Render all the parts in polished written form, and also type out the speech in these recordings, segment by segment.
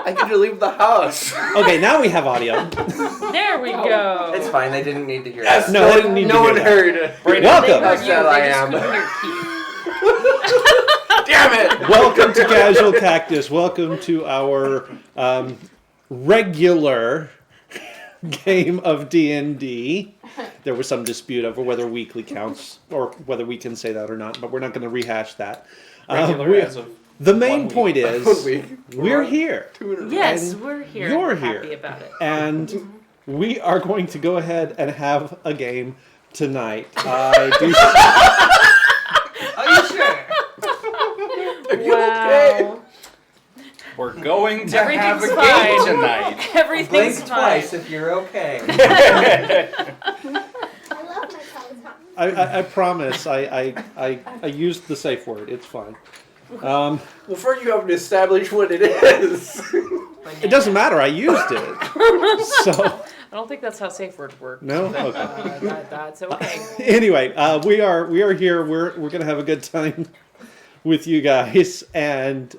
I could leave the house. Okay, now we have audio. There we go. It's fine. They didn't need to hear Yes, that. no, they didn't need to no hear one that. heard. Welcome. They heard you, How sad they I just am. couldn't hear Keith. Damn it! Welcome to Casual Cactus. Welcome to our regular game of D&D. There was some dispute over whether weekly counts or whether we can say that or not, but we're not going to rehash that. Regular as of The main 1 week. point is 1 week. we're here. 2 in a row. Yes, And we're here. you're We're here. happy about it. And we are going to go ahead and have a game tonight. I do. Are you sure? Are you okay? We're going to have a Everything's game fine. tonight. Everything's Blink fine. twice if you're okay. I love my Peloton. I promise. I used the safe word. It's fine. Well, first you have to establish what it is. It doesn't matter. I used it. So I don't think that's how safe words work. no. Okay. That's okay. Anyway, we are here. We're gonna have a good time with you guys, and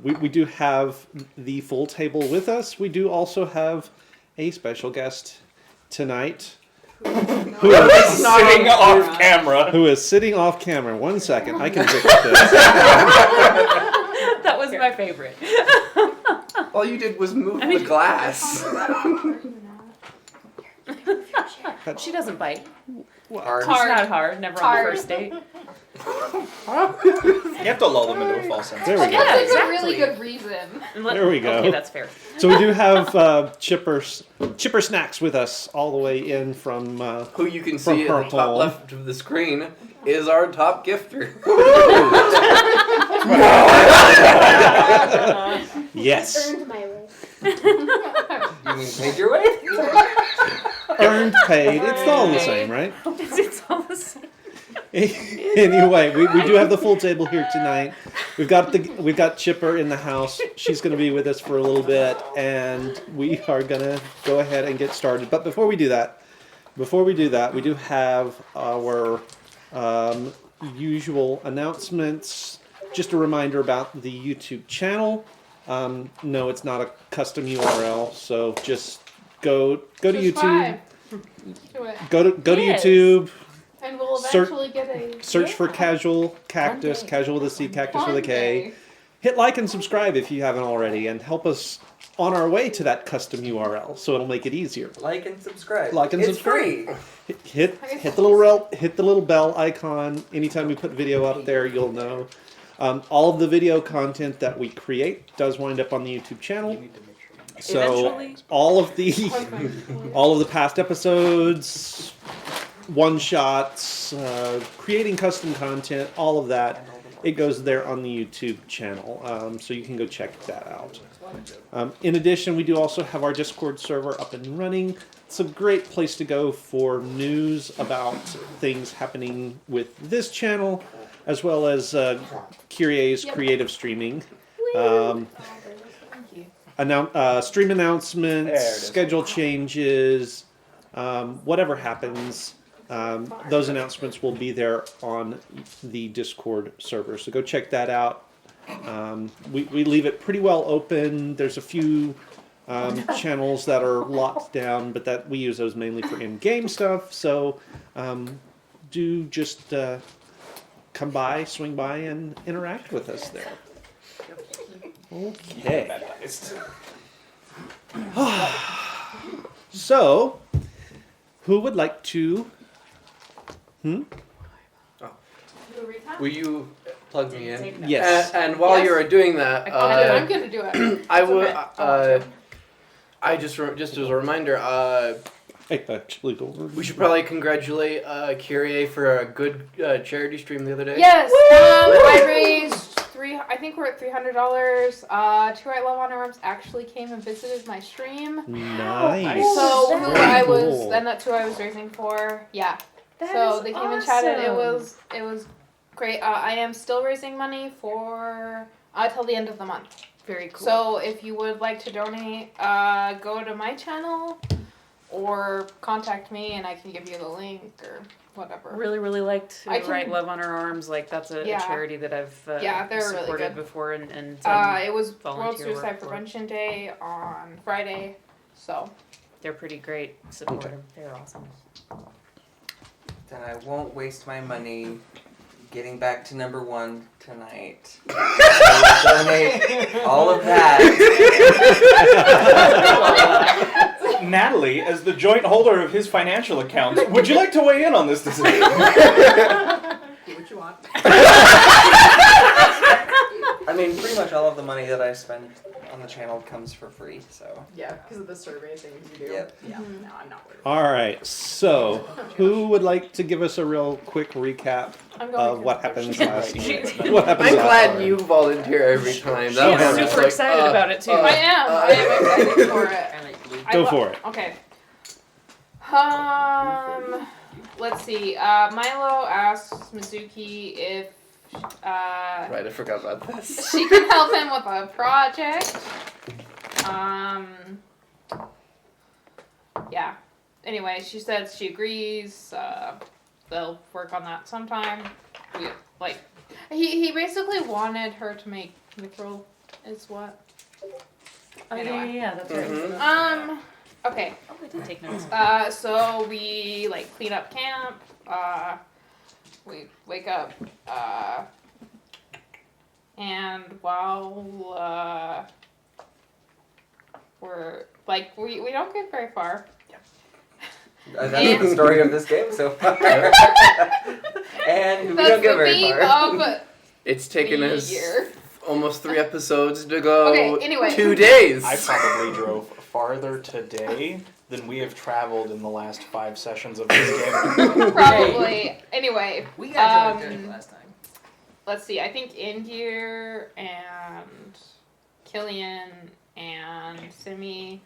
we do have the full table with us. We do also have a special guest tonight who is Sitting off camera. sitting off camera. 1 second, I can fix this. That was my favorite. All you did was move the glass. She doesn't bite. Hard. It's not hard. Never on the first date. You have to lull them into a false sense. There we go. Yeah, That's exactly. a really good reason. There we go. Okay, that's fair. So we do have Chipper Snacks with us all the way in from. Who you can From see her at the top home. left of the screen is our top gifter. Yes. Earned my way. You mean paid your way? Earned, paid. It's all the same, right? It's all the same. Anyway, we do have the full table here tonight. We've got Chipper in the house. She's going to be with us for a little bit, and we are going to go ahead and get started. But before we do that, we do have our usual announcements. Just a reminder about the YouTube channel. No, it's not a custom URL, so just go to YouTube. Do it. Go to Yes. YouTube. And we'll Search- eventually get a Search for Casual Cactus, One day. Casual with a C, Cactus fun with a K. day. Hit like and subscribe if you haven't already, and help us on our way to that custom URL, so it'll make it easier. Like and subscribe. Like and it's subscribe. free. Hit the little bell icon. Anytime we put video up there, you'll know. All of the video content that we create does wind up on the YouTube channel. So Eventually. all of the past episodes, one shots, creating custom content, all of that, it goes there on the YouTube channel. So you can go check that out. In addition, we do also have our Discord server up and running. It's a great place to go for news about things happening with this channel, as well as Kyrie's creative streaming. Stream announcements, There it is. schedule changes, whatever happens, those announcements will be there on the Discord server. So go check that out. We leave it pretty well open. There's a few channels that are locked down, but that we use those mainly for in-game stuff. So do just come by, swing by, and interact with us there. Okay. Baptized. So, who would like to? Will you plug me in? Yes. And while Yes. you're doing that, I'm gonna do it. I It's would. okay. I just as a reminder, I actually don't remember. we should probably congratulate Kyrie for a good charity stream the other day. Yes. I raised I think we're at $300. Two Right Love on Arms actually came and visited my stream. Nice. So who Very I was, cool. and that's who I was raising for. Yeah. That So is they came and chatted. It awesome. was great. I am still raising money for till the end of the month. Very cool. So if you would like to donate, go to my channel or contact me and I can give you the link or whatever. Really, really liked I can- Right Love on Our Arms. Like that's a Yeah. charity that I've Yeah, they're really supported good. before and It was World volunteer work Suicide for. Prevention Day on Friday, so they're pretty great. Support them. They're awesome. Then I won't waste my money getting back to number 1 tonight. I will donate all of that. Natalie, as the joint holder of his financial accounts, would you like to weigh in on this decision? Do what you want. I mean, pretty much all of the money that I spend on the channel comes for free, so. Yeah, because of the survey things you do. Yep. Yeah, no, I'm not worried. All right. So, who would like to give us a real quick recap I'm going of to. what happened last She- night? What happened I'm last glad night? you volunteer every time. She's That was super like, excited about it too. I am excited for it. I like blue. I Go lo- for it. Okay. Let's see. Milo asks Mizuki if Right, I forgot about this. she can help him with a project. Yeah. Anyway, she says she agrees. They'll work on that sometime. He basically wanted her to make Mithril is what. Oh, Anyway. yeah, that's right. Mhm. Okay. Oh, I did take notes. So we clean up camp. We wake up. And while we're we don't get very far. That's the story of this game so far. And we That's don't get the very theme far. of It's taken the us year. almost 3 episodes to go. Okay, anyway. 2 days. I probably drove farther today than we have traveled in the last 5 sessions of this game. Probably. Anyway, We got to do it last time. let's see. I think Indir and Killian and Simi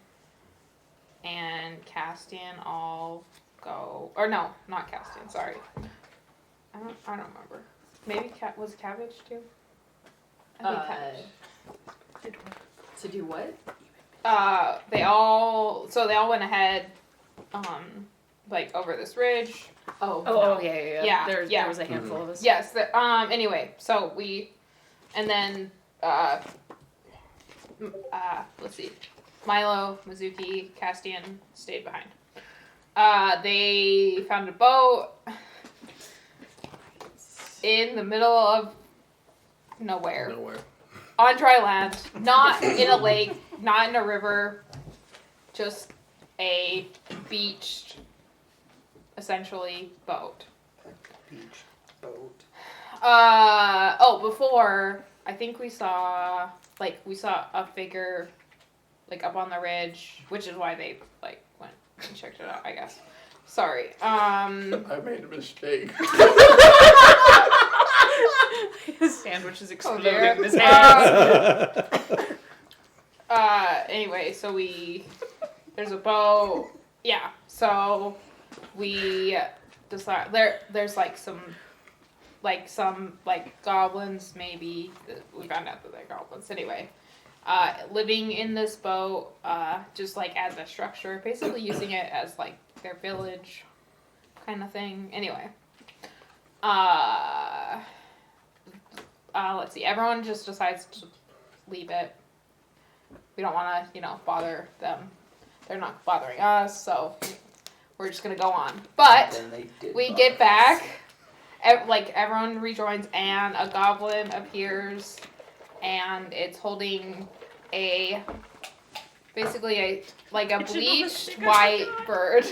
and Castian all go. Or no, not Castian. Sorry. I don't remember. Maybe was Cabbage too? I think Cabbage. To do what? They all went ahead, over this ridge. Oh, yeah. Yeah, There yeah. was a handful of us. Yes. Anyway, so and then let's see, Milo, Mizuki, Castian stayed behind. They found a boat in the middle of nowhere. On dry land, not in a lake, not in a river, just a beached, essentially, boat. Beach boat. Before, I think we saw a figure, up on the ridge, which is why they, went and checked it out, I guess. Sorry. I made a mistake. His sandwich is Oh, exploding dear. in his hands. Anyway, so there's a boat. Yeah, so we decide there's some goblins maybe. We found out that they're goblins anyway. Living in this boat, just as a structure, basically using it as their village kind of thing. Anyway. Let's see. Everyone just decides to leave it. We don't want to, bother them. They're not bothering us, so we're just gonna go on. But Then they did we bother get us. back. Everyone rejoins, and a goblin appears, and it's holding basically a bleached white bird.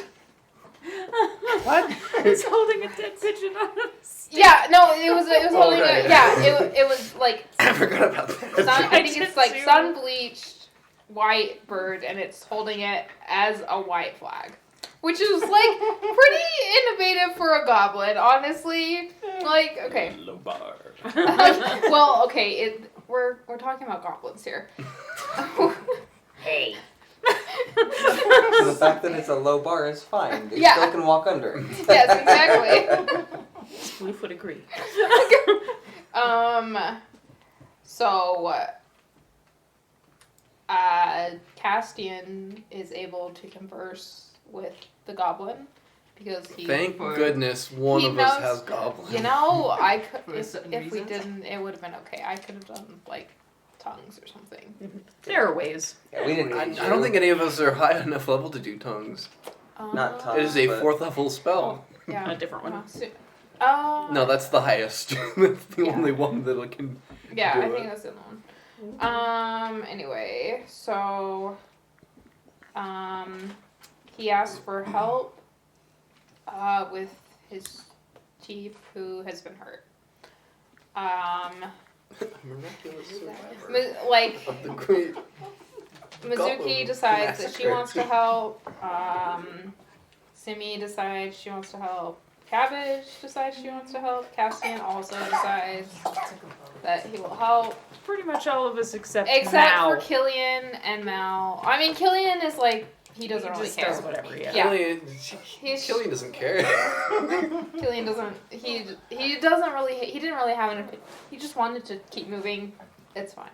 What? It's holding a dead pigeon on him. Yeah, no, it was holding right. it was I forgot about that. I think it's did too. sun bleached white bird, and it's holding it as a white flag, which is pretty innovative for a goblin, honestly. Okay, Lobar. well, okay, we're talking about goblins here. Hey. So the fact that it's a low bar is fine. They Yeah. still can walk under it. Yes, exactly. Blue would agree. So, Castian is able to converse with the goblin, because he. Thank goodness one he of us knows- has goblins. You know, I could For a certain if we reason. didn't, it would have been okay. I could have done like tongues or something. There are ways. Yeah, we didn't I need don't you. think any of us are high enough level to do tongues. Not tongues. It is a but- 4th level spell. Yeah. A different one. No, that's the highest. That's the Yeah. only one that can. Yeah, do I it. think that's the other one. Anyway, so he asked for help with his chief who has been hurt. Miraculous survivor. Like Of the great. Mizuki Goblin decides that she massacre. wants to help. Simi decides she wants to help. Cabbage decides she wants to help. Cassian also decides that he will help. Pretty much all of us except Except Mal. for Killian and Mal. I mean, Killian is like, he doesn't really just care. does whatever. Yeah. Yeah. Killian doesn't care. Killian doesn't, he doesn't really, he didn't really have an opinion. He just wanted to keep moving. It's fine.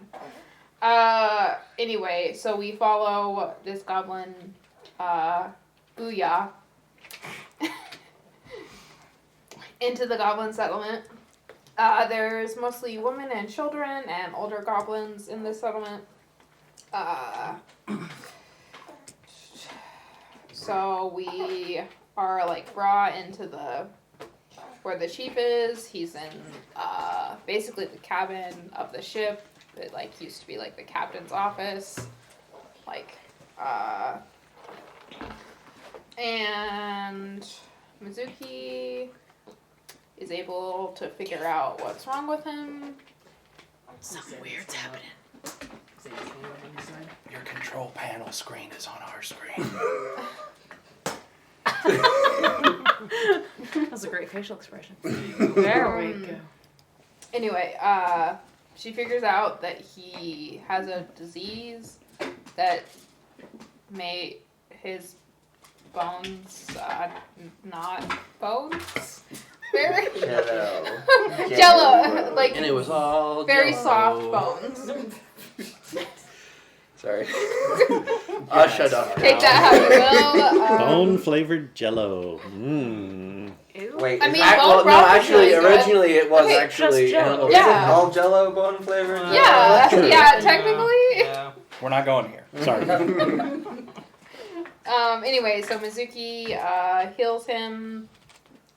Anyway, so we follow this goblin, Booyah, into the goblin settlement. There's mostly women and children and older goblins in this settlement. So we are like brought into where the chief is. He's in basically the cabin of the ship. It like used to be like the captain's office. Like and Mizuki is able to figure out what's wrong with him. Something weird's happening. Your control panel screen is on our screen. That's a great facial expression. There we go. Anyway, she figures out that he has a disease that made his bones not bones. Very Jello. Jello, like And it was all very Jell-O. soft bones. Sorry. Shut up. Take that how you will. Bone flavored Jello. Mmm. Ew. Wait, I is mean, it, bone Well, no, broth is actually, really good. originally it was Okay, actually just Jell-O. animal. is Yeah. it all Jello bone flavored? Yeah, yeah, technically. Yeah. We're not going here. Sorry. Anyway, so Mizuki heals him.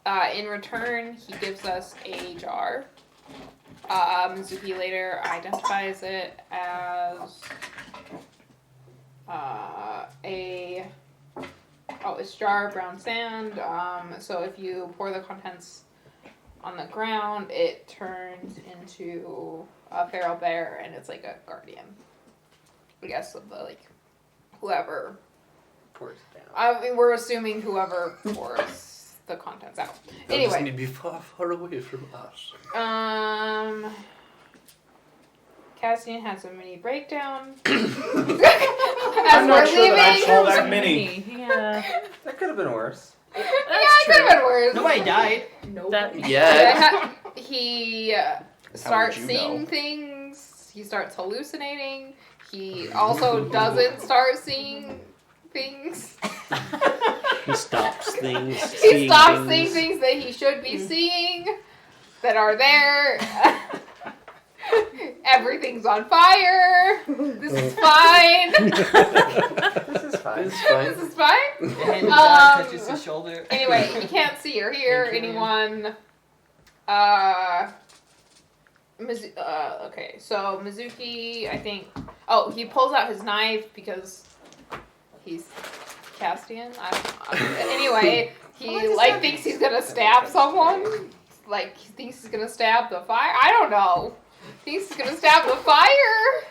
In return, he gives us a jar. Mizuki later identifies it as it's jar of brown sand. So if you pour the contents on the ground, it turns into a feral bear, and it's like a guardian, I guess, of the like whoever. Pours it down. I mean, we're assuming whoever pours the contents out. They'll just Anyway, need to be far, far away from us. Cassian has a mini breakdown. I'm As not we're sure that I leaving. saw that many. Yeah. That could have been worse. Yeah, it could have been worse. Nobody died. Nope. That, Yeah. He starts you seeing know? things. He starts hallucinating. He also doesn't start seeing things. He stops things. He seeing stops seeing things that he should be seeing that are there. Everything's on fire. This is fine. This is fine. It's fine. This is fine. And John touches his shoulder. Anyway, he can't see or hear Thank you. anyone. Okay, so Mizuki, I think. Oh, he pulls out his knife because he's Castian. I don't know. Anyway, he like thinks he's gonna stab someone. Like he thinks he's gonna stab the fire. I don't know. Thinks he's gonna stab the fire.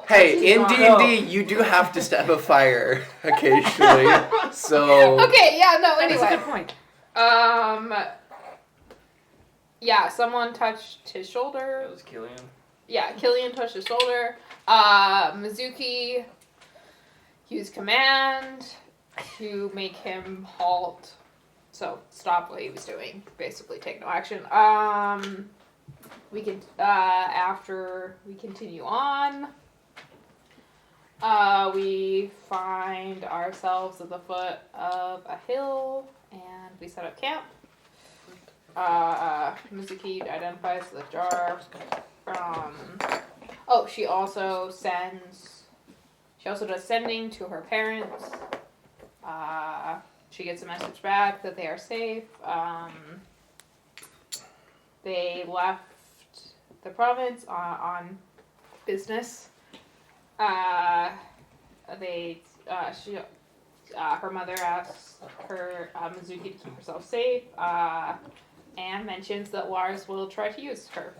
Hey, in D&D, you do have to stab a fire occasionally. So Okay, yeah, no. that is a Anyway, good point. yeah, someone touched his shoulder. That was Killian. Yeah, Killian touched his shoulder. Mizuki used command to make him halt. So stop what he was doing. Basically take no action. We can after we continue on. We find ourselves at the foot of a hill. and we set up camp. Mizuki identifies the jar. She also does sending to her parents. She gets a message back that they are safe. They left the province on business. Her mother asks her Mizuki to keep herself safe, and mentions that Lars will try to use her.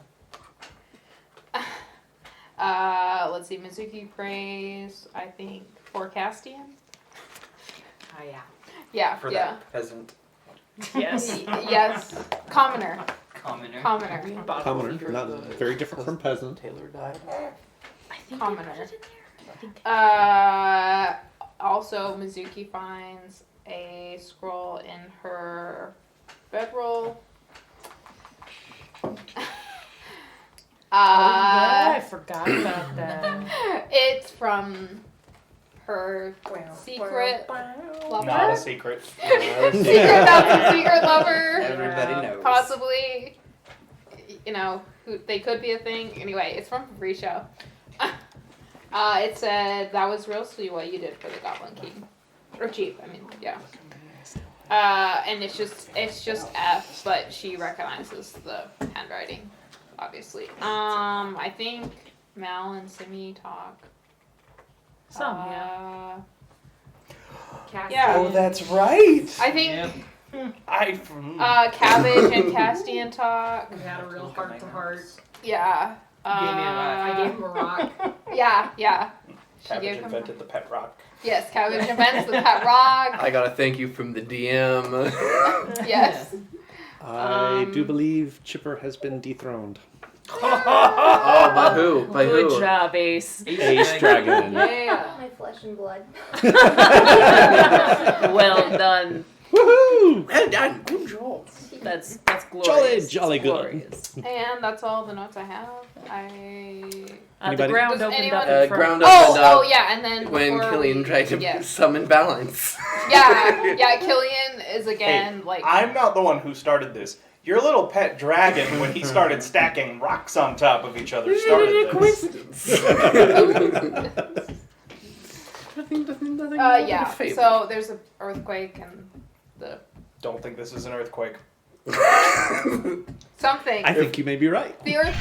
Let's see. Mizuki prays, I think, for Castian. Oh yeah. Yeah, For yeah. that peasant. Yes. Yes. Commoner. Commoner. Commoner, not very different from peasant. Taylor died. I think Commoner. they put it in there. Also, Mizuki finds a scroll in her bedroll. I forgot about that. It's from her secret lover. Not a secret. Secret lover. Everybody knows. Possibly. They could be a thing. Anyway, it's from Risha. It said, that was real sweet what you did for the Goblin King. Or Chief, yeah. And it's just F, but she recognizes the handwriting, obviously. I think Mal and Simi talk. Some, yeah. Yeah. Oh, that's right. I think I. Cabbage and Castian talk. We had a real heart-to-heart. Yeah. I gave him a rock. Yeah. She Cabbage gave him. invented the pet rock. Yes, Cabbage invents the pet rock. I gotta thank you from the DM. Yes. I do believe Chipper has been dethroned. Oh, by who? By Good who? job, Ace. Ace Dragon. Yeah. My flesh and blood. Well done. Woohoo! Well done. Good job. That's glorious. Jolly It's good. glorious. And that's all the notes I have. The Anybody? ground Does opened anyone- up in front. Ground up and up. Oh yeah, and then When before Killian we- tried to yes. summon balance. Yeah, Killian is again like. I'm not the one who started this. Your little pet dragon, when he started stacking rocks on top of each other, started this. Nothing. Yeah. Favor. So there's an earthquake and the Don't think this is an earthquake. something. I think you may be right. The earth.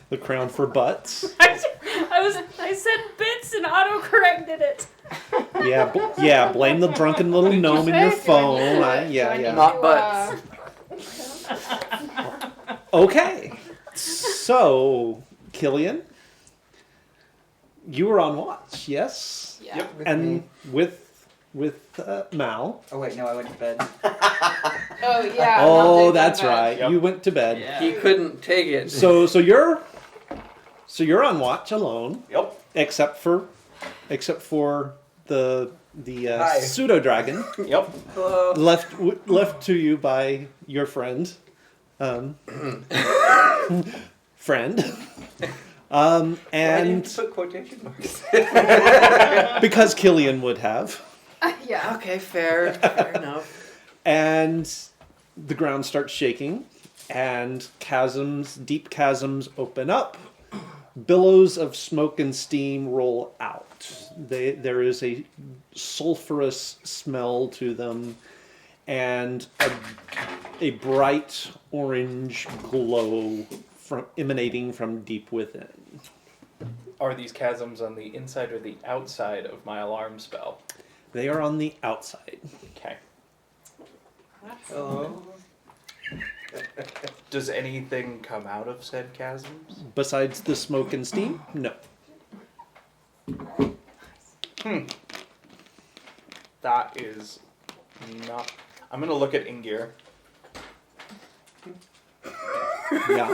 The crown for butts. I said bits and autocorrected it. Yeah, blame the drunken little gnome in your phone. Yeah. Not butts. Okay. So, Killian, you were on watch, yes? Yeah. Yep. With And me. with Mal. Oh wait, no, I went to bed. Oh yeah. Oh, Mel did that's go to bed. right. Yep. You went to bed. He couldn't take it. So you're on watch alone, Yep. except for the Hi. pseudo dragon Yep. Hello. left to you by your friend, friend, Why did and you put quotation marks? because Killian would have, Yeah. Okay, fair enough. and the ground starts shaking, and deep chasms open up. Billows of smoke and steam roll out. There is a sulfurous smell to them, and a bright orange glow emanating from deep within. Are these chasms on the inside or the outside of my alarm spell? They are on the outside. Okay. Hello. Does anything come out of said chasms? Besides the smoke and steam, no. That is not. I'm gonna look at Ingir. Yeah.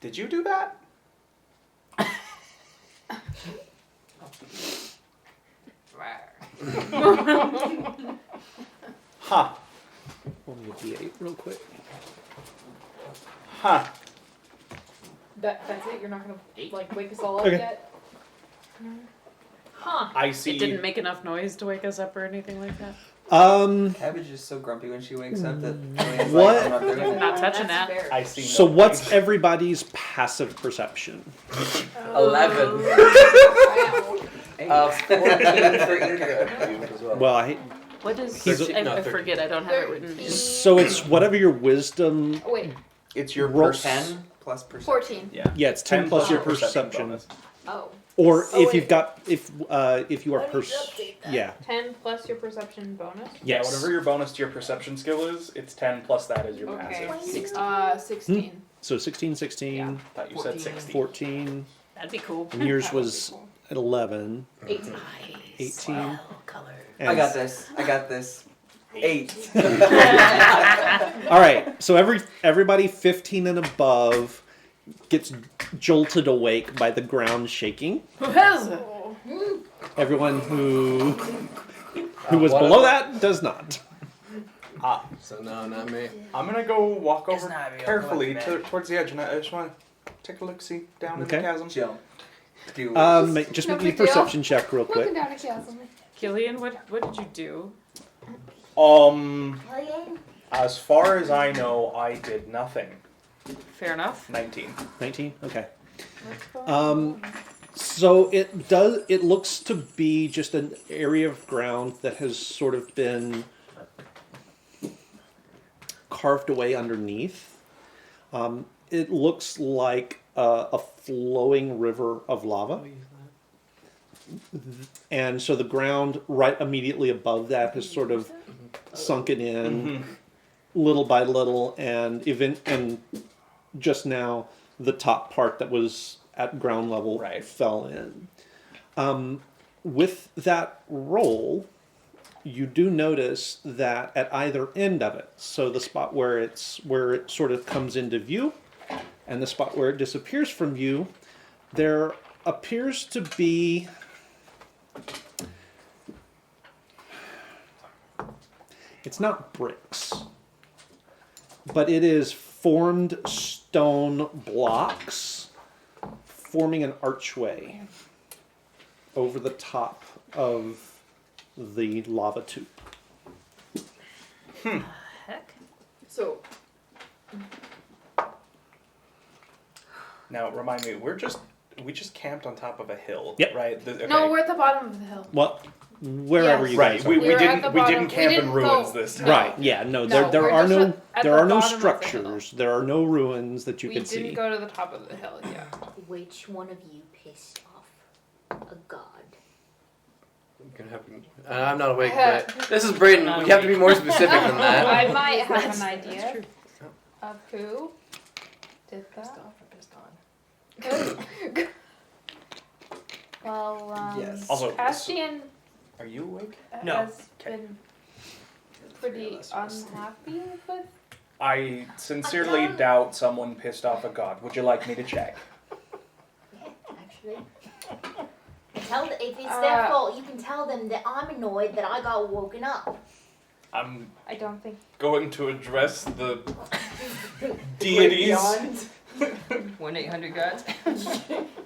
Did you do that? Huh. Roll me a d8 real quick. Huh. That's it? You're not gonna like wake us all up Okay. yet? Huh. I see. It didn't make enough noise to wake us up or anything like that. Cabbage is so grumpy when she wakes up that Julian's What? like, I'm not doing it. Not touching that. Fair. I see. So no what's point. everybody's passive perception? 11. Wow. 14 for Ingrid. Well, What is? He's I, no, I 13. forget. I don't have it written. in. so it's whatever your wisdom. Oh, wait. It's your Roll- 10 plus perception. 14. Yeah. Yeah, it's 10 plus your perception. bonus. Oh. Oh, Or if wait. you've got if you are I need to update that. yeah 10 plus your perception bonus. Yeah, yes. whatever your bonus to your perception skill is, it's 10 plus that is your Okay. passive. 16. So 16, 16, Yeah. Thought you said 60. 14, That'd be cool. and yours That would be was cool. 11, 18. 18. Color. And I got this. 8. All right, so everybody 15 and above gets jolted awake by the ground shaking. Who has it? Everyone who was below that does not. So no, not me. I'm gonna go walk It's over not real. carefully Go to towards the edge, and I just want to take a look, see down Okay. in the chasm. Jump. Do it. Just No make me a big deal. perception check real Looking quick. down a chasm. Killian, what did you do? As far as I know, I did nothing. Fair enough. 19. 19. Okay. So it looks to be just an area of ground that has sort of been carved away underneath. It looks like a flowing river of lava. And so the ground right immediately above that has sort of sunken in little by little, and just now the top part that was at ground level Right. fell in. With that roll, you do notice that at either end of it, so the spot where it sort of comes into view, and the spot where it disappears from view, there appears to be it's not bricks, but it is formed stone blocks forming an archway over the top of the lava tube. Heck. So, Now, remind me, we just camped on top of a hill, Yep. right? Okay. no, we're at the bottom of the hill. Well, wherever Yes. you Right, guys we are. We were at didn't the we bottom- didn't we camp in didn't ruins go- this time. No. Right, yeah, no, No, there we're are just no at there the are no bottom of the hill. structures. There are no ruins that you We can didn't see. go to the top of the hill yet. Which one of you pissed off a god? I'm not awake, but this is Brayden. We have to be more specific than that. I might have an idea of who did that. Well, Yes. Also, Castian are you awake? No. has been pretty unhappy with. I sincerely doubt someone pissed off a god. Would you like me to check? Yeah, actually. If it's their fault, you can tell them that I'm annoyed that I got woken up. I'm I don't think. going to address the deities. 1-800-GODS.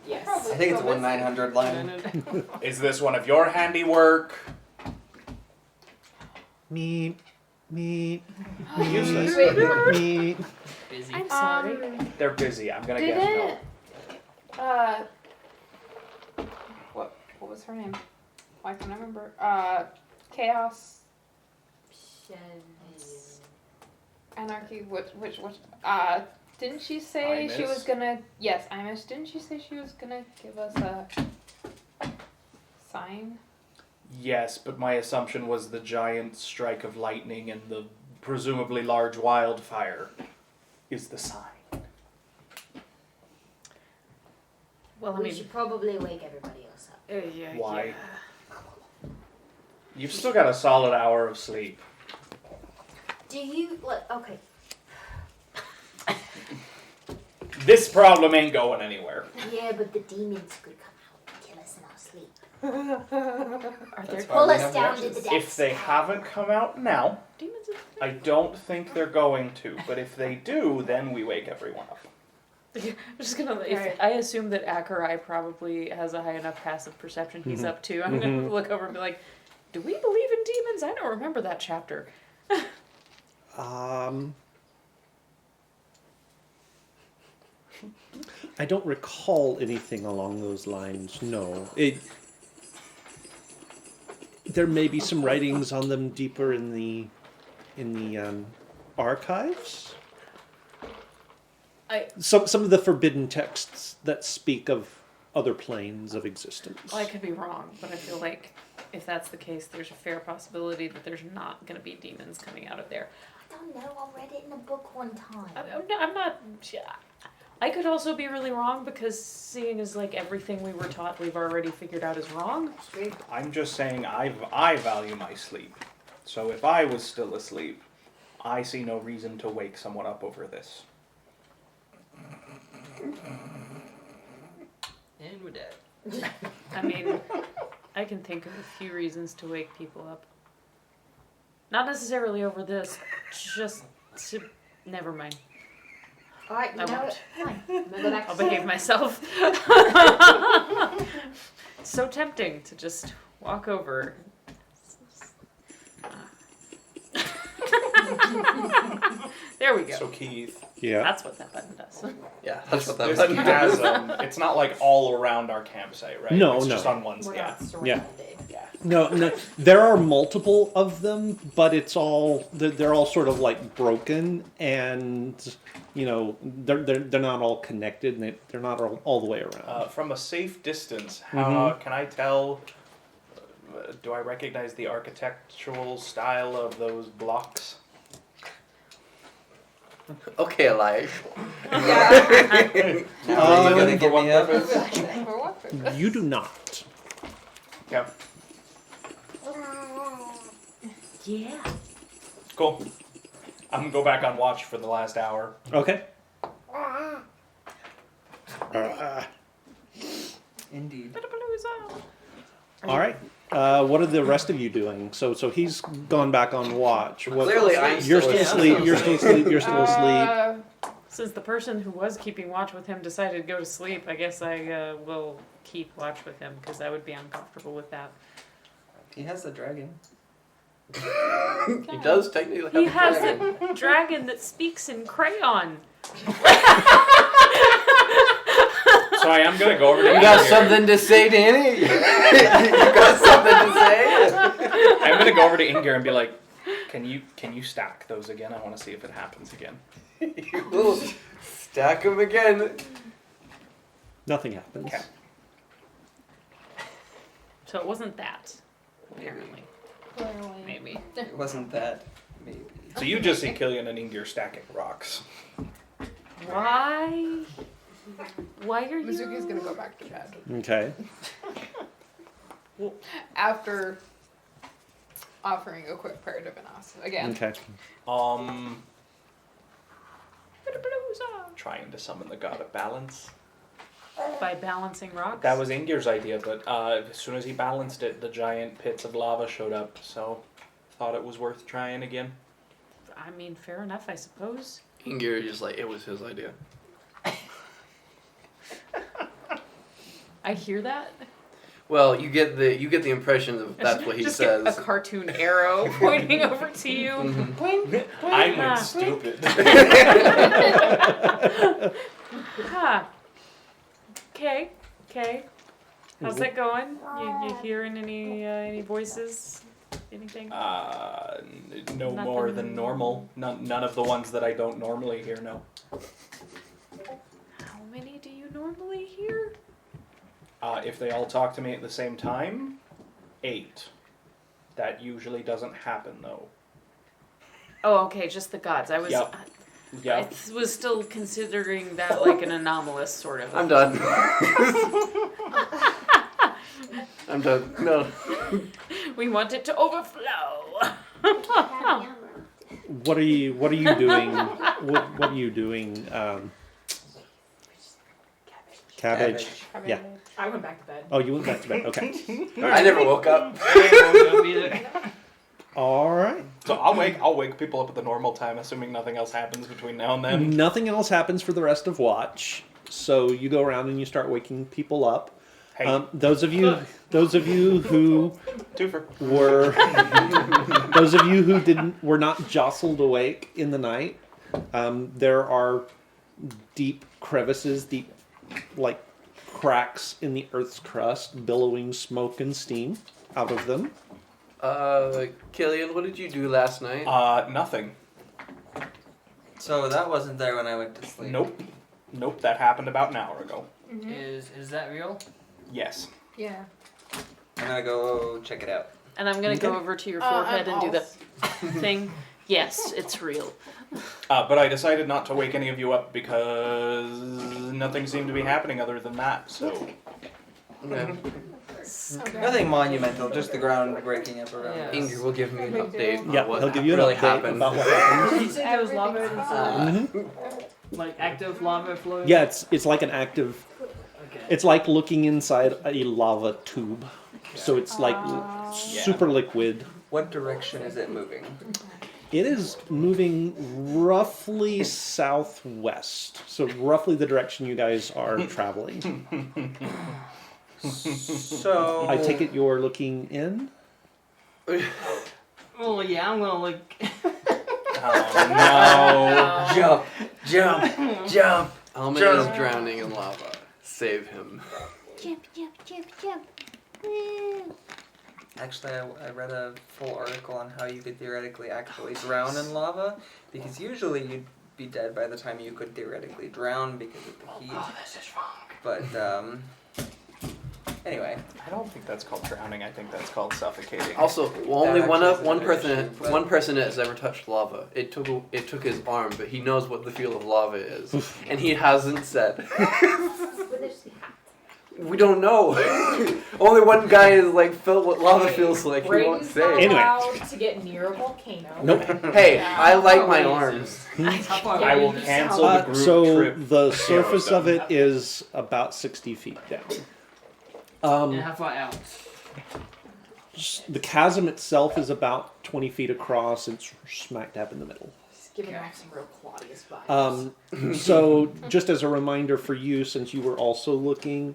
Yes. I think it's a 1-900 line. Is this one of your handiwork? Me, Useless. me. Busy. I'm sorry. They're busy. I'm gonna guess Didn't. no. What was her name? Why can't I remember? Chaos, Anarchy. Which? Didn't she say she Imus? was gonna? Yes, Imus. Didn't she say she was gonna give us a sign? Yes, but my assumption was the giant strike of lightning and the presumably large wildfire is the sign. Well, I We mean, should probably wake everybody else up. yeah. Why? Yeah. You've still got a solid hour of sleep. Do you okay? This problem ain't going anywhere. Yeah, but the demons could come out and kill us in our sleep. Are there That's why Pull we us have down to watches. the depths. If they haven't come out now, demons? In I don't think they're going to. But if they do, then we wake everyone up. I'm just gonna. Right. I assume that Akarai probably has a high enough passive perception. He's up too. I'm gonna look over and be like, "Do we believe in demons? I don't remember that chapter." I don't recall anything along those lines. No, there may be some writings on them deeper in the archives. Some of the forbidden texts that speak of other planes of existence. Well, I could be wrong, but I feel like if that's the case, there's a fair possibility that there's not going to be demons coming out of there. I don't know. I read it in a book one time. I'm not. I could also be really wrong because seeing as like everything we were taught, we've already figured out is wrong. I'm just saying I value my sleep. So if I was still asleep, I see no reason to wake someone up over this. And we're dead. I mean, I can think of a few reasons to wake people up. Not necessarily over this, just to. Never mind. All right, you I know won't. what? Fine. I'm gonna go back to I'll sleep. behave myself. So tempting to just walk over. There we go. So Keith, Yeah. That's what that button does. Yeah, that's what that this button does. chasm, it's not like all around our campsite, right? No, it's no. just on one We're side. not surrounded. Yeah. No, there are multiple of them, but it's all they're all sort of like broken, and you know they're not all connected, and they're not all the way around. From a safe distance, how can I tell? Do I recognize the architectural style of those blocks? Okay, Elias. Now are you gonna give me up? For what purpose? You do not. Yeah. Yeah. Cool. I'm gonna go back on watch for the last hour. Okay. Indeed. All right. What are the rest of you doing? So he's gone back on watch. What, Clearly, I'm you're still still asleep. You're still asleep. You're still asleep. Since the person who was keeping watch with him decided to go to sleep, I guess I will keep watch with him because I would be uncomfortable with that. He has the dragon. He does technically have He a has dragon. a dragon that speaks in crayon. So I am gonna go over to You got Inger. something to say, Danny? You got something to say? I'm gonna go over to Inger and be like, can you stack those again? I want to see if it happens again. You will stack them again. Nothing happens. Okay. So it wasn't that, apparently. Maybe. It wasn't that. Maybe. So you just see Killian and Inger stacking rocks. Why? Why are you? Mizuki's gonna go back to bed. Okay. After offering a quick prayer to Vinas again. Okay. Trying to summon the god of balance. By balancing rocks? That was Inger's idea, but as soon as he balanced it, the giant pits of lava showed up. So thought it was worth trying again. I mean, fair enough, I suppose. Inger is just like, it was his idea. I hear that. Well, you get the impression of that's what he Just says. get a cartoon arrow pointing over to you. I went Ah. stupid. Huh. Okay. How's that going? You hearing any voices? Anything? No Nothing. more than normal. None of the ones that I don't normally hear. No. How many do you normally hear? If they all talk to me at the same time, 8. That usually doesn't happen though. Oh, okay, just the gods. I was. Yep. I was still considering that like an anomalous sort of. I'm done. I'm done. No. We want it to overflow. What are you doing? What are you doing? Cabbage. Yeah. I went back to bed. Oh, you went back to bed. Okay. I never woke up. All right. So I'll wake people up at the normal time, assuming nothing else happens between now and then. Nothing else happens for the rest of watch, so you go around and you start waking people up. Hey, Those of you who twofer. were not jostled awake in the night, there are deep crevices, deep like cracks in the Earth's crust, billowing smoke and steam out of them. Killian, what did you do last night? Nothing. So that wasn't there when I went to sleep. Nope. That happened about an hour ago. Is that real? Yes. Yeah. I'm gonna go check it out. And I'm gonna go over to your forehead and do the thing. Yes, it's real. But I decided not to wake any of you up because nothing seemed to be happening other than that. So Okay. Nothing monumental, just the ground breaking up around. Yeah. us. Ingrid will give me an update on Yeah, what he'll give you an really update happened. about what happened. Did you say there was lava inside? Like active lava flowing? Yeah, it's like an active. Okay. It's like looking inside a lava tube. So it's like super liquid. What direction is it moving? It is moving roughly southwest. So roughly the direction you guys are traveling. So I take it you're looking in? Oh yeah, I'm gonna look. no. jump. Almond is drowning in lava. Save him. Jump, jump, jump, jump. Woo. Actually, I read a full article on how you could theoretically actually drown in lava, because usually you'd be dead by the time you could theoretically drown because of the heat. Oh, this is wrong. But anyway, I don't think that's called drowning. I think that's called suffocating. Also, only That one actually is one another person issue, but- one person has ever touched lava. It took his arm, but he knows what the feel of lava is, and he hasn't said. We don't know. Only one guy has like felt what lava feels like. He won't Brayden's not say. Anyway. allowed to get near a volcano. Nope. Hey, I like my arms. How far I away will is it? cancel the group So trip. the surface of it is about 60 feet down. And how far out? The chasm itself is about 20 feet across. It's smack dab in the middle. Just giving off some real Claudius vibes. So, just as a reminder for you, since you were also looking,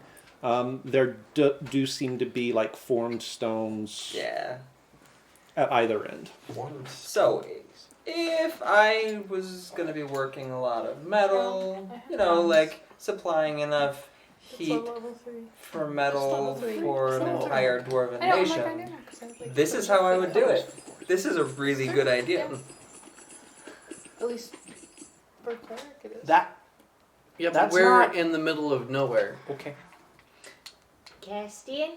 there do seem to be like formed stones yeah. at either end. So, if I was gonna be working a lot of metal, like supplying enough heat for metal for an entire dwarven I know, I'm like, I nation, knew that 'cause I was like, this is how I would do it. This is a really good idea. At least for cleric it is. That Yeah, but That's we're not- in the middle of nowhere. okay. Castian?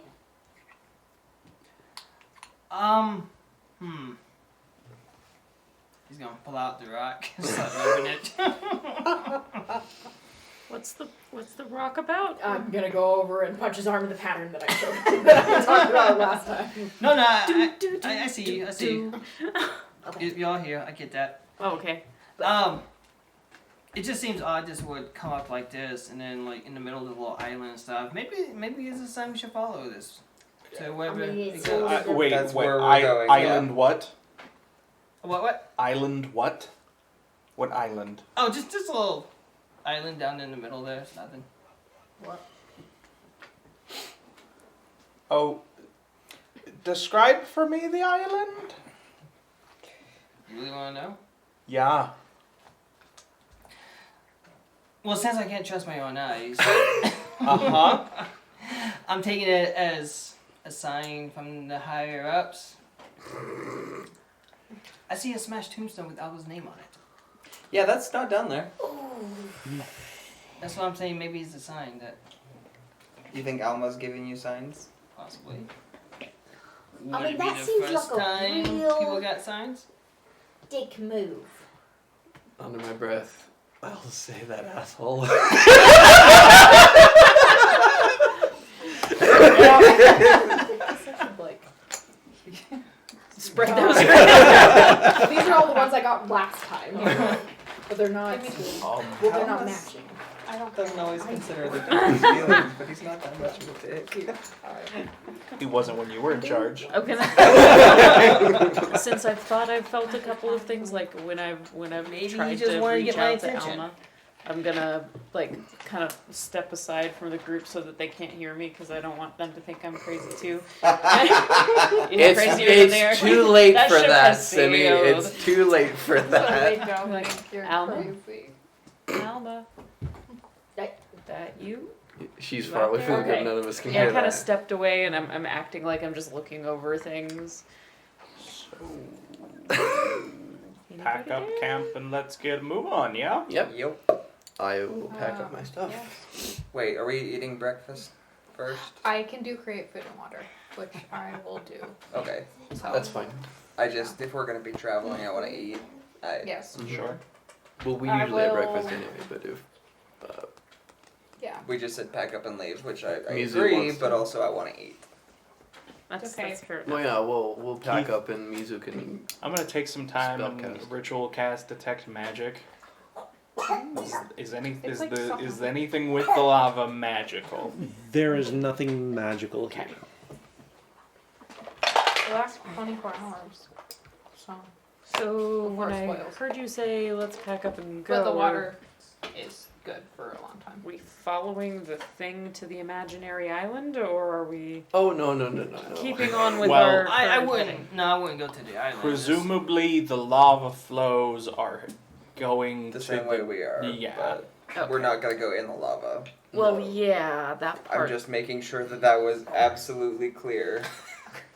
He's gonna pull out the rock and start moving it. What's the rock about? I'm gonna go over and punch his arm in the pattern that I showed that I talked about last time. No, I see you. I see you. You're here. I get that. Oh, okay. It just seems odd this would come up like this, and then like in the middle of the little island and stuff. Maybe it's a sign we should follow this to wherever I mean, it it's goes. all- Wait, That's wait. where we're going, Island what? What? Island what? What island? Oh, just a little island down in the middle there. It's nothing. Oh, describe for me the island. You really want to know? Yeah. Well, since I can't trust my own eyes, Uh-huh. I'm taking it as a sign from the higher ups. I see a smashed tombstone with Alva's name on it. Yeah, that's not down there. That's what I'm saying. Maybe it's a sign that You think Alma's giving you signs? possibly. Would I mean, it be that the seems first like a time real- people got signs? Dick move. Under my breath, I'll say that asshole. Like, Spread those. these are all the ones I got last time. But they're not. Give me two. Well, they're not Thomas matching. I don't doesn't care. always consider the different feelings, but he's not that much of a dick. He wasn't when you were in charge. I'm gonna. Since I've thought I've felt a couple of things, like when I've Maybe you tried just to wanted to reach get my out to attention. Alma, I'm gonna like kind of step aside from the group so that they can't hear me because I don't want them to think I'm crazy too. Even crazier than they are. It's too late That for ship that, has Simi. sailed. It's too late for They that. don't Like, think you're Alma? crazy. Alma, that you? She's far away from the group. Okay. None of us can Yeah, I hear kind of that. stepped away and I'm acting like I'm just looking over things. Pack Anybody up there? camp and let's get a move on, yeah? Yep. Yep. I will pack up my stuff. Wait, are we eating breakfast first? I can do create food and water, which I will do. Okay. So That's fine. I just, if we're gonna be traveling, I want to eat. yes, Sure. Well, we I usually have will- breakfast anyway, but if yeah. We just said pack up and leave, which I Mizu agree, wants but to. also I want to eat. That's Okay. fair enough. well, yeah, we'll pack Keith. up and Mizu can. I'm gonna take some time and Spellcast. ritual cast detect magic. Is It's like something. is anything with the lava magical? There is nothing magical here. It lasts 24 hours. So, So Before when it I spoils. heard you say let's pack up and go, but the water is good for a long time. Are we following the thing to the imaginary island, or are we Oh no. keeping on with Well, our? I current wouldn't. heading? No, I wouldn't go to the island. Presumably, the lava flows are going The to same way we are. Yeah. But Okay. we're not gonna go in the lava. Well, No. yeah, that I'm part. just making sure that was absolutely clear.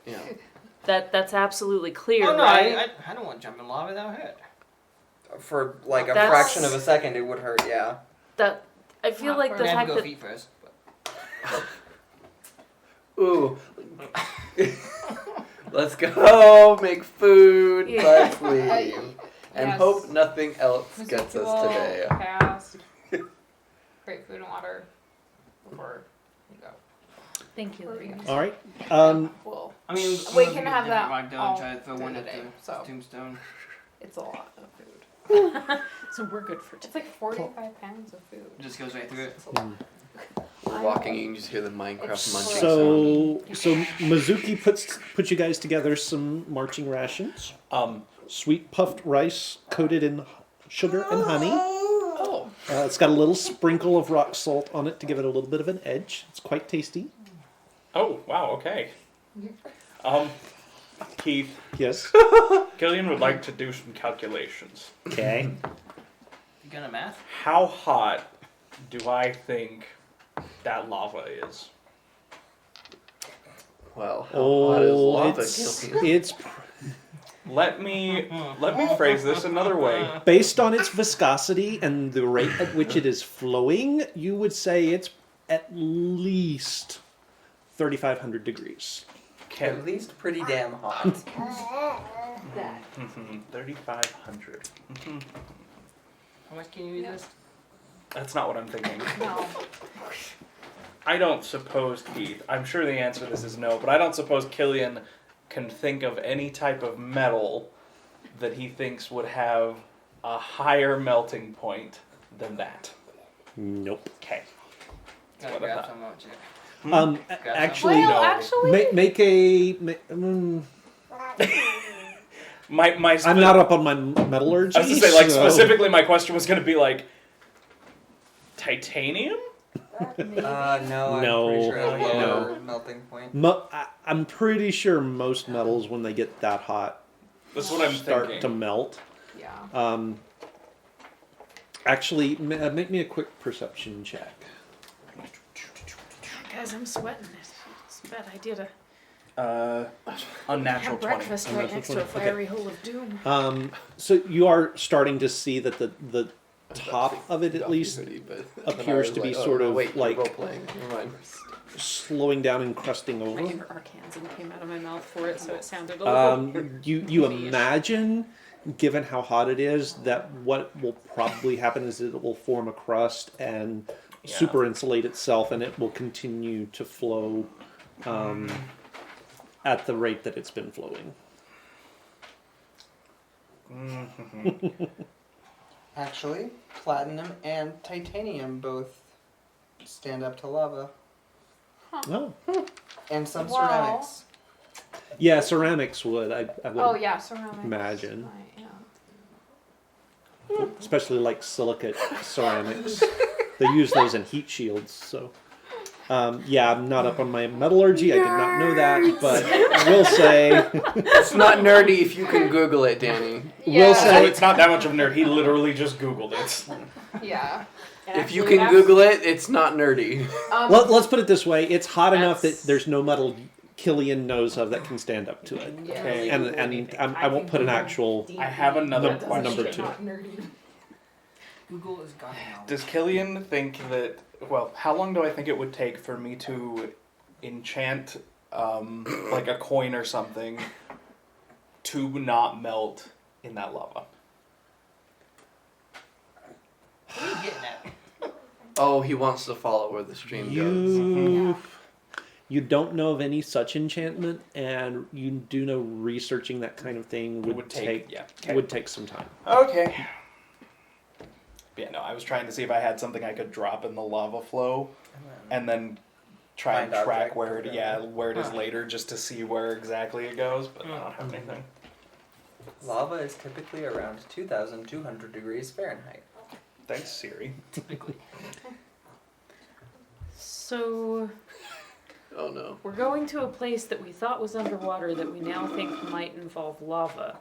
Yeah. That's absolutely clear, Oh no, right? I don't want to jump in lava. That would hurt. For like a That's- fraction of a second, it would hurt. Yeah. That I feel Not like for the I have fact to go that feet first. But Ooh. Let's go make food. Yeah. Let's leave. And Yes. hope nothing else gets us Ritual today. Cast. Create food and water before you go. thank you. Where are we ladies. gonna All right. Well, I mean, We I'm can gonna have get that Rock down all and try to throw through one the at day, the so. tombstone. it's a lot of food. So we're good for It's today. like 45 pounds of food. It just goes right through it. It's a lot. We're walking, you can just hear the Minecraft It's munching sound. So Mizuki puts you guys together some marching rations. Sweet puffed rice coated in sugar and honey. Oh. It's got a little sprinkle of rock salt on it to give it a little bit of an edge. It's quite tasty. Oh wow, okay. Keith, Yes. Gillian would like to do some calculations. Okay. You gonna math? How hot do I think that lava is? Well, how hot is Oh, lava, it's, Gillian? it's Let me phrase this another way. based on its viscosity and the rate at which it is flowing. You would say it's at least 3,500 degrees. At Can least pretty damn hot. 3,500. How much can you use this? That's not what I'm thinking. No. I don't suppose, Keith. I'm sure the answer to this is no, but I don't suppose Killian can think of any type of metal that he thinks would have a higher melting point than that. Nope. Okay. Gotta what I grab thought. some out, check. Actually, Well, no. actually, make a. My I'm not up on my metallurgy. I was gonna say, like, so- specifically, my question was gonna be like, titanium? No, I'm No, pretty sure it has a no. lower melting point. I'm pretty sure most metals, when they get that hot, That's what I'm start thinking. to melt. yeah. Actually, make me a quick perception check. Guys, I'm sweating. It's a bad idea to Unnatural have 20. breakfast right Unnatural next to a 20. fiery hole of doom. So you are starting to see that the top of it, at least, Hoodie, but appears then I was to be like, sort no, of wait, like- role playing. Never mind. slowing down and crusting My over. inner Arkansan came out of my mouth for it, so it sounded a little. You imagine, given how hot it is, that what will probably happen is it will form a crust and Yeah. super insulate itself, and it will continue to flow at the rate that it's been flowing. Actually, platinum and titanium both stand up to lava. Oh. And some Wow. ceramics. Yeah, ceramics would. I would Oh yeah, ceramics. imagine. Right, yeah. Especially like silicate ceramics. They use those in heat shields, so. Yeah, I'm not up on my metallurgy. I did not know that, but I will say. It's not nerdy if you can Google it, Danny. Will So say. it's not that much of a nerd. He literally just Googled it. Yeah. If you can Google it, it's not nerdy. Let's put it this way: it's hot enough that That's- there's no metal Killian knows of that can stand up to it. Yeah. Okay. And I won't put an actual. I have another Number question. two. Not nerdy. Google is God knowledge. Does Killian think that? Well, how long do I think it would take for me to enchant, like a coin or something, to not melt in that lava? What are you getting at? Oh, he wants to follow where the stream goes. You don't know of any such enchantment, and you do know researching that kind of thing would, Would take- yeah, okay. would take some time. Okay. Yeah, no, I was trying to see if I had something I could drop in the lava flow, and then try and Find track object. where it is later, just to see where exactly it goes. But I don't have anything. Lava is typically around 2,200 degrees Fahrenheit. Thanks, Siri. Typically. So Oh no. we're going to a place that we thought was underwater that we now think might involve lava.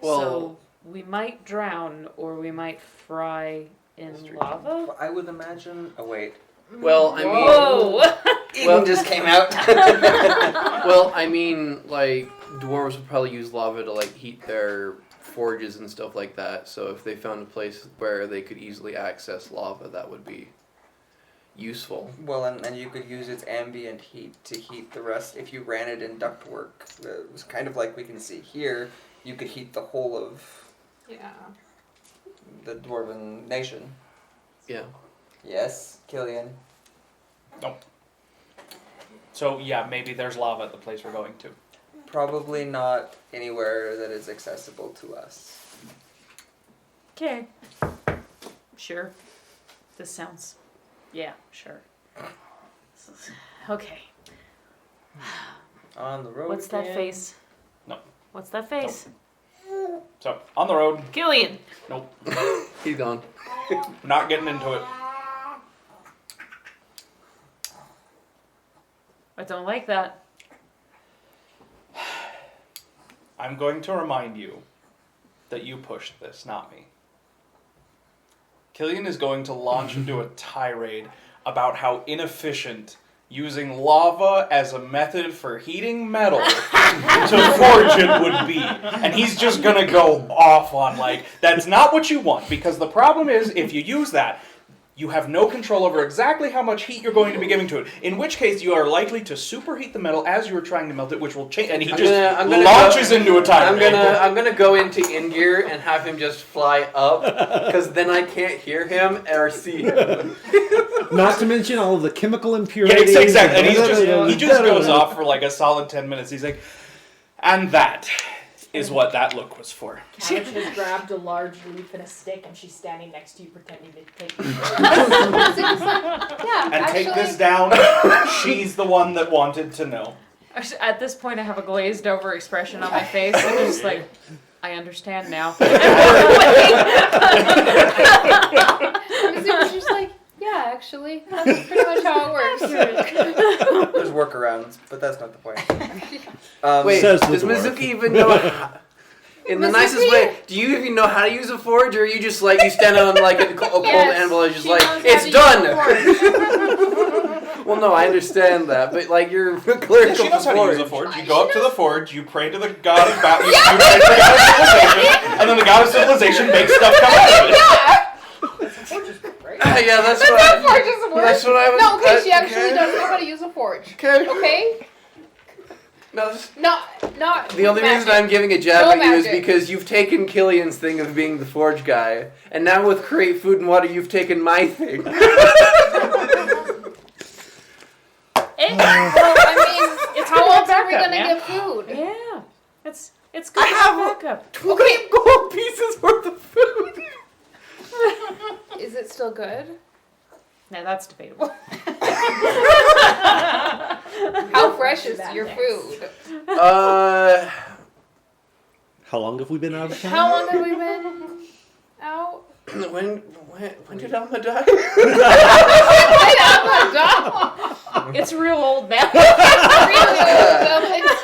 Well- So we might drown or we might fry in lava. Well, I would imagine. Oh wait, Well, I mean, Whoa! Eden just came out. well, I mean, like dwarves would probably use lava to like heat their forges and stuff like that. So if they found a place where they could easily access lava, that would be useful. Well, and you could use its ambient heat to heat the rest. If you ran it in ductwork, it was kind of like we can see here. You could heat the whole of Yeah. the dwarven nation. Yeah. Yes, Killian. So yeah, maybe there's lava at the place we're going to. Probably not anywhere that is accessible to us. Okay. Sure. This sounds. Yeah, sure. Okay. On the road. What's that again. face? No. What's that face? So on the road. Killian! Nope. He's gone. Not getting into it. I don't like that. I'm going to remind you that you pushed this, not me. Killian is going to launch into a tirade about how inefficient using lava as a method for heating metal to forge it would be. And he's just gonna go off on like, that's not what you want, because the problem is if you use that, you have no control over exactly how much heat you're going to be giving to it. In which case, you are likely to superheat the metal as you are trying to melt it, which will change. And he I'm gonna launches into a tirade. I'm gonna go into in-gear and have him just fly up, because then I can't hear him or see him. Not to mention all of the chemical Yeah, impurities. exactly. And he just goes off for like a solid 10 minutes. He's like, and that is what that look was for. Cabbage has grabbed a large leaf and a stick, and she's standing next to you, pretending to take. Yeah. And actually, take this down. She's the one that wanted to know. At this point, I have a glazed over expression on my face, and I'm just like, I understand now. It's just like, yeah, actually, that's pretty much how it works. There's workarounds, but that's not the point. Wait, Says the does dwarf. Mizuki even know? In the nicest way, do you even know how to use a forge, or are you just like you stand on like a cold Yes, anvil and just she like knows how it's to done? use a forge. Well, no, I understand that, but like you're a cleric She of knows the how to use a forge. forge. You go up to the forge, you pray to the god of battle, you pray to the god of civilization, and then the god of civilization makes stuff come out of it. Yeah, that's But what. that forge doesn't work. That's what I was. No, okay, that- she actually okay. does know how to use a forge. Okay. Okay? No, this- Not the only reason magic. I'm giving a jab No at you is magic. because you've taken Killian's thing of being the forge guy, and now with create food and water, you've taken my thing. Well, I mean, it's how good else are we backup, gonna man. get food? Yeah, it's good I have backup. 20 gold pieces worth of food. it still good? Now that's debatable. How fresh is your Next. food? How long have we been out of town? How long have we been out? When did Alma die? It's real old now.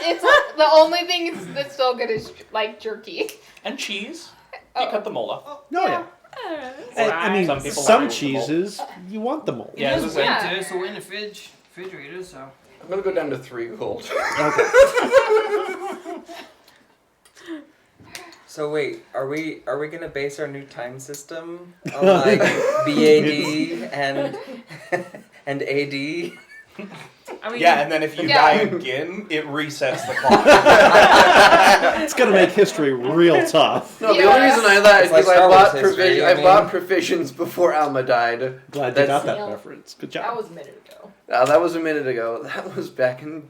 It's the only thing that's still good is like jerky. And cheese. You Oh. cut the mole off. No, yeah. I mean, Some people some like the mold. cheeses you want the mold. Yeah, It it's is the same. winter, so we're in the refrigerator, so. I'm gonna go down to 3 gold. Okay. So wait, are we gonna base our new time system on like BAD and AD? I mean, Yeah, and then if you Yeah. die again, it resets the clock. It's gonna make history real tough. No, the Yeah. only reason I that is It's like because Star I bought Wars history, I I bought mean. provisions before Alma died. Glad you That's- got that reference. Good That job. was a minute ago. That was a minute ago. That was back in.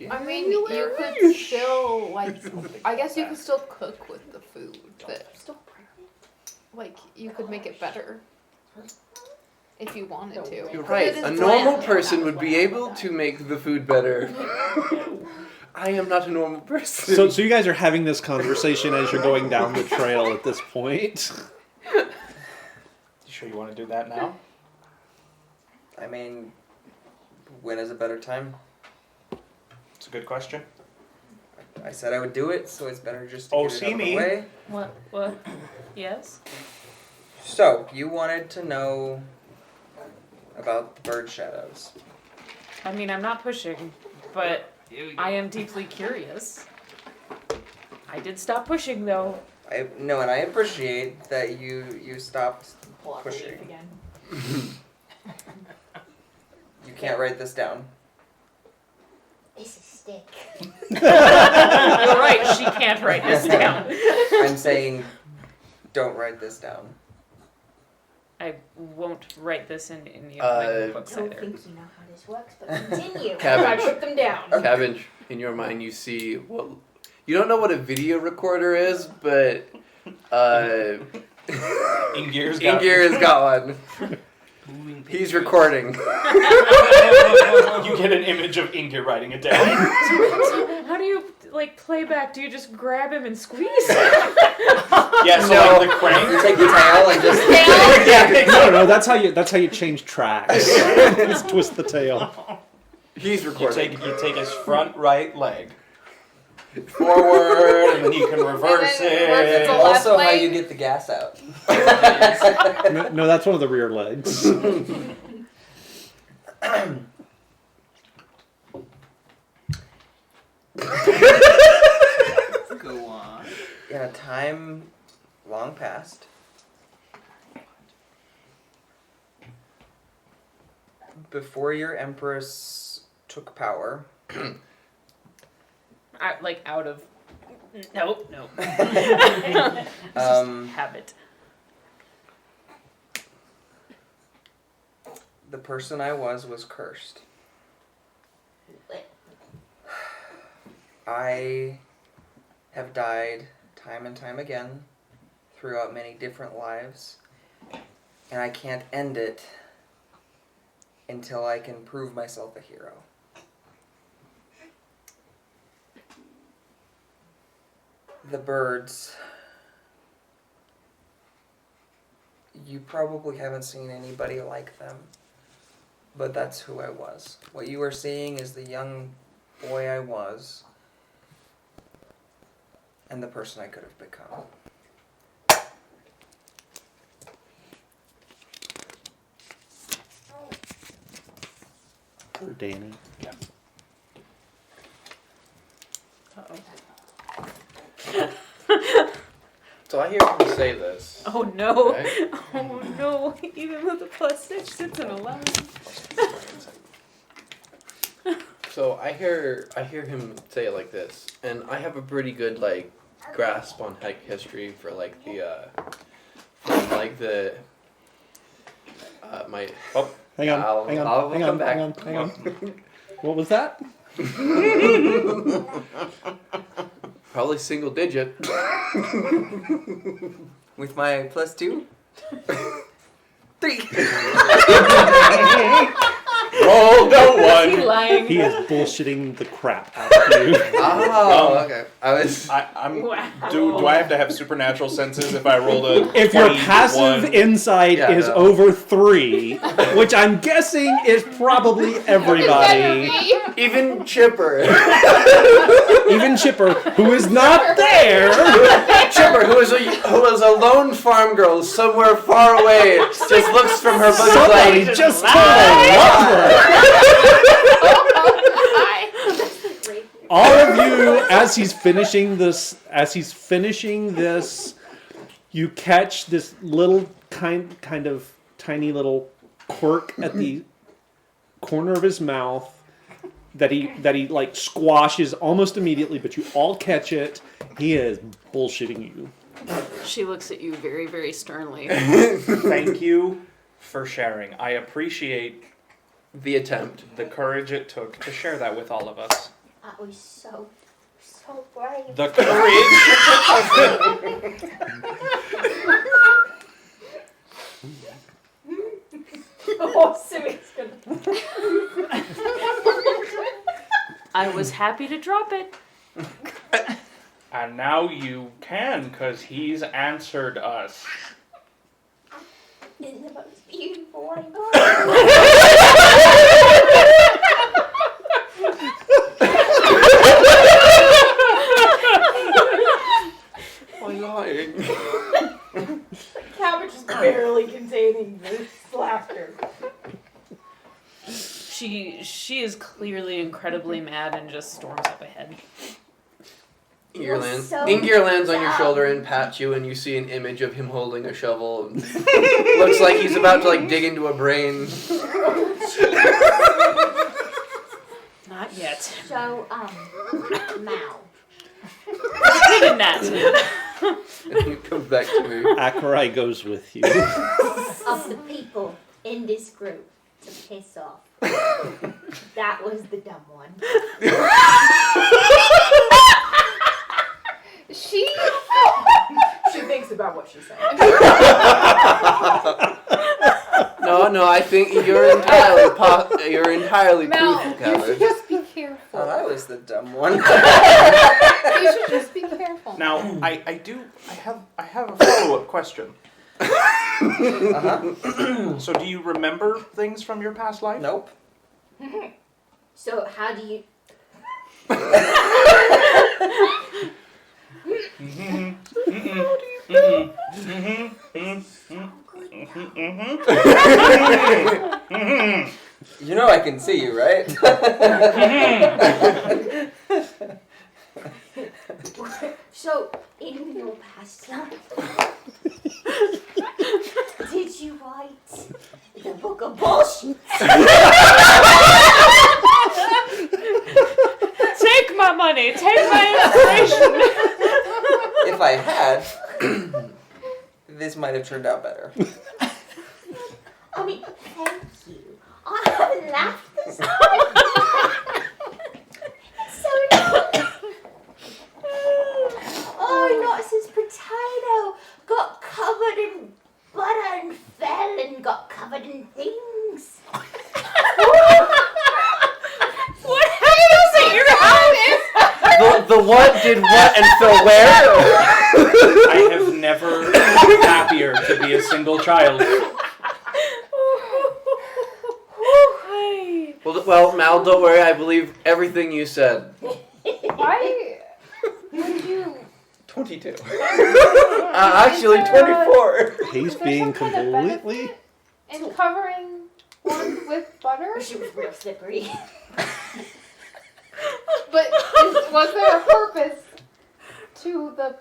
I mean, you could still like. I guess you could still cook with the food, but Still pregnant? like you could make it better if you wanted to. You're But right. it is A normal bland. person would be able to make the food better. I am not a normal person. So you guys are having this conversation as you're going down the trail at this point. You sure you want to do that now? I mean, when is a better time? It's a good question. I said I would do it, so it's better just to Oh, get it see out of me. the way. What? Yes? So you wanted to know about the bird shadows. I mean, I'm not pushing, but Here we go. I am deeply curious. I did stop pushing, though. And I appreciate that you stopped. Pull out the Pushing. leaf again. You can't write this down. It's a stick. You're right, she can't write this down. I'm saying, don't write this down. I won't write this in any Uh, of my I books don't either. think you know how this works, but continue. I Cabbage. put them down. Cabbage, in your mind, you see what. You don't know what a video recorder is, but. Ingir's Ingir has got one. Moving He's pictures. recording. You get an image of Ingir writing it down. How do you, like, play back? Do you just grab him and squeeze? Yeah, so No. like the crank. You take your tail and just. No, that's how you change tracks. Just twist the tail. He's You recording. take his front right leg forward, and then you can reverse And then reverse it. it to Also, how leg. you get the gas out. No, that's one of the rear legs. Go on. In a time long past, before your empress took power, Like, out of. Nope. Habit. the person I was cursed. What? I have died time and time again throughout many different lives, and I can't end it until I can prove myself a hero. The birds. You probably haven't seen anybody like them, but that's who I was. What you are seeing is the young boy I was and the person I could have become. Poor Danny. So I hear him say this. Oh no. Okay. Oh no. Even with the +6, it's an 11. So I hear him say it like this, and I have a pretty good like grasp on history for like the from like the my Hang on, I'll hang on, come back. hang on. What was that? Probably single digit. With my +2? 3. Roll the Is he one. lying? He is bullshitting the crap out of you. Oh, okay. I was. I'm. Wow. Do I have to have supernatural senses if I rolled a? If your 21? passive insight Yeah, is no. over 3, which I'm guessing is probably everybody, Even Chipper. even Chipper, who is not there. Chipper, who is a lone farm girl somewhere far away, just looks from her book Somebody like, just told a lumber. All of you, as he's finishing this, you catch this little kind of tiny little quirk at the corner of his mouth that he like squashes almost immediately, but you all catch it. He is bullshitting you. She looks at you very, very sternly. Thank you for sharing. I appreciate the attempt. the courage it took to share that with all of us. That was so brave. The courage. Oh, Simi's gonna. I was happy to drop it. And now you can, because he's answered us. It's the most beautiful one. Why lying? Cabbage is barely containing this laughter. She is clearly incredibly mad and just storms up ahead. Ingir so lands on your dumb. shoulder and pats you, and you see an image of him holding a shovel. And looks like he's about to like dig into a brain. Not yet. So, Mal. Even that. And he comes back to me. Akarai goes with you. Of the people in this group to piss off. That was the dumb one. She She thinks about what she's saying. No, I think you're entirely Mel, truthful, you should Cabbage. just be Oh, careful. I was the dumb one. You should just be careful. Now, I have a follow-up question. Uh-huh. So, do you remember things from your past life? Nope. So how do you... You know I can see you, right? So, in your past life, did you write the book of bullshit? Take my money. Take my inspiration. If I had, this might have turned out better. I mean, thank you. I haven't laughed this long. It's so nice. Oh, Knox's potato got covered in butter and fell and got covered in things. What happens at your house? The what did what and fell where? I have never been happier to be a single child. Well, Mal, don't worry. I believe everything you said. Why would you? 22. Actually, 24. He's Is there being some kind of completely. benefit in covering one with butter? She was real slippery. But was there a purpose to the?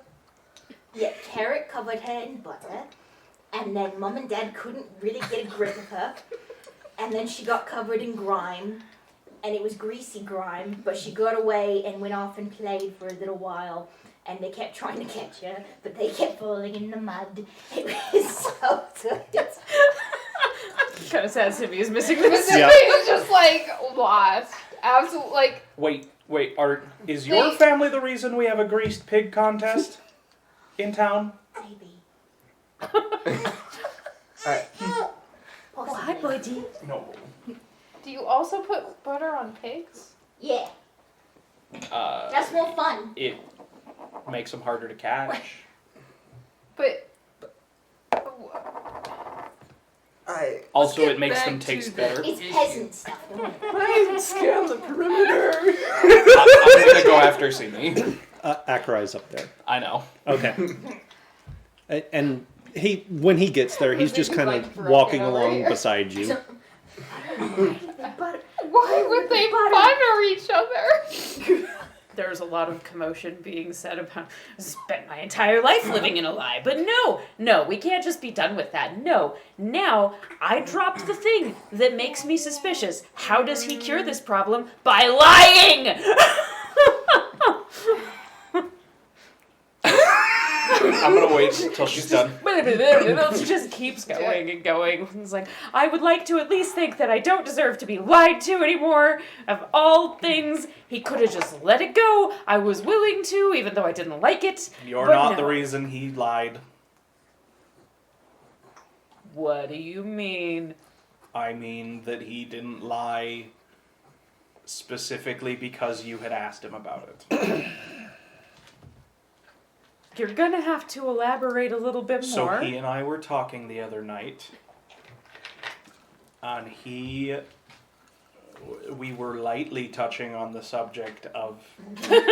Yeah, Carrot covered her in butter, and then Mum and Dad couldn't really get a grip of her, and then she got covered in grime, and it was greasy grime, but she got away and went off and played for a little while, and they kept trying to catch her, but they kept falling in the mud. It was so good. Kind of sad Simi is missing It this. was just like what? Absolutely like. Wait, is your family the reason we have a greased pig contest in town? Maybe. Alright. did. No. Do you also put butter on pigs? Yeah, that's more fun. It makes them harder to catch. But Also, get it makes them back to taste the- better. It's peasant stuff. Don't worry. I scan the perimeter. I'm gonna go after Simi. Akurai's up there. I know. Okay. And when he gets there, he's just kind Like of broken walking over along here. beside you. But why would they butter each other? There's a lot of commotion being said about spent my entire life living in a lie. But no, we can't just be done with that. No, now I dropped the thing that makes me suspicious. How does he cure this problem? By lying! I'm gonna wait till she's done. It just keeps going and going. It's like, I would like to at least think that I don't deserve to be lied to anymore. Of all things, he could have just let it go. I was willing to, even though I didn't like it. You're But not no. the reason he lied. What do you mean? I mean that he didn't lie specifically because you had asked him about it. You're gonna have to elaborate a little bit So more. he and I were talking the other night, and we were lightly touching on the subject of We were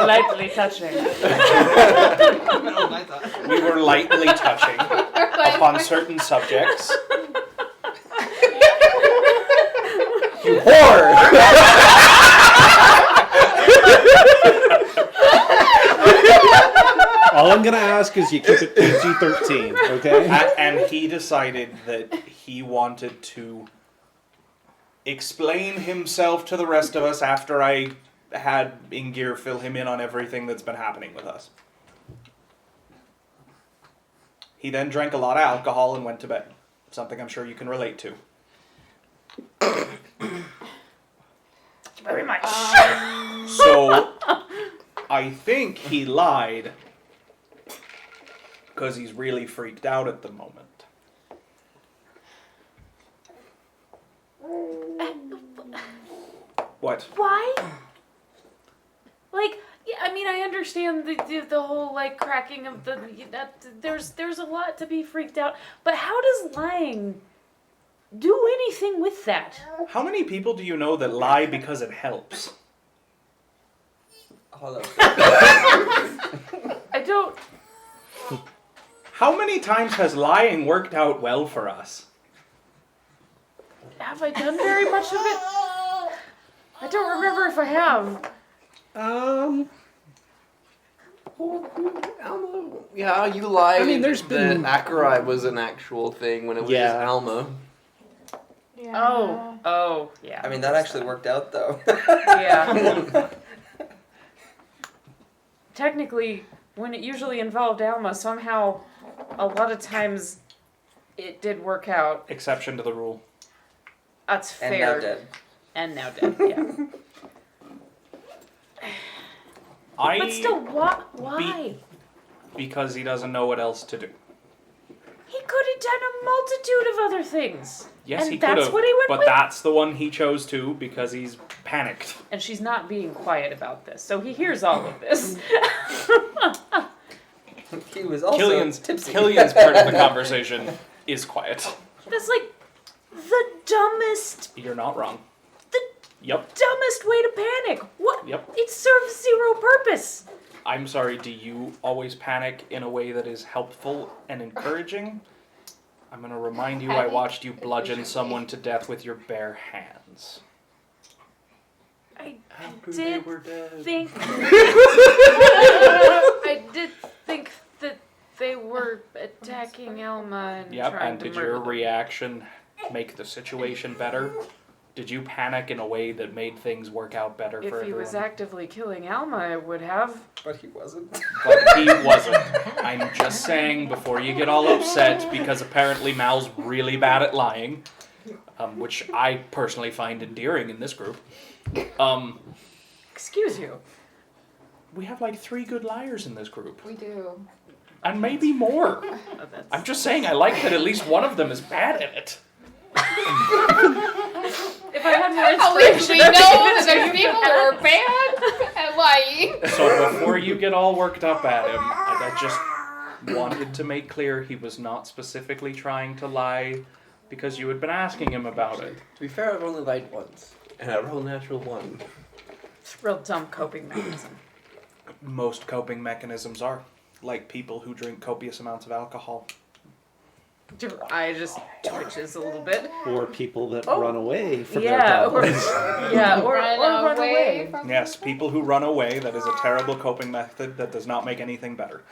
lightly touching. we were lightly touching upon certain subjects. You whore! All I'm gonna ask is you keep it PG-13, okay? And he decided that he wanted to explain himself to the rest of us after I had Ingir fill him in on everything that's been happening with us. He then drank a lot of alcohol and went to bed. Something I'm sure you can relate to. Very much. So, I think he lied because he's really freaked out at the moment. What? Why? Like, yeah, I mean, I understand the whole like cracking of the that there's a lot to be freaked out, but how does lying do anything with that? How many people do you know that lie because it helps? Hold up. I don't. How many times has lying worked out well for us? Have I done very much of it? I don't remember if I have. Alma, yeah, you lied. I mean, there's that been- Akurai was an actual thing when it was just Yeah. Alma. Oh, yeah. I mean, that actually worked out though. Yeah. Technically, when it usually involved Alma, somehow, a lot of times, it did work out. Exception to the rule. That's And fair. now dead. And now dead. Yeah. But still, why? Because he doesn't know what else to do. He could have done a multitude of other things. Yes, and he could that's have, what he went but with. that's the one he chose to because he's panicked. And she's not being quiet about this, so he hears all of this. He was also Killian's tipsy. part of the conversation is quiet. That's like the dumbest You're not wrong. The- Yep. dumbest way to panic. What? Yep. It serves zero purpose. I'm sorry, do you always panic in a way that is helpful and encouraging? I'm gonna remind you I Panic watched you bludgeon efficiently. someone to death with your bare hands. I After did they were dead. think. I did think that they were attacking Alma and Yep, trying and to did murder your them. reaction make the situation better? Did you panic in a way that made things work out better for If he everyone? was actively killing Alma, I would have. But he wasn't. But he wasn't. I'm just saying before you get all upset because apparently Mal's really bad at lying, which I personally find endearing in this group. Excuse you. We have like 3 good liars in this group. We do. And maybe more. Oh, that's- I'm just saying I like that at least one of them is bad at it. If I had more At least we know inspiration, that I there's would people who are bad at lying. So before you get all worked up at him, I just wanted to make clear he was not specifically trying to lie because you had been asking him about it. To be fair, I've only lied once, and I rolled a natural 1. It's a real dumb coping mechanism. Most coping mechanisms are like people who drink copious amounts of alcohol. I just twitches a little bit. Or people that Oh. run away from Yeah, their or problems. yeah, or Run run away. from Yes, people who run away, that is a terrible coping method that does not make anything better.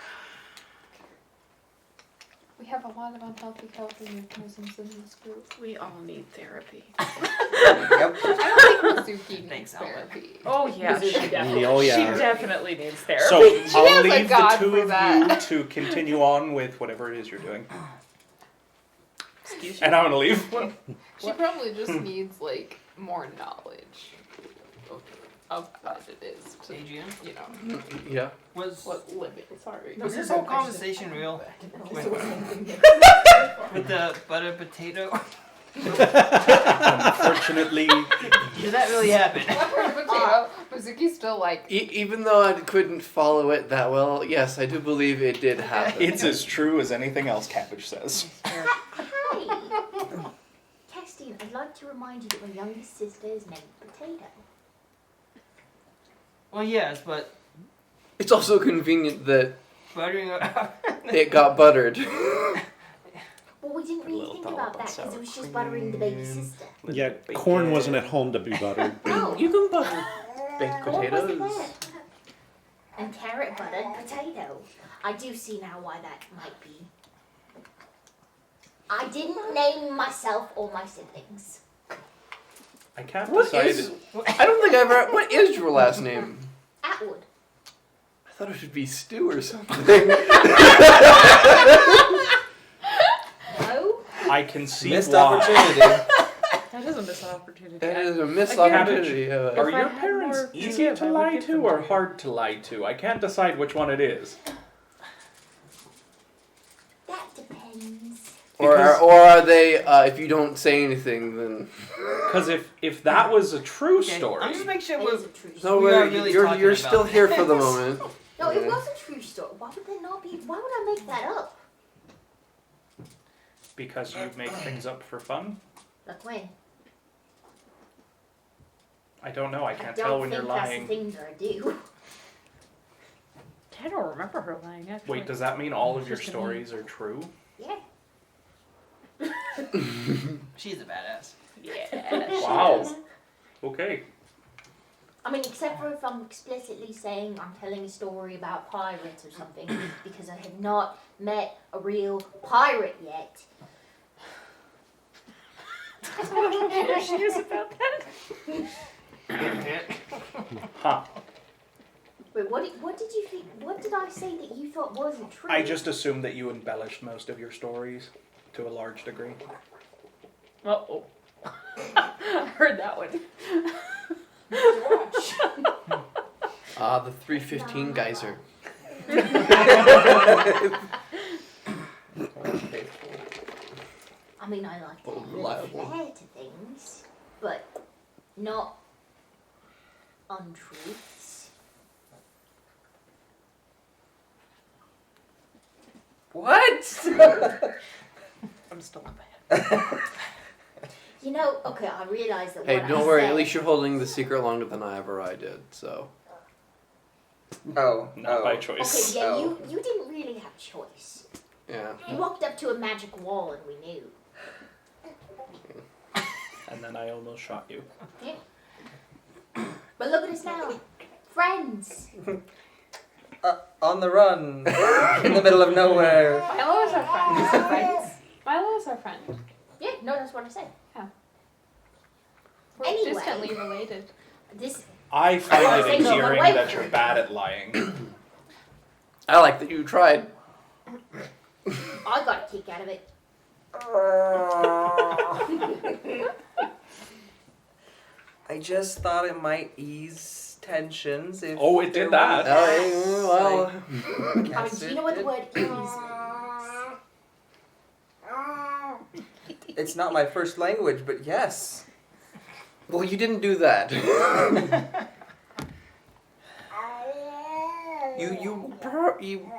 We have a lot of unhealthy coping mechanisms in this group. We all need therapy. Yep. I don't think Mizuki needs Thanks, therapy. Oh yeah, she definitely. Oh, yeah. She definitely needs therapy. So She I'll has a leave the god two for of that. you to continue on with whatever it is you're doing. Excuse And I'm gonna leave. She probably just needs like more knowledge of what it is to, Adrian, you know, Yeah. was living. Sorry. was this whole conversation real with the butter potato? Unfortunately, Did that really happen? Potato. Mizuki's still like. Even though I couldn't follow it that well, yes, I do believe it did happen. it's as true as anything else Cabbage says. Hi. Castian, I'd like to remind you that my youngest sister is named Potato. Well, yes, but It's also convenient that buttering. it got buttered. Well, we didn't really little think dollop about of that because sour it was just buttering the baby sister. Yeah, corn wasn't at home to be buttered. Oh, You can butter baked corn wasn't potatoes. there. And carrot buttered potato. I do see now why that might be. I didn't name myself or my siblings. I can't What decide. is? I don't think I've ever. What is your last name? Atwood. I thought it should be Stew or something. No? I can see Missed why. opportunity. That is a missed opportunity. That is a missed Again, opportunity. Are If I your had parents more easy give, to I would lie give to them or to you. hard to lie to? I can't decide which one it is. That depends. Or are they? If you don't say anything, then Because if that was a true Okay, story, I'm just making sure It is we're. a true no, story. We are worry, really you're talking you're about still here for the this. moment. No, it was a true story. Why would there not be? Why would I make that up? because you make things up for fun. Like when? I don't know. I can't don't tell when think you're that's lying. the things I do. I don't remember her lying actually. Wait, does that mean all of your Just to me. stories are true? Yeah. She's a badass. Yeah. Wow. Okay. I mean, except for if I'm explicitly saying I'm telling a story about pirates or something, because I have not met a real pirate yet. I don't know where she is about that. Huh. Wait, what did you think? What did I say that you thought wasn't true? I just assumed that you embellished most of your stories to a large degree. Oh. I heard that one. The 315 geyser. I mean, I like to Oh, be really reliable. fair to things, but not untruths. What? I'm still in bed. You know, okay, I realize that Hey, what don't I worry. said, At least you're holding the secret longer than I did. So Oh, Not by Okay, choice. yeah, Oh. you didn't really have choice. yeah. You walked up to a magic wall and we knew. And then I almost shot you. But look at us now. Friends. On the run, in the middle of nowhere. Milo is our friend. Milo is our friend. Yeah, no, that's what I said. We're Anyway. distantly related. This I find I it think I'm endearing awake. that you're bad at lying. I like that you tried. I got a kick out of it. I just thought it might ease tensions. If Oh, it there did that. were- Well, I mean, Yes, do it you know what the did. word is means? It's not my first language, but yes. well, you didn't do that. you.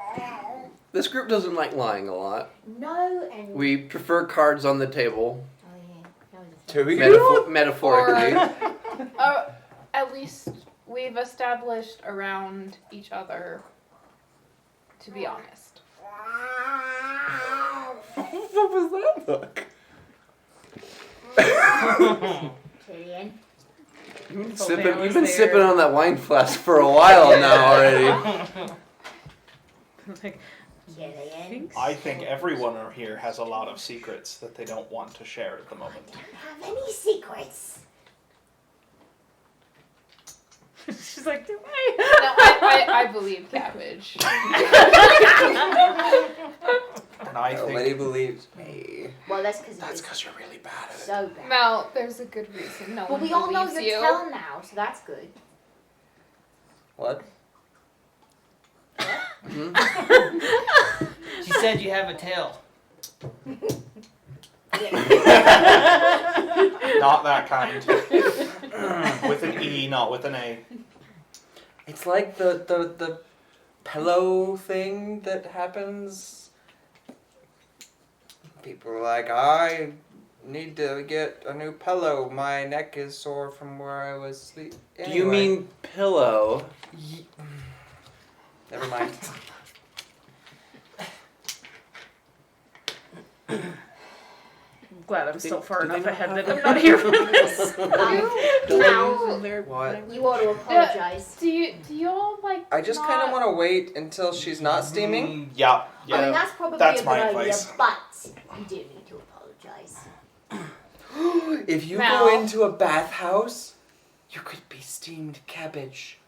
This group doesn't like lying a lot. No, and We prefer cards on the table, oh yeah, that was a To thing. be metaphorically. At least we've established around each other, to be honest. What was that look? Killian. You've been sipping on that wine flask for a while now already. Like, Killian. I think everyone here has a lot of secrets that they don't want to share at the moment. Have any secrets? she's like, do No, I believe Cabbage. And I Nobody think believes me. Well, that's because That's because you're really bad at it. so bad. Mel, there's a good reason no But one we all know believes you're you. tell now, so that's good. What? She said you have a tail. not that kind. With an E, not with an A. It's like the pillow thing that happens. People are like, I need to get a new pillow. My neck is sore from where I was sleeping. Do you mean pillow? Never mind. I'm glad I'm still far do they enough not ahead have that I'm not here for this. Now, What? you ought to apologize. Do you all like? I just kind of want to wait until she's not steaming. Yeah, I mean, that's probably that's a my good idea, advice. but you do need to apologize. If you Mel. go into a bathhouse, you could be steamed cabbage.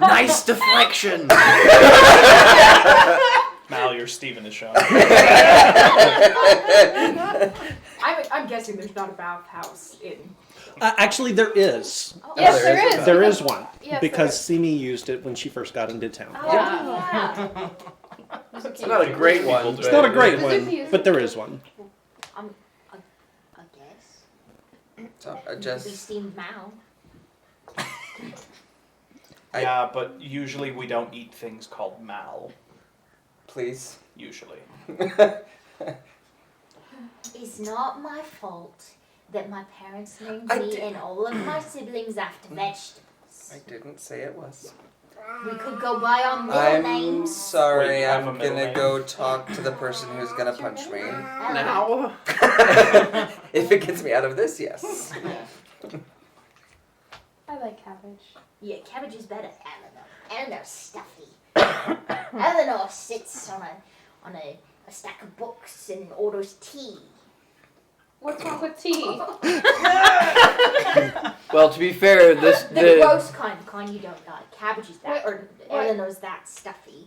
Nice deflection. Mal, you're Steven the Show. I'm guessing there's not a bathhouse in. Actually, there is. Yes, there there is. is. There is one. Yes, because Simi used it when she first got into town. Oh, yeah. It's not a great one. It's It's not a great Is it one, the- but there is one. I guess. So I Could be just steamed Mao. Yeah, but usually we don't eat things called Mal. please. Usually. It's not my fault that my parents named I me did- and all of my siblings after vegetables. I didn't say it was. We could go by our middle I'm names. sorry. Wait, you have a I'm middle gonna name? go talk to the person who's gonna punch me. Now? If it gets me out of this, yes. I like Cabbage. Yeah, cabbage is better. Eleanor. Eleanor's stuffy. Eleanor sits on a stack of books and orders tea. What's wrong with tea? Well, to be fair, The gross kind you don't like. Cabbage is that, What- or what? Eleanor's that stuffy.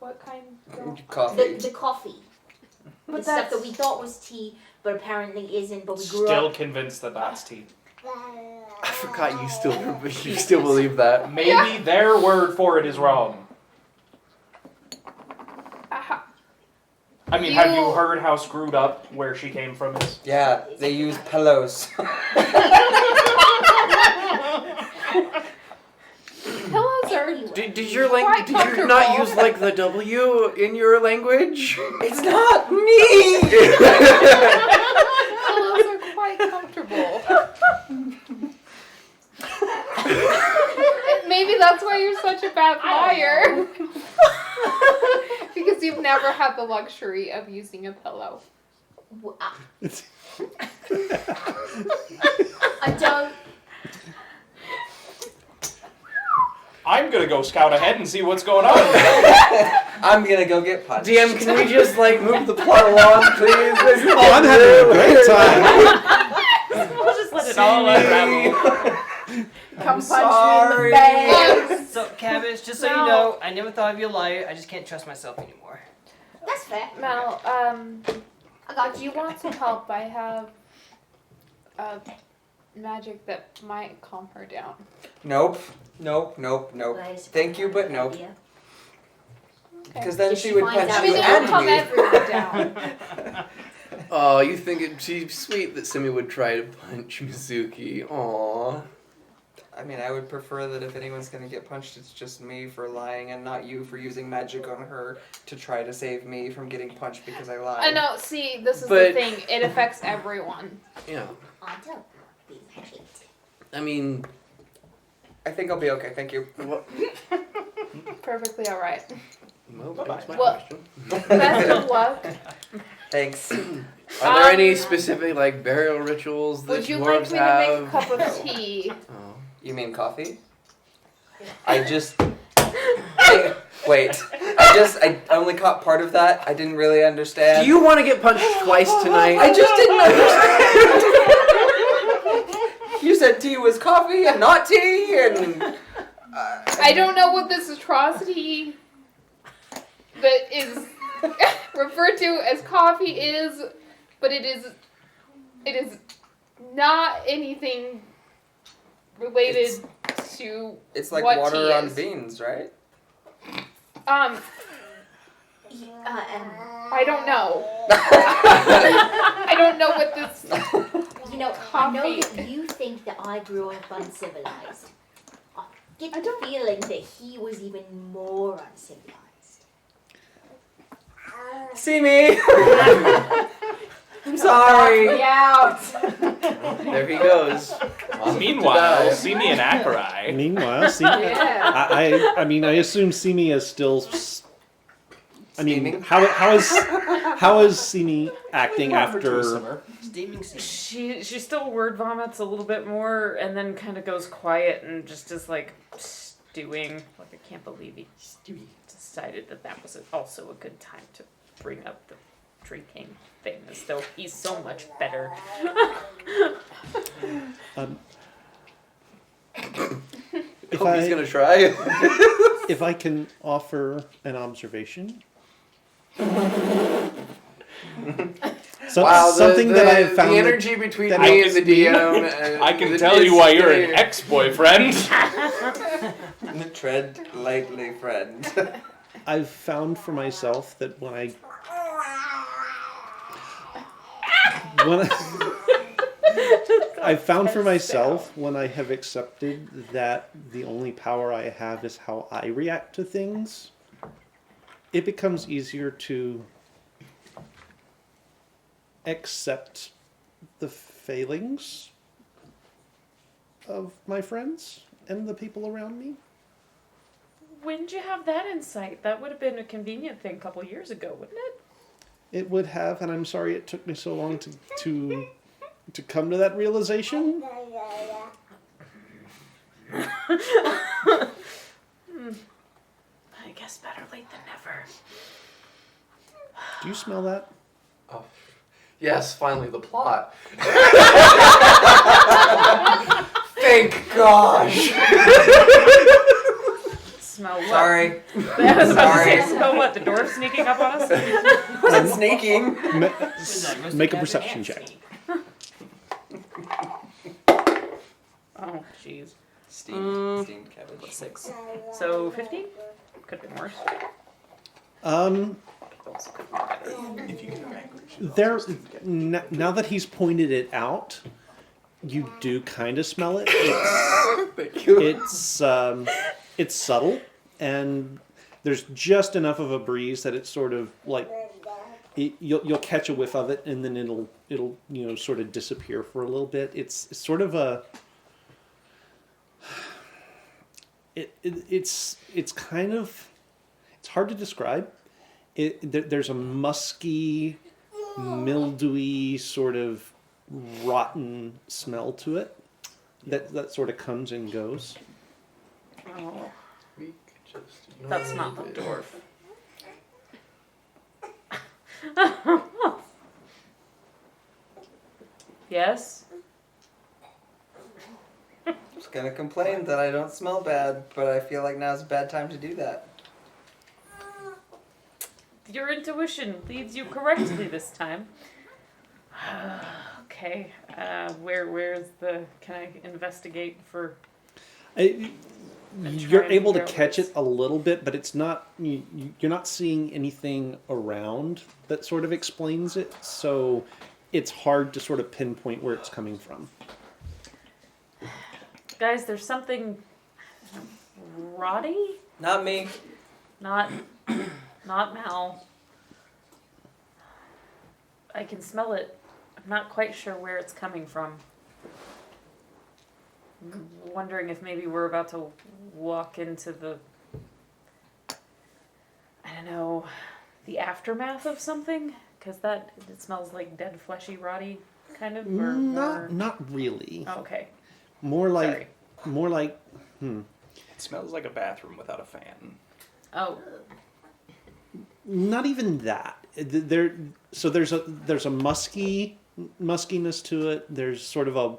What kind? Of... Coffee. The coffee. But The stuff that's that we thought was tea, but apparently isn't. But we grew Still up. convinced that that's tea. I forgot you still believe that. Maybe their word for it is wrong. I mean, have you You- heard how screwed up where she came from is? Yeah, they use pillows. Pillows are. Anyway. Did your Quite did you not comfortable. use like the W in your language? It's not me. Pillows are quite comfortable. Maybe that's why you're such a bad liar. Because you've never had the luxury of using a pillow. I don't. I'm gonna go scout ahead and see what's going on. I'm gonna go get punched. DM, can we just like move the plot along, please? Oh, I'm having a great time. We'll just let it all unravel. Come punch sorry. me in the face. So, Cabbage, just so No. you know, I never thought of you a liar. I just can't trust myself anymore. That's fair. Mel, I got if you want some help, I have a magic that might calm her down. Nope. Nope. Thank you, but nope. Because then If she she would finds punch out you Maybe it's it'll and calm me. everyone down. Oh, you think it'd be sweet that Simi would try to punch Mizuki. Aww. I mean, I would prefer that if anyone's gonna get punched, it's just me for lying and not you for using magic on her to try to save me from getting punched because I lied. I know, see, this is the But- thing. It affects everyone. Yeah. I don't be magic. I mean, I think I'll be okay, thank you. what? Perfectly alright. Well, that's my Well- question. Best of luck. Thanks. Are there any specific like burial rituals that Would you dwarves like me have? to make a cup of tea? Oh. You mean coffee? I just... Wait. I only caught part of that. I didn't really understand. Do you want to get punched twice tonight? I just didn't understand. You said tea was coffee and not tea, and... I don't know what this atrocity that is referred to as coffee is, but it is not anything related to It's like what water tea on is. beans, right? I don't know. I don't know what this You know, I know Coffee. that you think that I grew up uncivilized. I get I the don't- feeling that he was even more uncivilized. See me! I'm sorry. Me out. There he goes. Meanwhile, Simi and Akarai. Meanwhile, Simi, Yeah. I mean, I assume Simi is still. I mean, Steaming? how is Simi acting after? Steaming sea. She still word vomits a little bit more and then kind of goes quiet and just is like stewing. Like I can't believe he decided that was also a good time to bring up the drinking thing, as though he's so much better. If Hope he's I gonna try. if I can offer an observation. So, Wow, something that I have found. the that- energy between that me I- and the DM. And I can tell you why you're an ex-boyfriend. Tread lightly, friend. I've found for myself that when I I've found for myself when I have accepted that the only power I have is how I react to things, it becomes easier to accept the failings of my friends and the people around me. When'd you have that insight? That would have been a convenient thing a couple years ago, wouldn't it? It would have, and I'm sorry it took me so long to come to that realization. I guess better late than never. Do you smell that? Oh, yes, finally the plot. Thank gosh. Smell what? Sorry. I was about to say, Sorry. smell what? The dwarf sneaking up on us? Wasn't sneaking. Make a perception check. Oh, jeez. Steamed cabbage. 6. So 15? Could have been worse. Also could have been better. Now that he's pointed it out, you do kind of smell it. Thank you. It's subtle, and there's just enough of a breeze that it's sort of like you'll catch a whiff of it, and then it'll sort of disappear for a little bit. It's sort of a it's kind of, it's hard to describe. There's a musky, mildewy, sort of rotten smell to it that sort of comes and goes. Oh, We could just that's not the ignore dwarf. Yes? Just gonna complain that I don't smell bad, but I feel like now's a bad time to do that. Your intuition leads you correctly this time. Okay. Where's the? Can I investigate for? You're and able to figure out catch what's- it a little bit, but it's not. You're not seeing anything around that sort of explains it. So it's hard to sort of pinpoint where it's coming from. Guys, there's something rotty. Not me. Not Mal. I can smell it. I'm not quite sure where it's coming from. I'm wondering if maybe we're about to walk into the, I don't know, the aftermath of something? Because it smells like dead, fleshy, rotty kind of? Or Not really. Oh, okay. More like Sorry. more like It smells like a bathroom without a fan. Oh, not even that. So there's a muskiness to it. There's sort of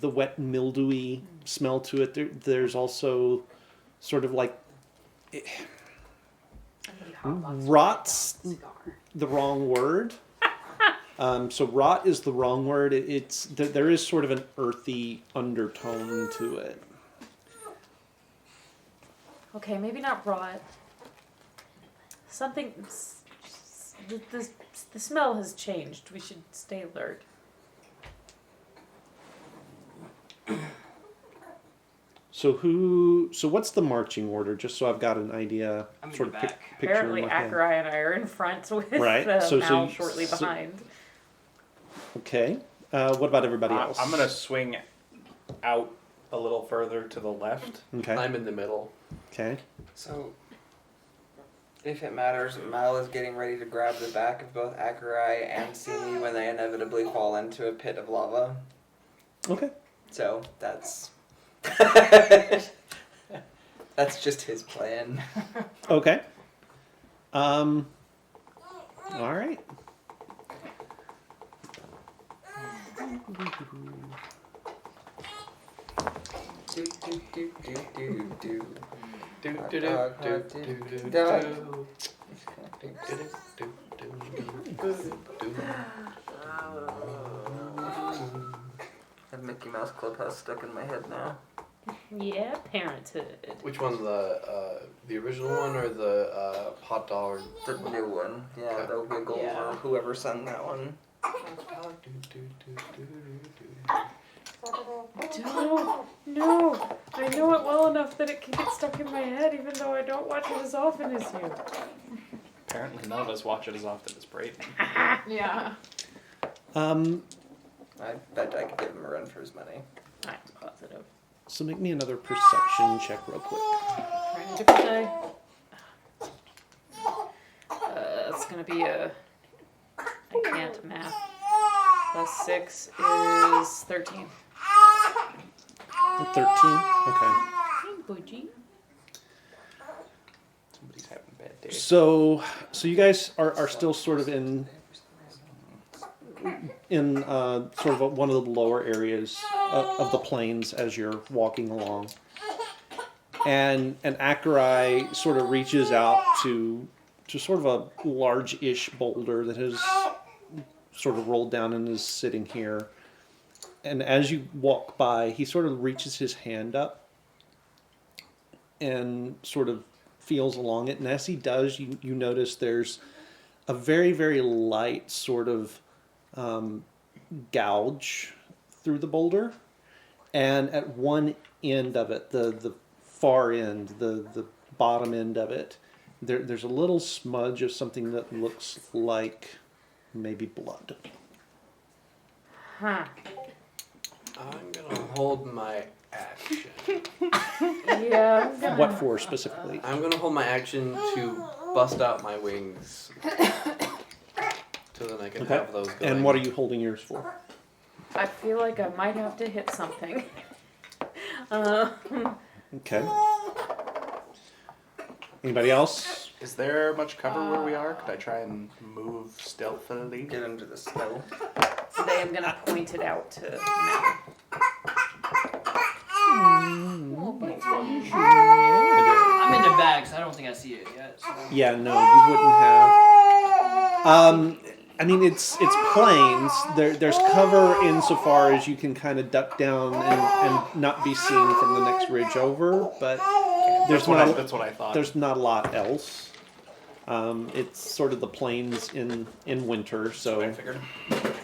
the wet mildewy smell to it. There's also sort of like rot's the wrong word. So rot is the wrong word. There is sort of an earthy undertone to it. okay, maybe not rot. Something. The smell has changed. We should stay alert. So what's the marching order? Just so I've got an idea. I'm in Sort the of back. picture in Apparently, my head. Ackrai and I are in front with Right, so Mal you- shortly so- behind. Okay. What about everybody else? I'm gonna swing out a little further to the left. Okay. I'm in the middle. Okay. So, if it matters, Mal is getting ready to grab the back of both Akerai and Simi when they inevitably fall into a pit of lava. Okay. So, that's... that's just his plan. Okay. All right. Do, do, do, do, do, do. Do, Dog, do, do, dog, do, dog, do, do, do, dog. do. Do, do, do, do, do. That Mickey Mouse Clubhouse stuck in my head now. Yeah, parenthood. Which one, the original one or the hot dog? The new one. Yeah, Okay. the Wiggle Yeah. or whoever sung that one. Do, do, do, do, do. No, I know it well enough that it can get stuck in my head, even though I don't watch it as often as you. Apparently, none of us watch it as often as Brayden. Yeah. I bet I could give him a run for his money. I'm positive. So make me another perception check real quick. Trying a different die. It's gonna be a. I can't math. Plus 6 is 13. 13. Okay. Hey, Bougie. Somebody's having a bad day. So you guys are still sort of in sort of one of the lower areas of the plains as you're walking along, and Akerai sort of reaches out to sort of a large-ish boulder that has sort of rolled down and is sitting here. And as you walk by, he sort of reaches his hand up and sort of feels along it. And as he does, you notice there's a very, very light sort of gouge through the boulder. And at one end of it, the far end, the bottom end of it, there's a little smudge of something that looks like maybe blood. Huh. I'm gonna hold my action. Yeah. I'm gonna- What for specifically? I'm gonna hold my action to bust out my wings. So then I can Okay. have those going. And what are you holding yours for? I feel like I might have to hit something. Okay. Anybody else? Is there much cover where we are? Could I try and move stealthily? Get into the snow. I am gonna point it out to Mal. I'm in the bag, so I don't think I see it yet. So. Yeah, no, you wouldn't have. I mean, it's plains. There's cover insofar as you can kind of duck down and not be seen from the next ridge over, but That's what I thought. there's not a lot else. It's sort of the plains in winter, I so figured.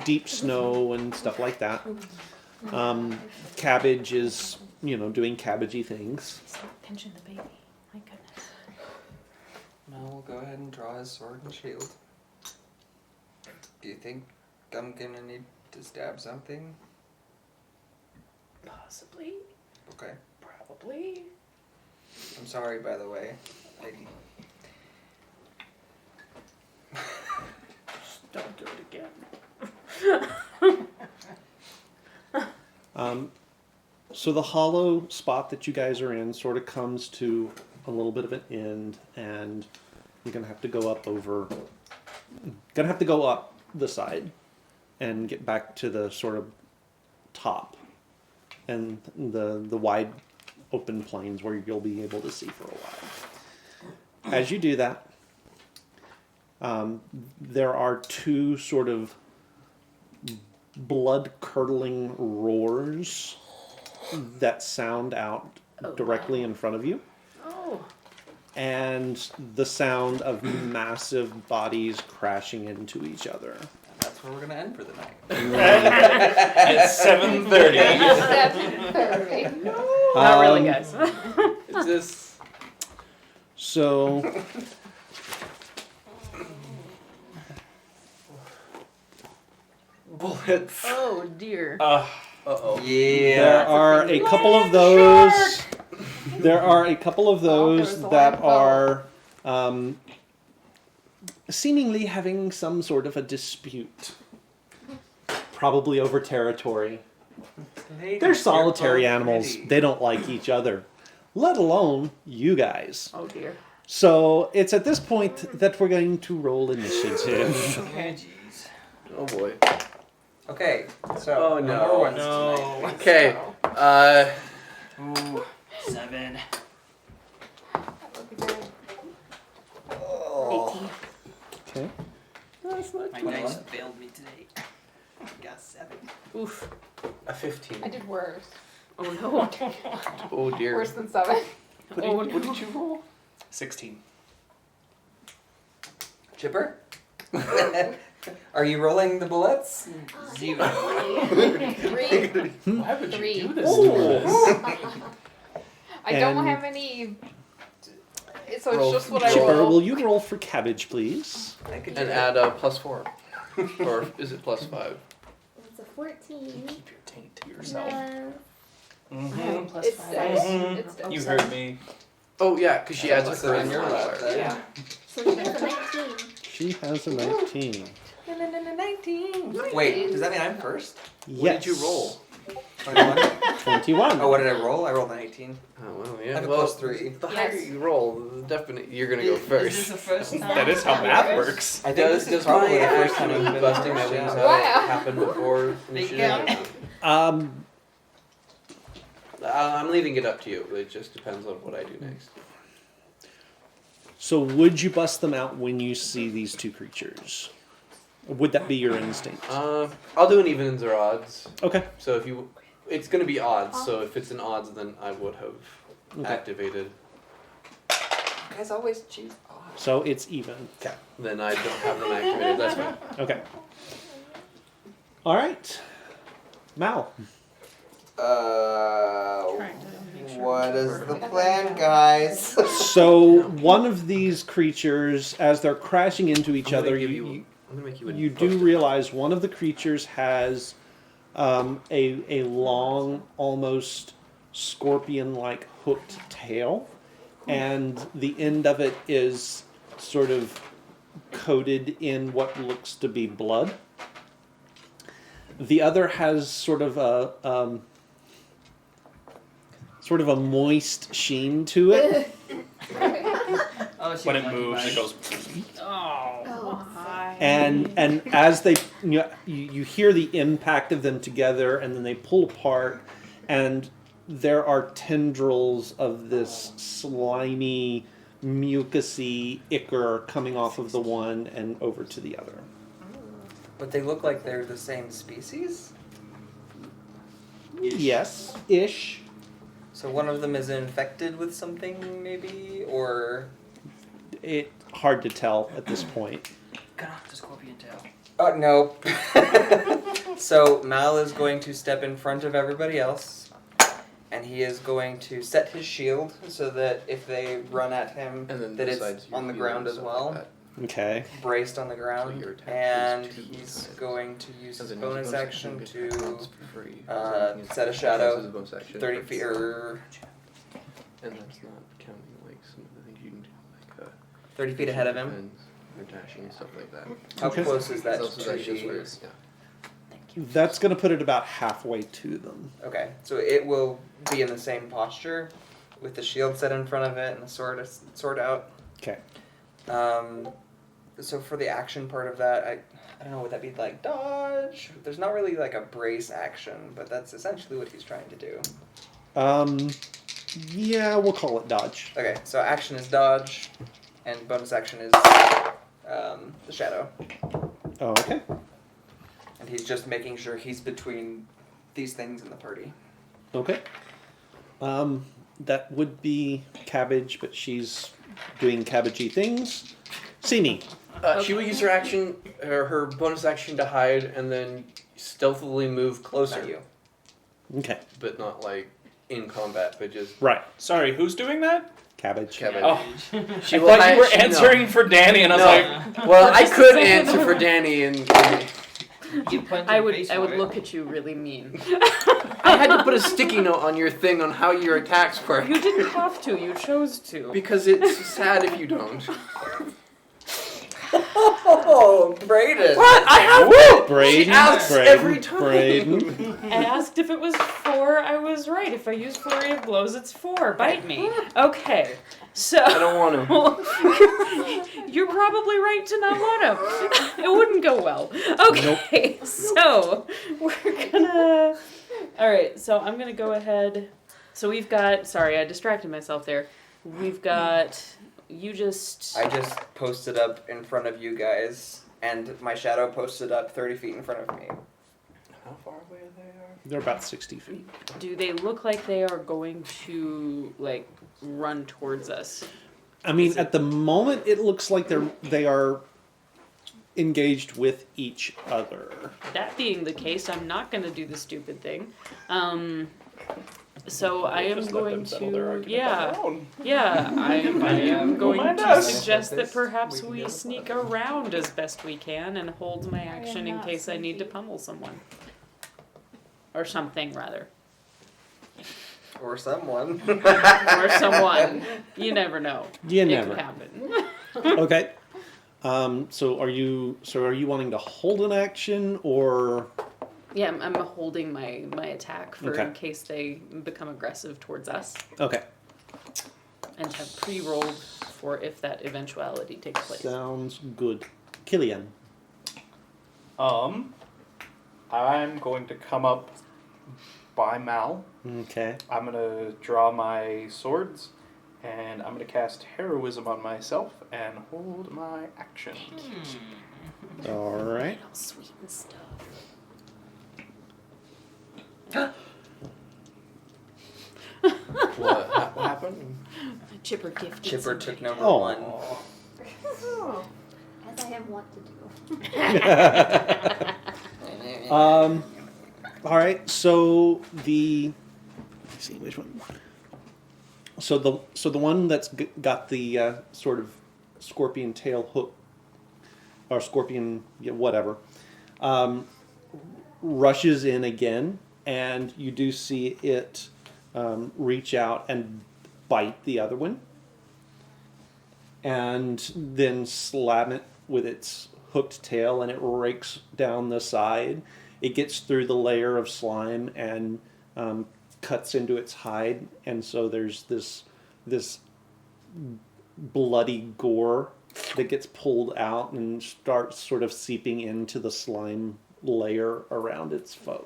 deep snow and stuff like that. Cabbage is, doing cabbagey things. Stop pinching the baby. My goodness. Mel will go ahead and draw his sword and shield. Do you think I'm gonna need to stab something? Possibly. Okay. Probably. I'm sorry, by the way. Don't do it again. So the hollow spot that you guys are in sort of comes to a little bit of an end, and you're gonna have to go up the side and get back to the sort of top and the wide open plains where you'll be able to see for a while. As you do that, there are two sort of blood-curdling roars that sound out directly in front of you. Oh. And the sound of massive bodies crashing into each other. That's where we're gonna end for the night. At 7:30. 7:30. Not really, guys. It's just So, bullets. Oh dear. Uh-oh. Yeah. there are a couple of those. There are a couple of there those was the that live are seemingly having some sort of a dispute. Probably over territory. Ladies, They're solitary you're both animals. pretty. They don't like each other, let alone you guys. Oh dear. So it's at this point that we're going to roll initiative. Okay, jeez. Oh boy. Okay, so Oh, no no. more ones No. tonight. Okay. Ooh, 7. That would be good. Oh. Okay. My dice failed me today. Got 7. Oof. A 15. I did worse. Oh no. Oh dear. Worse than 7. What did you roll? 16. Chipper? Are you rolling the bullets? 3. 0. Why would 3. you do this to us? I don't And- have any. So it's Roll just what for I Chipper, roll. will you roll for cabbage, please? I could do And that. add a +4. Or is it +5? It's a 14. Keep your taint to yourself. No. Mm-hmm. Plus It's 5. 6. It's 6. You heard me. Oh yeah, because she adds a Plus it on charisma your lap modifier. then. Yeah. So she has a 19. She has a 19. 19. Wait, does that mean I'm first? What did you roll? 21? 21. Oh, what did I roll? I rolled an 18. Oh well, I yeah. have a Well, +3. the higher Yes. you roll, definitely you're gonna go Is this first. the first time? That is how math works. I think Does this is my probably the first time action I've been busting my first, wings yeah. out Wow. happen before Big initiative? Um, I'm leaving it up to you. It just depends on what I do next. so would you bust them out when you see these two creatures? Would that be your instinct? I'll do an evens or odds. Okay. So if you, it's gonna be odds. So if it's an odds, then I would have Okay. activated. You guys always choose odd. So it's even. Okay. Then I don't have them activated. That's fine. Okay. All right. Mal. What is the plan, guys? So one of these creatures, as they're crashing into each I'm gonna other, give you I'm gonna make you. you do realize one of the creatures has a long, almost scorpion-like hooked tail, and the end of it is sort of coated in what looks to be blood. The other has sort of a moist sheen to it. Oh, she's When it lucky moves, bite. it goes. Oh. Hi. And as they you hear the impact of them together, and then they pull apart, and there are tendrils of this slimy, mucousy ichor coming off of the one and over to the other. But they look like they're the same species? Yes, ish. So one of them is infected with something, maybe? Or... It hard to tell at this point. Cut off the scorpion tail. Oh, no. So Mal is going to step in front of everybody else, and he is going to set his shield so that if they run at him, And then that besides it's your on the healing ground and as stuff well, like that. Okay. braced on the So ground, your attack and is 2 he's times. going to use As his in bonus bonus action get to pounds for free. set a This shadow is a bonus action, 30 but- feet, or And that's not counting like some of the things you can do, like 30 feet ahead of him. defense or dashing and stuff like that. How Okay. close is that So that's just to where, the... yeah. That's going to put it about halfway to them. Okay, so it will be in the same posture, with the shield set in front of it and the sword out. Okay. So for the action part of that, I don't know, would that be like dodge? There's not really like a brace action, but that's essentially what he's trying to do. Yeah, we'll call it dodge. Okay, so action is dodge, and bonus action is the shadow. Oh, okay. And he's just making sure he's between these things in the party. Okay. That would be Cabbage, but she's doing cabbagey things. Simi. She would use her action, her bonus action to hide, and then stealthily move closer. Not you. Okay. But not like in combat, but just Right. Sorry, who's doing that? Cabbage. Cabbage. Oh, She I will thought you were actually- answering for Danny, and I was like, No. Well, I could answer for Danny, and Get punched I in the would face I for would it. look at you really mean. I had to put a sticky note on your thing on how your attacks work. You didn't have to. You chose to. Because it's sad if you don't. Oh, Brayden! What? I have Braden. She asks Braden, every time. Braden. I asked if it was 4. I was right. If I use flurry of blows, it's 4. Bite me. Okay. So I don't want to. you're probably right to not want to. It wouldn't go well. Okay. So we're gonna. All right. So I'm gonna go ahead. So we've got. Sorry, I distracted myself there. We've got. You just. I just posted up in front of you guys, and my shadow posted up 30 feet in front of me. How far away they are? They're about 60 feet. Do they look like they are going to like run towards us? I mean, at the moment, it looks like they are engaged with each other. That being the case, I'm not going to do the stupid thing. So I am just let going them settle their to, argument on their own. I am going mind to us. suggest that This, perhaps we can we go sneak further. around as best we can and hold my am action in not case I need to sneaky. pummel someone. Or something, rather. Or someone. Or someone. You never know. You It never. could happen. Okay. So are you wanting to hold an action or? Yeah, I'm holding my attack for Okay. in case they become aggressive towards us. Okay. And have pre-rolled for if that eventuality takes place. Sounds good. Killian. I'm going to come up by Mal. Okay. I'm going to draw my swords, and I'm going to cast Heroism on myself and hold my action. All right. All sweet and stuff. What happened? Chipper gifted. Chipper something. took number Oh. 1. Oh, as I have want to do. All right. So let's see which one. So the one that's got the sort of scorpion tail hook or scorpion whatever rushes in again, and you do see it reach out and bite the other one, and then slam it with its hooked tail, and it rakes down the side. It gets through the layer of slime and cuts into its hide, and so there's this bloody gore that gets pulled out and starts sort of seeping into the slime layer around its foe.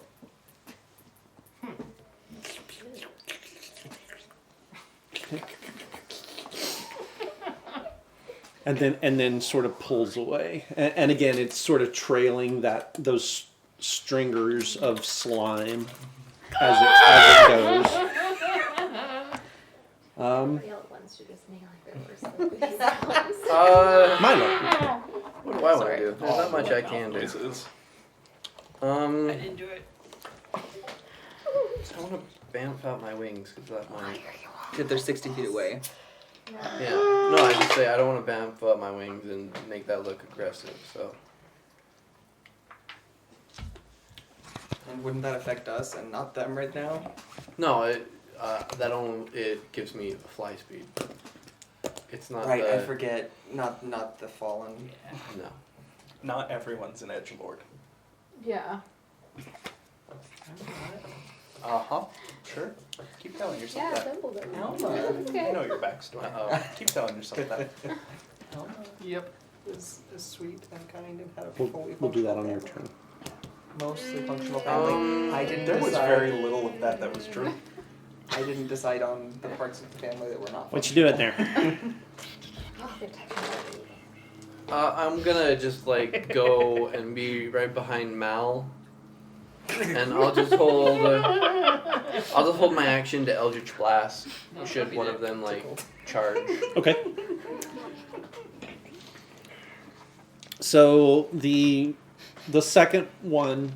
and then sort of pulls away. And again, it's sort of trailing those stringers of slime as it goes. The old ones should just nail it worse than these ones. Milo. What do I want to do? There's not much I can do. I didn't do it. I want to bamf out my wings because that might. Dude, they're 60 feet away. Yeah. No, I just say I don't want to bamf up my wings and make that look aggressive. So. And wouldn't that affect us and not them right now? No, it gives me fly speed. It's not Right, the, I forget. Not the fallen. No. Not everyone's an edgelord. Yeah. Uh-huh. Sure. Keep telling yourself that. Dumbledore. Elma. Okay. I know your backstory. Uh-oh. Keep telling yourself that. Elma Yep. is sweet and kind and had a fully We'll do that on functional your family. turn. Mostly functional family. I didn't There was decide. very little of that was true. I didn't decide on the parts of the family that were not. What you doing there? I'm gonna just like go and be right behind Mal, and I'll just hold my action to Eldritch Blast. Should one of them like charge? Okay. So the second one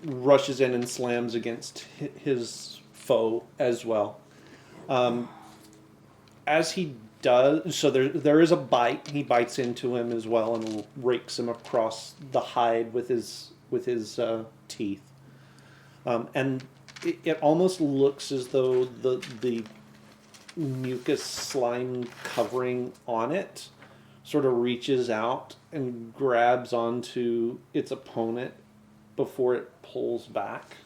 rushes in and slams against his foe as well. As he does, so there is a bite. He bites into him as well and rakes him across the hide with his teeth. And it almost looks as though the mucus slime covering on it sort of reaches out and grabs onto its opponent before it pulls back.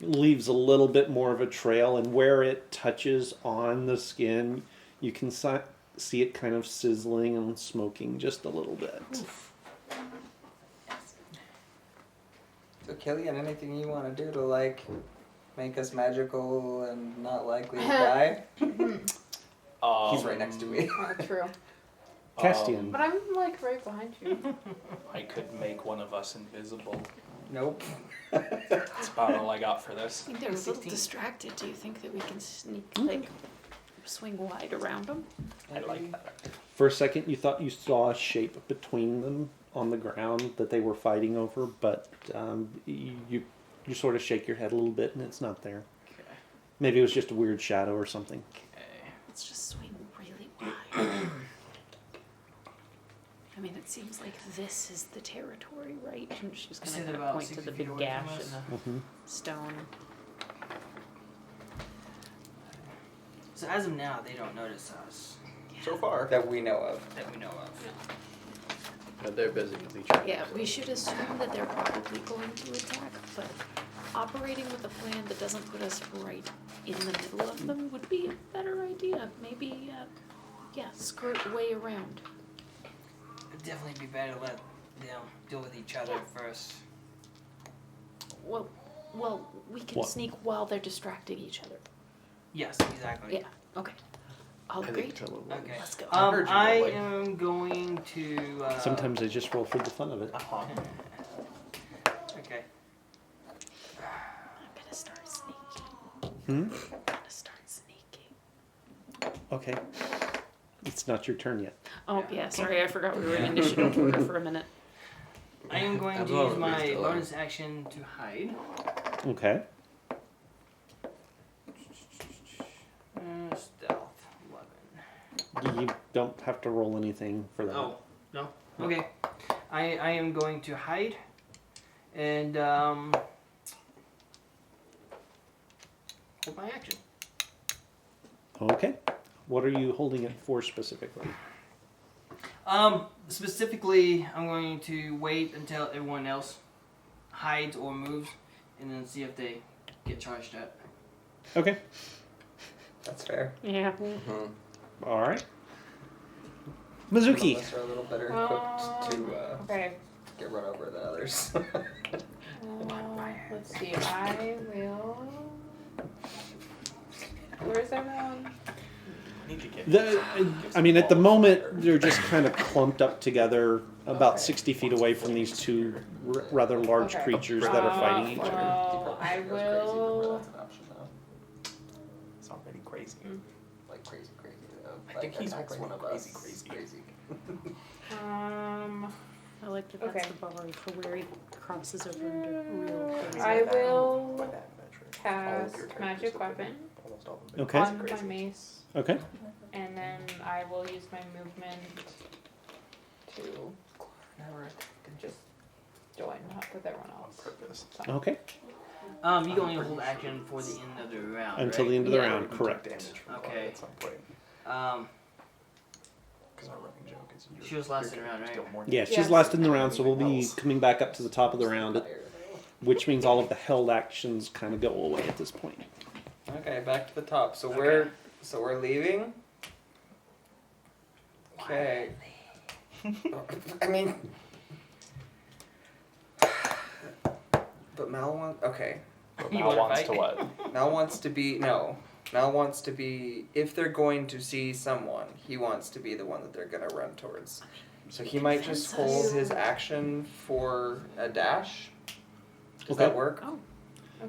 It leaves a little bit more of a trail, and where it touches on the skin, you can see it kind of sizzling and smoking just a little bit. So Killian, anything you want to do to like make us magical and not likely to die? He's right next to me. True. Castian. But I'm like right behind you. I could make one of us invisible. Nope. That's about all I got for this. I think they're a little distracted. Do you think that we can sneak, like, swing wide around them? I like that. For a second, you thought you saw a shape between them on the ground that they were fighting over, but you sort of shake your head a little bit and it's not there. Okay. Maybe it was just a weird shadow or something. Let's just swing really wide. I mean, it seems like this is the territory, right? And she's Is gonna it kind of about point to 60 the feet big away from gash us? in the stone. So as of now, they don't notice us So far. That we know of. that we know of. But they're busy with each other. Yeah, we should assume that they're probably going to attack, but operating with a plan that doesn't put us right in the middle of them would be a better idea. Maybe, skirt way around. It'd definitely be better to let them deal with each other first. Well, we can What? sneak while they're distracting each other. Yes, exactly. Yeah, okay. I'll I think agree. probably. Okay. Let's go. heard you, I Molly. am going to. Sometimes they just roll for the fun of it. Uh-huh. Okay. I'm gonna start sneaking. Hmm? I'm gonna start sneaking. Okay. It's not your turn yet. Oh, yeah, sorry, I forgot we were in initiative order for a minute. I am going to As long use as my we still are. bonus action to hide. Okay. Stealth 11. You don't have to roll anything for that. Oh, no? Okay. I am going to hide. And, hold my action. Okay. What are you holding it for specifically? Specifically, I'm going to wait until everyone else hides or moves, and then see if they get charged up. Okay. That's fair. Yeah. Mhm. All right. Some Mizuki. of us are a little better equipped to Okay. get run over than others. Let's see. I will. Where's everyone? need to get I mean, at the moment, they're just kind of clumped up together about 60 feet away from these two rather large Okay. creatures that are fighting each other. Well, I will. That's an option though. It's already crazy. Like crazy though. I think he's attacks already one of us. crazy. I like that that's Okay. the bar for where he crosses over into real crazy. I will By that metric, cast all of your characters magic have been- weapon almost all of them Okay. on my mace, Okay. and then I will use my movement to just join up with everyone on else. purpose. Okay. You can only hold action for the end of the round. Until right? the end of the Yeah. round, You can correct. take damage from Okay. Laura at some point. Because our running joke is She was last in the round, right? deal more Yeah, damage. she's last in the round, so we'll be coming back up to the top of the round, which means all of the held actions kind of go away at this point. Okay, back to the top. So we're leaving. Okay. I mean, but Mal wants. Okay, But You Mal wanna wants fight? to what? Mal wants to be no. Mal wants to be. If they're going to see someone, he wants to be the one that they're gonna run towards. So he might just hold his action for a dash. Does Okay. that work?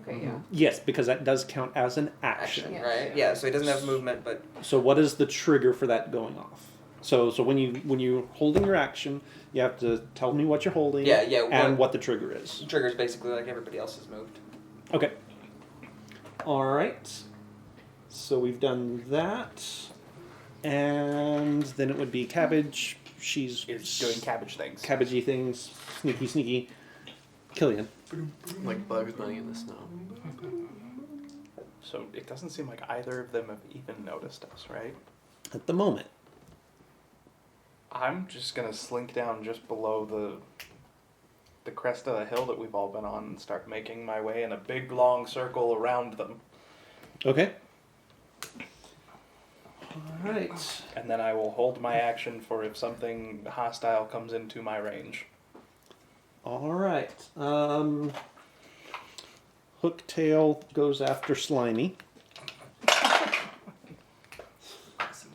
Okay, yeah. Yes, because that does count as an action. Yeah. Right. Yeah. So he doesn't have movement, but So what is the trigger for that going off? So when you're holding your action, you have to tell me what you're holding yeah. and what the trigger is. Trigger's basically like everybody else has moved. Okay. All right. So we've done that, and then it would be Cabbage. She's Is doing cabbage things. cabbagey things, sneaky. Killian. Like Bugs Bunny in the snow. So it doesn't seem like either of them have even noticed us, right? At the moment. I'm just gonna slink down just below the crest of the hill that we've all been on and start making my way in a big long circle around them. Okay. All right. And then I will hold my action for if something hostile comes into my range. All right. Hooktail goes after Slimy. Awesome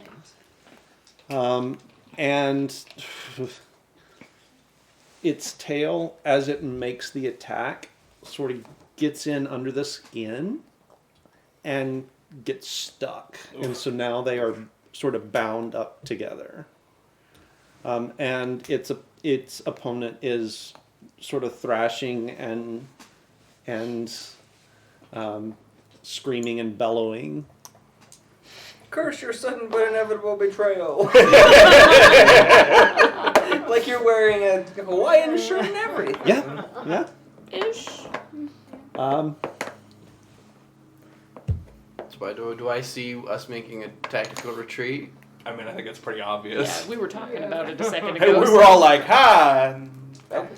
names. And its tail, as it makes the attack, sort of gets in under the skin and gets stuck. And so now they are sort of bound up together. And its opponent is sort of thrashing and screaming and bellowing. Curse your sudden but inevitable betrayal. Like you're wearing a Hawaiian shirt and everything. Yeah. Ish. So do I see us making a tactical retreat? I mean, I think it's pretty obvious. Yeah, we were talking about it a second Hey, ago. we were all like, ha! And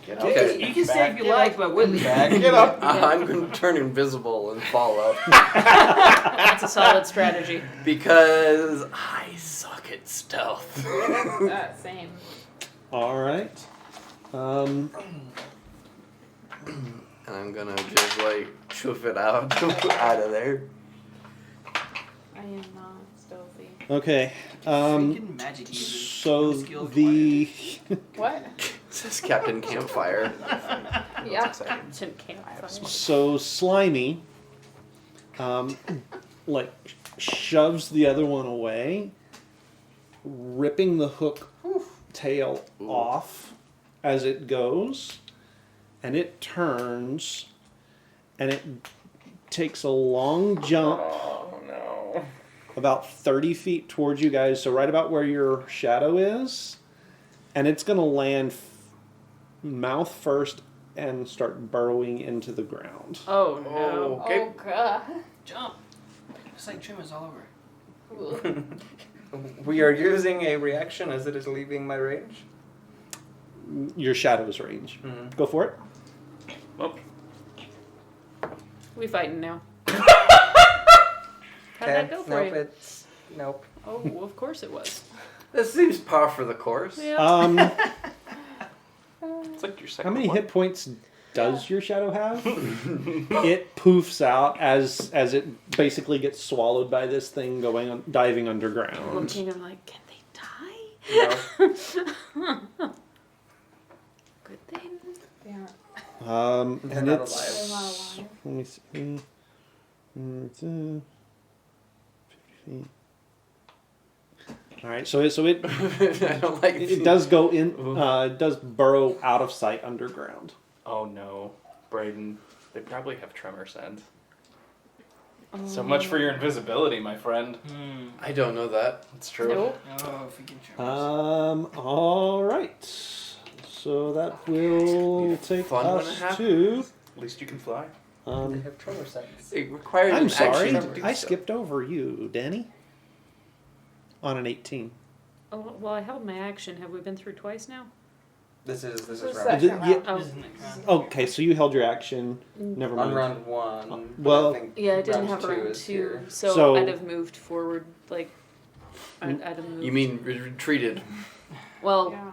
get up. Okay. You can say if you like, but Whitley. Back it up. I'm going to turn invisible and follow. That's a solid strategy. Because I suck at stealth. Same. All right. And I'm going to just like chuff it out of there. I am not stealthy. Okay. Freaking magic users. So No skill the What? This is Captain Campfire. Yeah. Tim Campfire. so Slimy, like shoves the other one away, ripping the hook tail off as it goes, and it turns, and it takes a long jump. Oh, no. About 30 feet towards you guys, so right about where your shadow is, and it's going to land mouth first and start burrowing into the ground. Oh no. Okay. Oh god. Jump. It's like trimmers all over. We are using a reaction as it is leaving my range. Your shadow's range. Mm-hmm. Go for it. Oh, We fighting now. How'd that go for Nope, you? it's nope. Oh, well, of course it was. This seems par for the course. Yeah. it's like your How second many one. hit points does your shadow have? It poofs out as it basically gets swallowed by this thing diving underground. Looking, I'm like, can they die? Good thing. Yeah. And They're not it's alive. let me see. 50 feet. All right, so it I don't like it does go in. It does burrow out of sight underground. Oh no, Brayden. They probably have tremor sense. So much for your invisibility, my friend. I don't know that. It's true. Nope. Oh, freaking tremors. All right. So that will take fun when it us happens. to. At least you can fly. They have tremor sense. It requires I'm an sorry, action to do I so. skipped over you, Danny. On an 18. Oh, well, I held my action. Have we been through twice now? This is Who's round that? Is it- Second yeah, round. Oh, Isn't it round? okay, so you held your action. Never on mind. round 1. but well- I think yeah, I didn't round have 2 round is 2, here. so I'd have moved forward, like, I'd have moved. You mean retreated? Well, Yeah.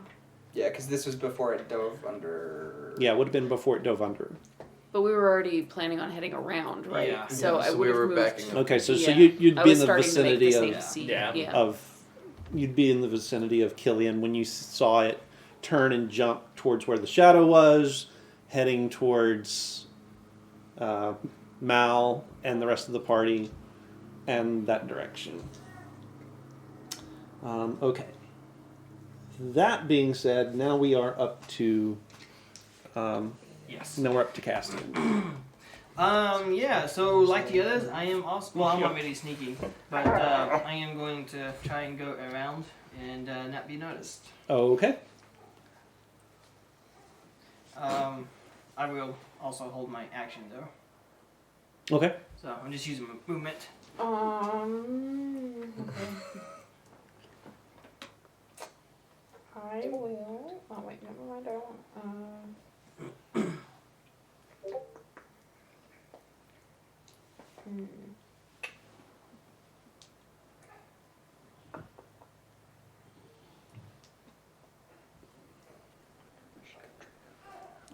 Yeah, because this was before it dove under. Yeah, it would have been before it dove under. but we were already planning on heading around, right? Yeah. So Yeah, I so would we have were moved. backing up. Okay, so Yeah. you'd I be was in the starting to make the vicinity same of scene. Yeah. Yeah. you'd be in the vicinity of Killian when you saw it turn and jump towards where the shadow was, heading towards Mal and the rest of the party, and that direction. Okay. That being said, now we are up to Yes. now we're up to casting. Yeah, so like the others, I am also, well, I'm not really sneaky, but I am going to try and go around and not be noticed. Okay. I will also hold my action though, Okay. so I'm just using my movement. Okay. I will. Oh wait, never mind. I don't.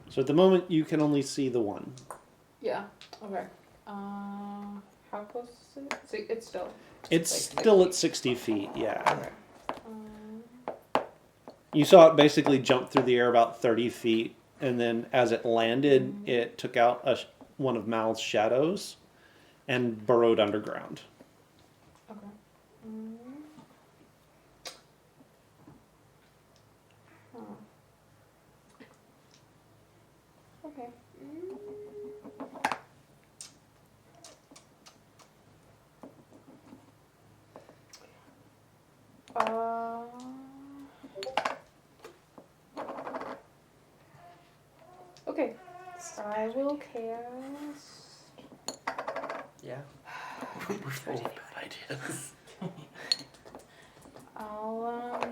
So at the moment you can only see the one. Yeah. Okay. How close is it? See, it's still. It's like still at 60 feet, yeah. Okay. You saw it basically jump through the air about 30 feet, and then as it landed, it took out one of Mal's shadows and burrowed underground. Okay. Huh. Okay. Okay. I will cast. Yeah. We're full of bad ideas. I'll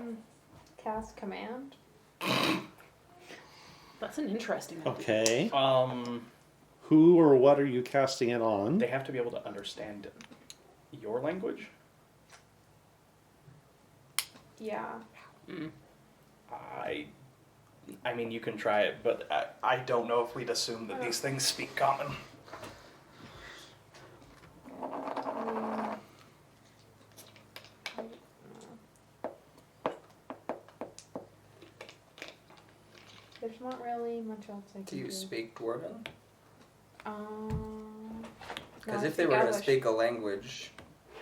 cast command. That's an interesting idea. Okay. Who or what are you casting it on? They have to be able to understand your language. Yeah. I mean, you can try it, but I don't know if we'd assume that these things speak common. There's not really much else I can Do you speak Dwarven? Because no, if they were going to Elvish. speak a language,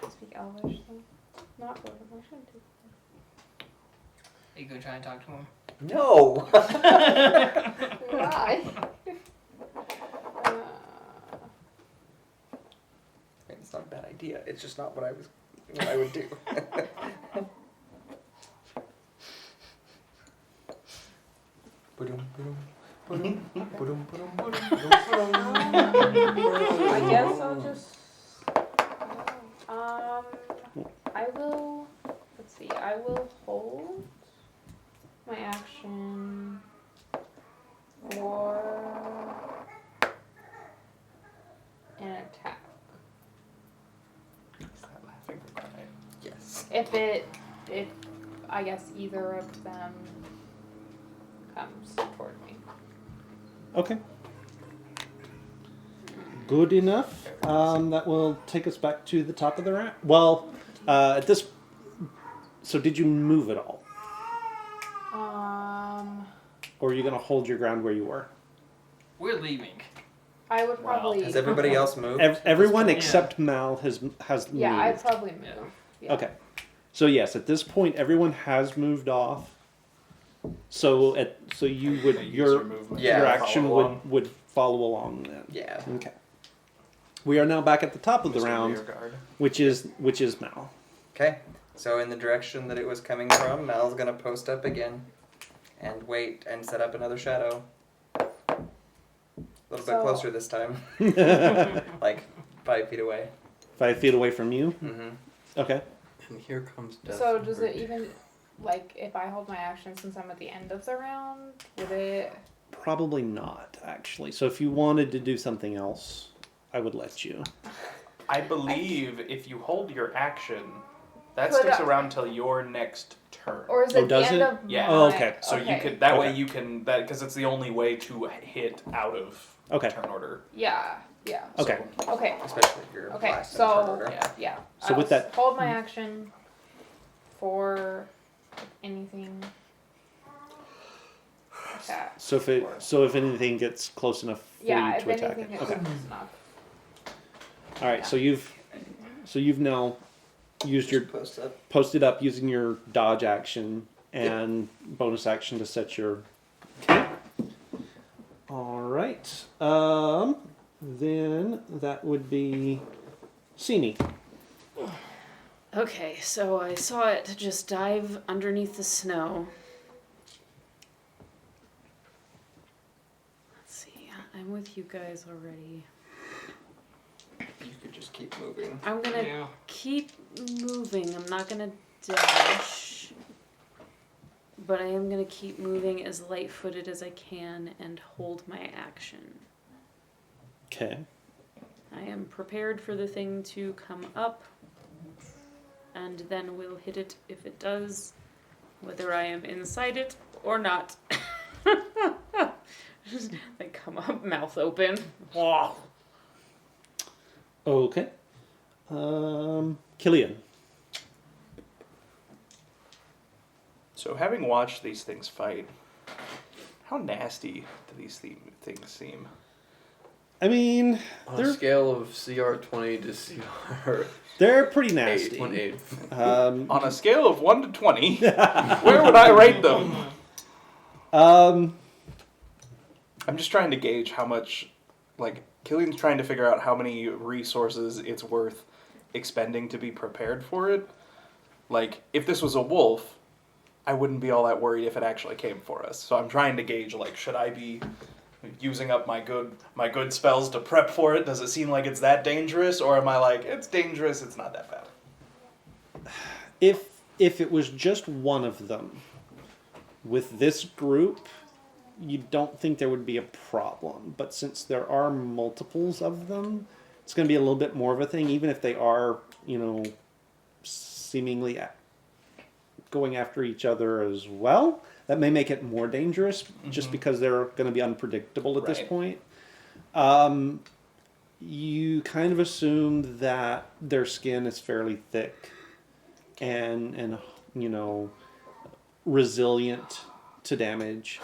I speak Elvish, so not Dwarven. I shouldn't do. Are you gonna try and talk to him? no. Why? It's not a bad idea. It's just not what I would do. I guess I'll just. I will. Let's see. I will hold my action for an attack. Is that laughing or crying? Yes. If I guess either of them comes toward me. Okay. Good enough. That will take us back to the top of the round. Well, at this. So did you move at all, or are you going to hold your ground where you were? We're leaving. I would probably. Has everybody else moved? Everyone point? except Mal has Yeah, moved. I'd probably move. Yeah. Okay. So yes, at this point, everyone has moved off. So you would your movement. Yeah. your to action follow along. would follow along then. Yeah. Okay. We are now back at the top of the Mr. round, Rearguard. which is Mal. Okay. So in the direction that it was coming from, Mal's gonna post up again, and wait and set up another shadow. A little bit So- closer this time, like 5 feet away. 5 feet away from you. Mm-hmm. Okay. And here comes death. So does it even, like, if I hold my action since I'm at the end of the round, would it? Probably not actually. So if you wanted to do something else, I would let you. I believe if you hold your action, that Could sticks I- around till your next turn. Or is Oh, it the does end it? of Yeah. Oh, my- okay. So you could that way you can that because it's the only way to hit out of Okay. turn order. Yeah. Yeah. Okay. Okay. Especially if you're Okay. last in turn So order. Yeah. yeah. So with that- hold my action for anything. Attack. So if anything gets close enough for Yeah. you If to attack anything it. gets Okay. close enough. All right. So you've now used your Post up. posted up using your dodge action and bonus action to set your. Okay. All right. Then that would be Sini. Okay, so I saw it just dive underneath the snow. Let's see, I'm with you guys already. You could just keep moving. I'm gonna Yeah. keep moving. I'm not gonna dash. But I am gonna keep moving as light footed as I can and hold my action. Okay. I am prepared for the thing to come up, and then we'll hit it if it does, whether I am inside it or not. Just like come up, mouth open. Okay. Killian. So having watched these things fight, how nasty do these things seem? I mean, On a scale of CR 20 to CR they're pretty 8, nasty. 1/8. On a scale of 1 to 20, where would I rate them? I'm just trying to gauge how much, like, Killian's trying to figure out how many resources it's worth expending to be prepared for it. Like, if this was a wolf, I wouldn't be all that worried if it actually came for us. So I'm trying to gauge, like, should I be using up my good spells to prep for it? Does it seem like it's that dangerous? Or am I like, it's dangerous, it's not that bad? If it was just one of them, with this group, you don't think there would be a problem. But since there are multiples of them, it's going to be a little bit more of a thing, even if they are, seemingly going after each other as well. That may make it more dangerous, just because they're going to be unpredictable at this Right. point. You kind of assume that their skin is fairly thick and resilient to damage.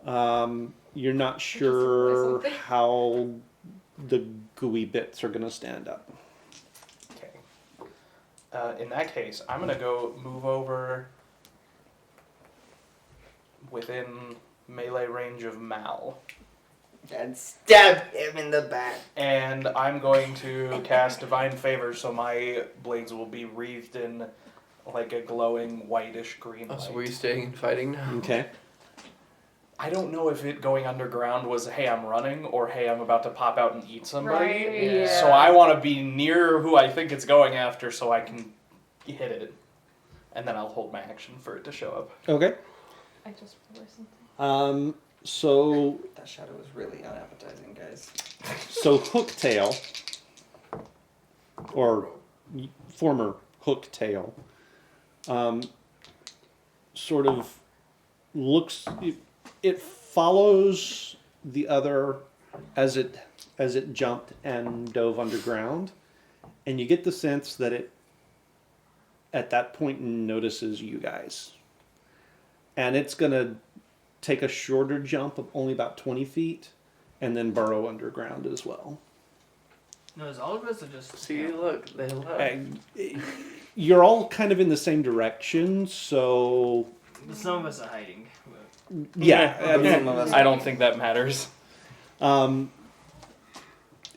You're not sure how the gooey bits are going to stand up. Okay. In that case, I'm going to go move over within melee range of Mal. And stab him in the back. And I'm going to cast Divine Favor so my blades will be wreathed in like a glowing whitish green Oh, light. so were you staying and fighting now? Okay. I don't know if it going underground was, hey, I'm running, or hey, I'm about to pop out and eat somebody. Right. Yeah. So I want to be near who I think it's going after so I can hit it. And then I'll hold my action for it to show up. Okay. I just realized something. So That shadow was really unappetizing, guys. Hooktail, or former Hooktail, sort of looks. It follows the other as it as it jumped and dove underground, and you get the sense that it, at that point, notices you guys. And it's going to take a shorter jump of only about 20 feet, and then burrow underground as well. No, is all of us or just? See, look, they left. And you're all kind of in the same direction, so Some of us are hiding. yeah. I mean, Some of us. I don't think that matters.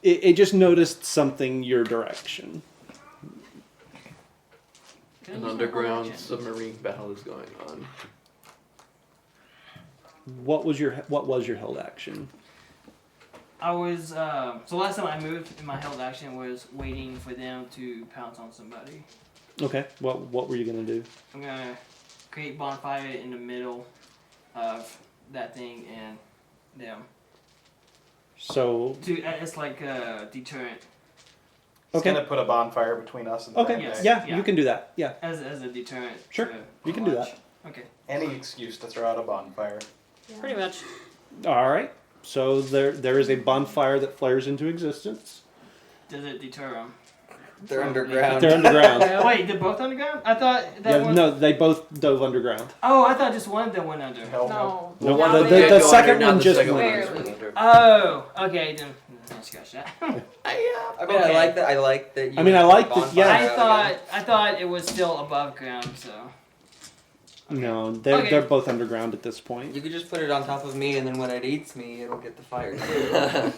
it just noticed something your direction. An underground submarine battle is going on. What was your held action? I was so last time I moved, my held action was waiting for them to pounce on somebody. Okay. What were you gonna do? I'm gonna create bonfire in the middle of that thing and them. So It's like a deterrent. It's okay. gonna put a bonfire between us and the Okay. bad Yes. guy. Yeah, Yeah. you can do that. Yeah. As a deterrent. Sure, to you can do watch. that. Okay. Any excuse to throw out a bonfire. Pretty much. All right. So there is a bonfire that flares into existence. Does it deter them? They're underground. They're underground. Wait, they're both underground? I thought that Yeah, one. no, they both dove underground. Oh, I thought just one of them went under. Hell no. No. No, No, the, they the, did the second one just went. Barely. Oh, okay. Then let's scratch that. I mean, Okay. I like that. I like that. You I mean, I have like the that- bonfire yeah. out I thought it was still above ground. So. No, they're Okay. they're both underground at this again. point. You could just put it on top of me, and then when it eats me, it'll get the fire too.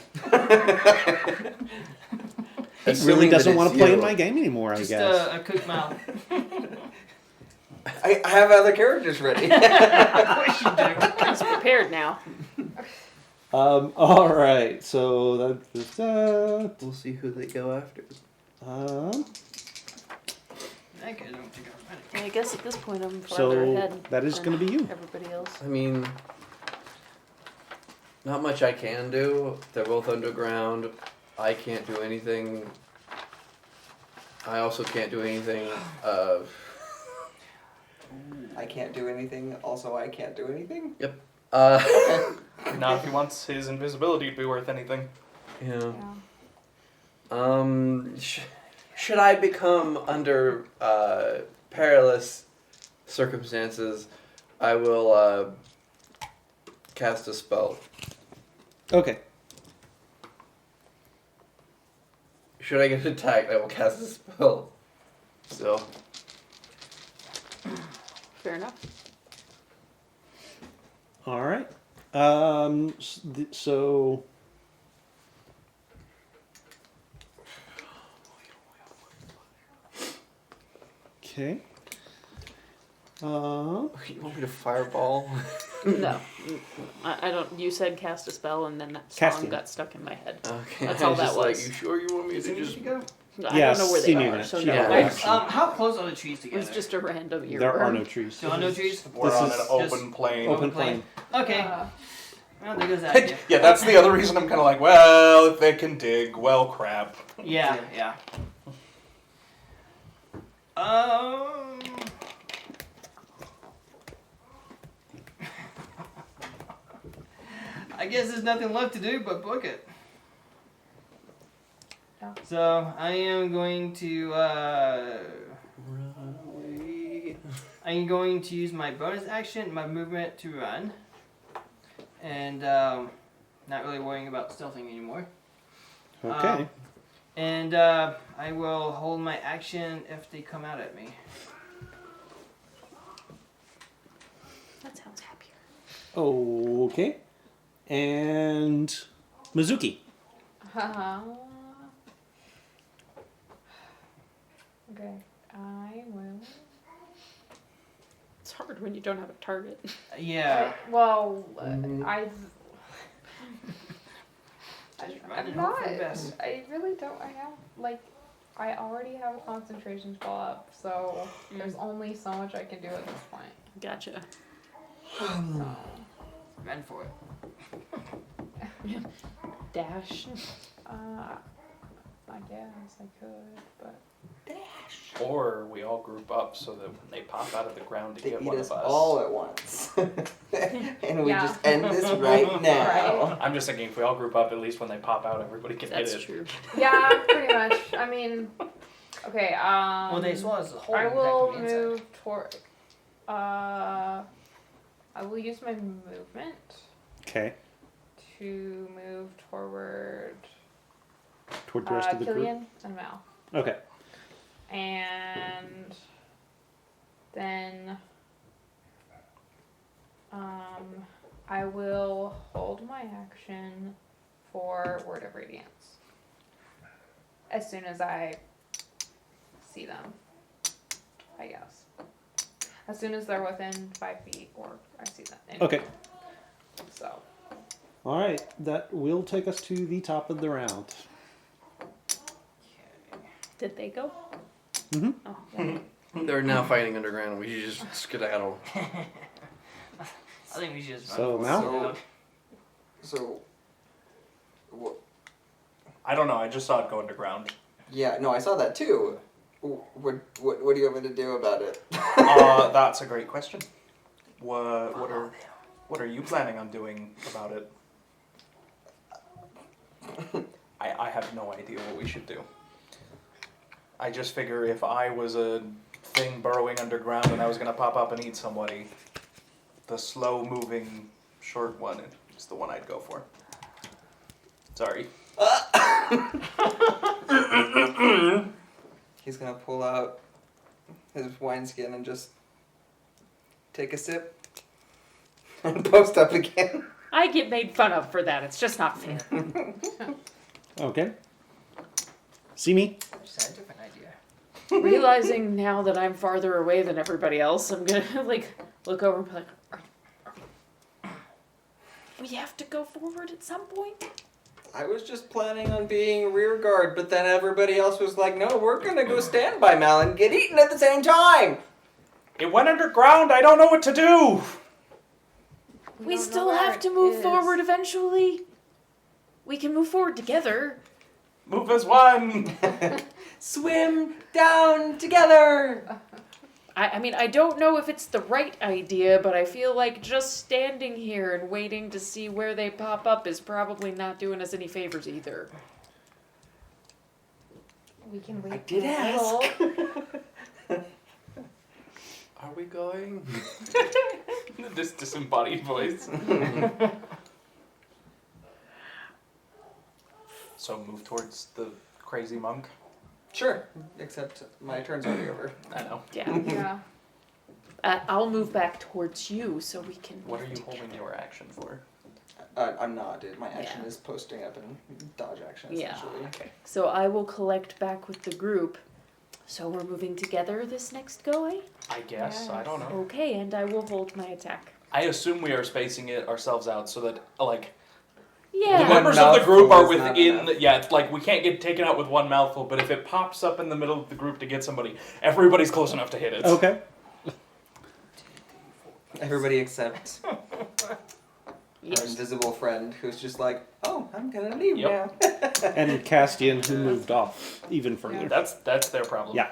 He really doesn't want to play in my game anymore, I Just guess. a cooked mouth. I have other characters ready. Of course you do. He's prepared now. All right, so that's that. We'll see who they go after. That guy don't think I'm ready. And I guess at this point I'm farther So ahead. that is than going to be you. Everybody else. I mean, not much I can do. They're both underground. I can't do anything. I also can't do anything. I can't do anything. Also, I can't do anything. Not if he wants his invisibility to be worth anything. Yeah. Should I become under perilous circumstances, I will cast a spell. Okay. Should I get attacked, I will cast a spell. So, Fair enough. All right. So. Okay. you want me to fireball? No. I don't. You said cast a spell and then that song Casting. got stuck in my head. Okay. That's I all was that just was. like, you sure you want me Is to it just... to go? I Yeah, don't know where they senior are, net. so Yeah. no. Yeah. How close are the trees It together? was just a random earworm. There are no trees. There are no trees? We're on is an open plain. Open plain. Okay. Well, there goes that idea. Yeah, that's the other reason I'm kind of like, well, if they can dig, well, crap. Yeah, yeah. I guess there's nothing left to do but book it. Yeah. So I am going to Run away. I'm going to use my bonus action, my movement to run, and not really worrying about stealthing anymore. Okay. And I will hold my action if they come out at me. That sounds happier. Okay. And Mizuki. Okay, I will. It's hard when you don't have a target. Yeah. Mhm. Just run I'm and hope not. for the best. I really don't. I have I already have a concentration spell up, so there's only so much I can do at this point. Gotcha. So Run for it. Dash. I guess I could, but Or we all group up so that when they pop out of the ground to They get eat one us of us. all at once. And we Yeah. just end this right now. I'm just thinking if we all group up, at least when they pop out, everybody can That's hit it. true. yeah, pretty much. I mean, okay. Well, they swallow as a whole. I that will could be inside. move toward. I will use my movement Okay. to move toward Toward the rest of the group. Killian and Mal. Okay. And then I will hold my action for Word of Radiance as soon as I see them, I guess. As soon as they're within 5 feet or I see them. Okay. So, All right. That will take us to the top of the round. Did they go? Mhm. Oh, yeah. They're now fighting underground. We should just skedaddle. I think we should just. So, run Mal? forward. So, what? I don't know. I just saw it go underground. Yeah, no, I saw that too. What do you want me to do about it? That's a great question. What are you planning on doing about it? I have no idea what we should do. I just figure if I was a thing burrowing underground and I was gonna pop up and eat somebody, the slow-moving, short one is the one I'd go for. Sorry. He's gonna pull out his wineskin and just take a sip and post up again. I get made fun of for that. It's just not fair. Okay. See me? Just had a different idea. Realizing now that I'm farther away than everybody else, I'm gonna like look over and be like, we have to go forward at some point. I was just planning on being rear guard, but then everybody else was like, no, we're gonna go stand by Mal and get eaten at the same time. It went underground. I don't know what to do. We don't know still where have to it move is. forward eventually. We can move forward together. Move as one. Swim down together. I mean, I don't know if it's the right idea, but I feel like just standing here and waiting to see where they pop up is probably not doing us any favors either. we can wait. I did for a ask. little. Are we going? This disembodied voice. So move towards the crazy monk. Sure, except my turn's already over. I know. Yeah. Yeah. I'll move back towards you so we can. What are move you together. holding your action for? I'm not. My action Yeah. is posting up and dodge action, Yeah. essentially. Okay. So I will collect back with the group. So we're moving together this next go, eh? I guess. I don't know. Okay, and I will hold my attack. I assume we are spacing it ourselves out so that, like, the Yeah. One members of the group mouthful are is not within. enough. Yeah, it's like we can't get taken out with one mouthful, but if it pops up in the middle of the group to get somebody, everybody's close enough to hit it. Okay. Everybody except our Yes. invisible friend who's just like, oh, I'm gonna leave Yep. now. And Castian, who moved off even further. That's their problem. Yeah.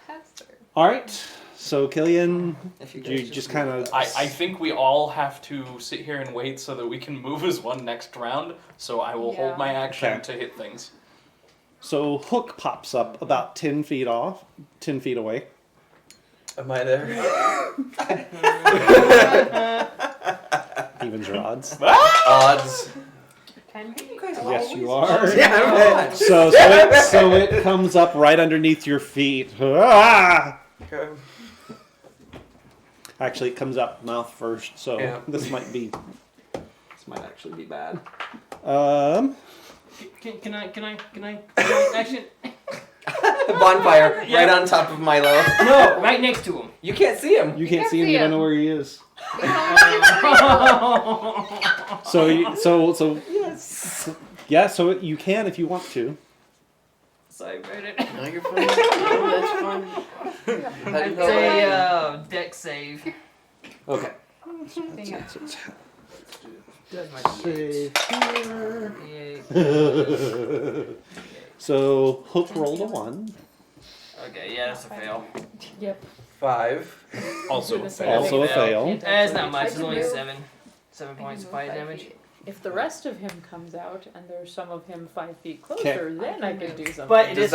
Faster. All right. So, Killian, If you you guys just leave kind of. with I us. think we all have to sit here and wait so that we can move as one next round. So I will Yeah. hold my action Okay. to hit things. So, Hook pops up about 10 feet off, 10 feet away. Am I there? Evens your odds. Odds. 10 feet? Yes, you are. Damn it. So it comes up right underneath your feet. Ah! Okay. Actually, it comes up mouth first, so Yeah. this might actually be bad. Can I actually? Bonfire Yeah. right on top of Milo. No, right next to him. You can't see him. You can't can't see him. see You don't him. know where he is. We can only see So yeah. So you can if you want to. Sorry about it. No, you're fine. No, that's fine. How do you It's know a that? deck save. Okay. Dang it. Does my Save here. D8. So Hook rolled a 1. Okay, yeah, that's a fail. Yep. 5. Also a fail. Also a fail. It's not much. It's can only move. 7. 7 points of fire damage. If the rest of him comes out and there's some of him 5 feet closer, then I could do something. But it Does is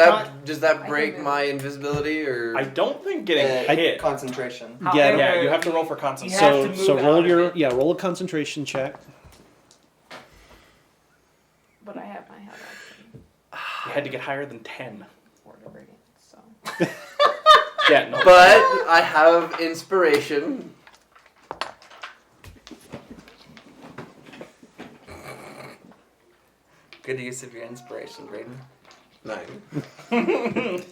that I can break move. my invisibility or? I don't think getting hit. Concentration. Yeah. Yeah, you have to roll for You concentration. have So to move so out roll of your it. roll a concentration check. But I have my head action You had to get higher than 10. for the radiance, so. Yeah, no. But I have inspiration. Good use of your inspiration, Braden. 9.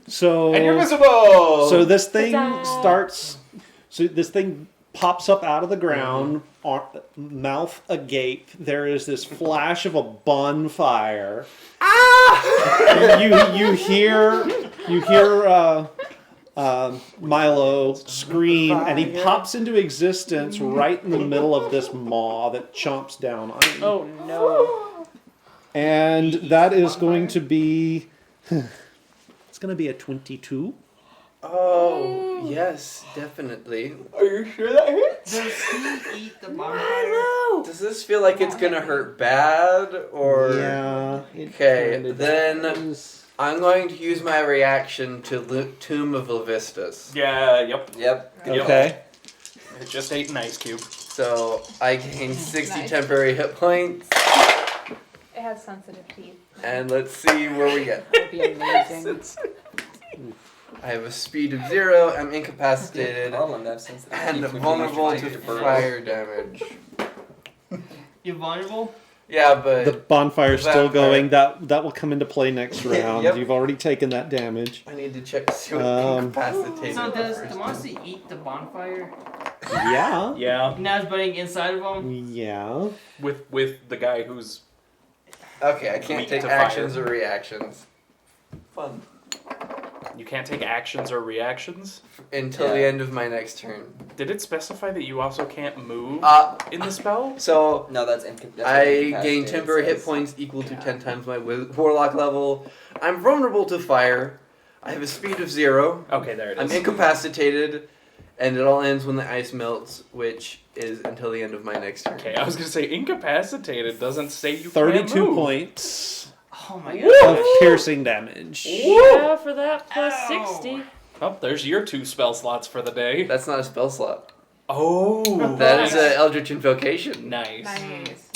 So And you're visible! So this thing Ta-da! starts. So this thing pops up out of the ground, mouth agape. There is this flash of a bonfire. You hear Milo scream, and he pops into existence right in the middle of this maw that chomps down on him. Oh no. And that is going to be. It's going to be a 22. Oh, yes, definitely. Are you sure that hits? Does he eat the bonfire? Does this feel like it's gonna hurt bad or? Yeah. it Okay, kinda then does. I'm going to use my reaction to Tomb of Levistus. Yeah, yep. Yep. Okay. It just ate an ice cube. So I gain 60 Nice. temporary hit points, It has sensitive teeth. and let's see where we get. That would be amazing. I have a speed of 0. I'm incapacitated All of them have sensitive and teeth, which vulnerable means to you can burn. fire damage. You're vulnerable? Yeah, but The bonfire's still Vampire. going. That will come into play next round. Yep. You've already taken that damage. I need to check to see what incapacitated. So does first. the monster eat the bonfire? Yeah. Yeah, Now it's burning inside of him? Yeah. with the guy who's Okay, I can't Weak take to actions fire. or reactions. Fun. you can't take actions or reactions. Until Yeah. the end of my next turn. Did it specify that you also can't move in the spell? So No, that's I gain temporary hit points equal to 10 times my warlock level. I'm vulnerable to fire. I have a speed of 0. Okay, there it I'm is. incapacitated, and it all ends when the ice melts, which is until the end of my next turn. Okay, I was gonna say incapacitated doesn't say you 32 can't move. points Oh my of god. piercing damage. Yeah, for that plus Ow. 60. Oh, there's your 2 spell slots for the day. That's not a spell slot. Oh, That is an Eldritch Invocation. nice. Nice.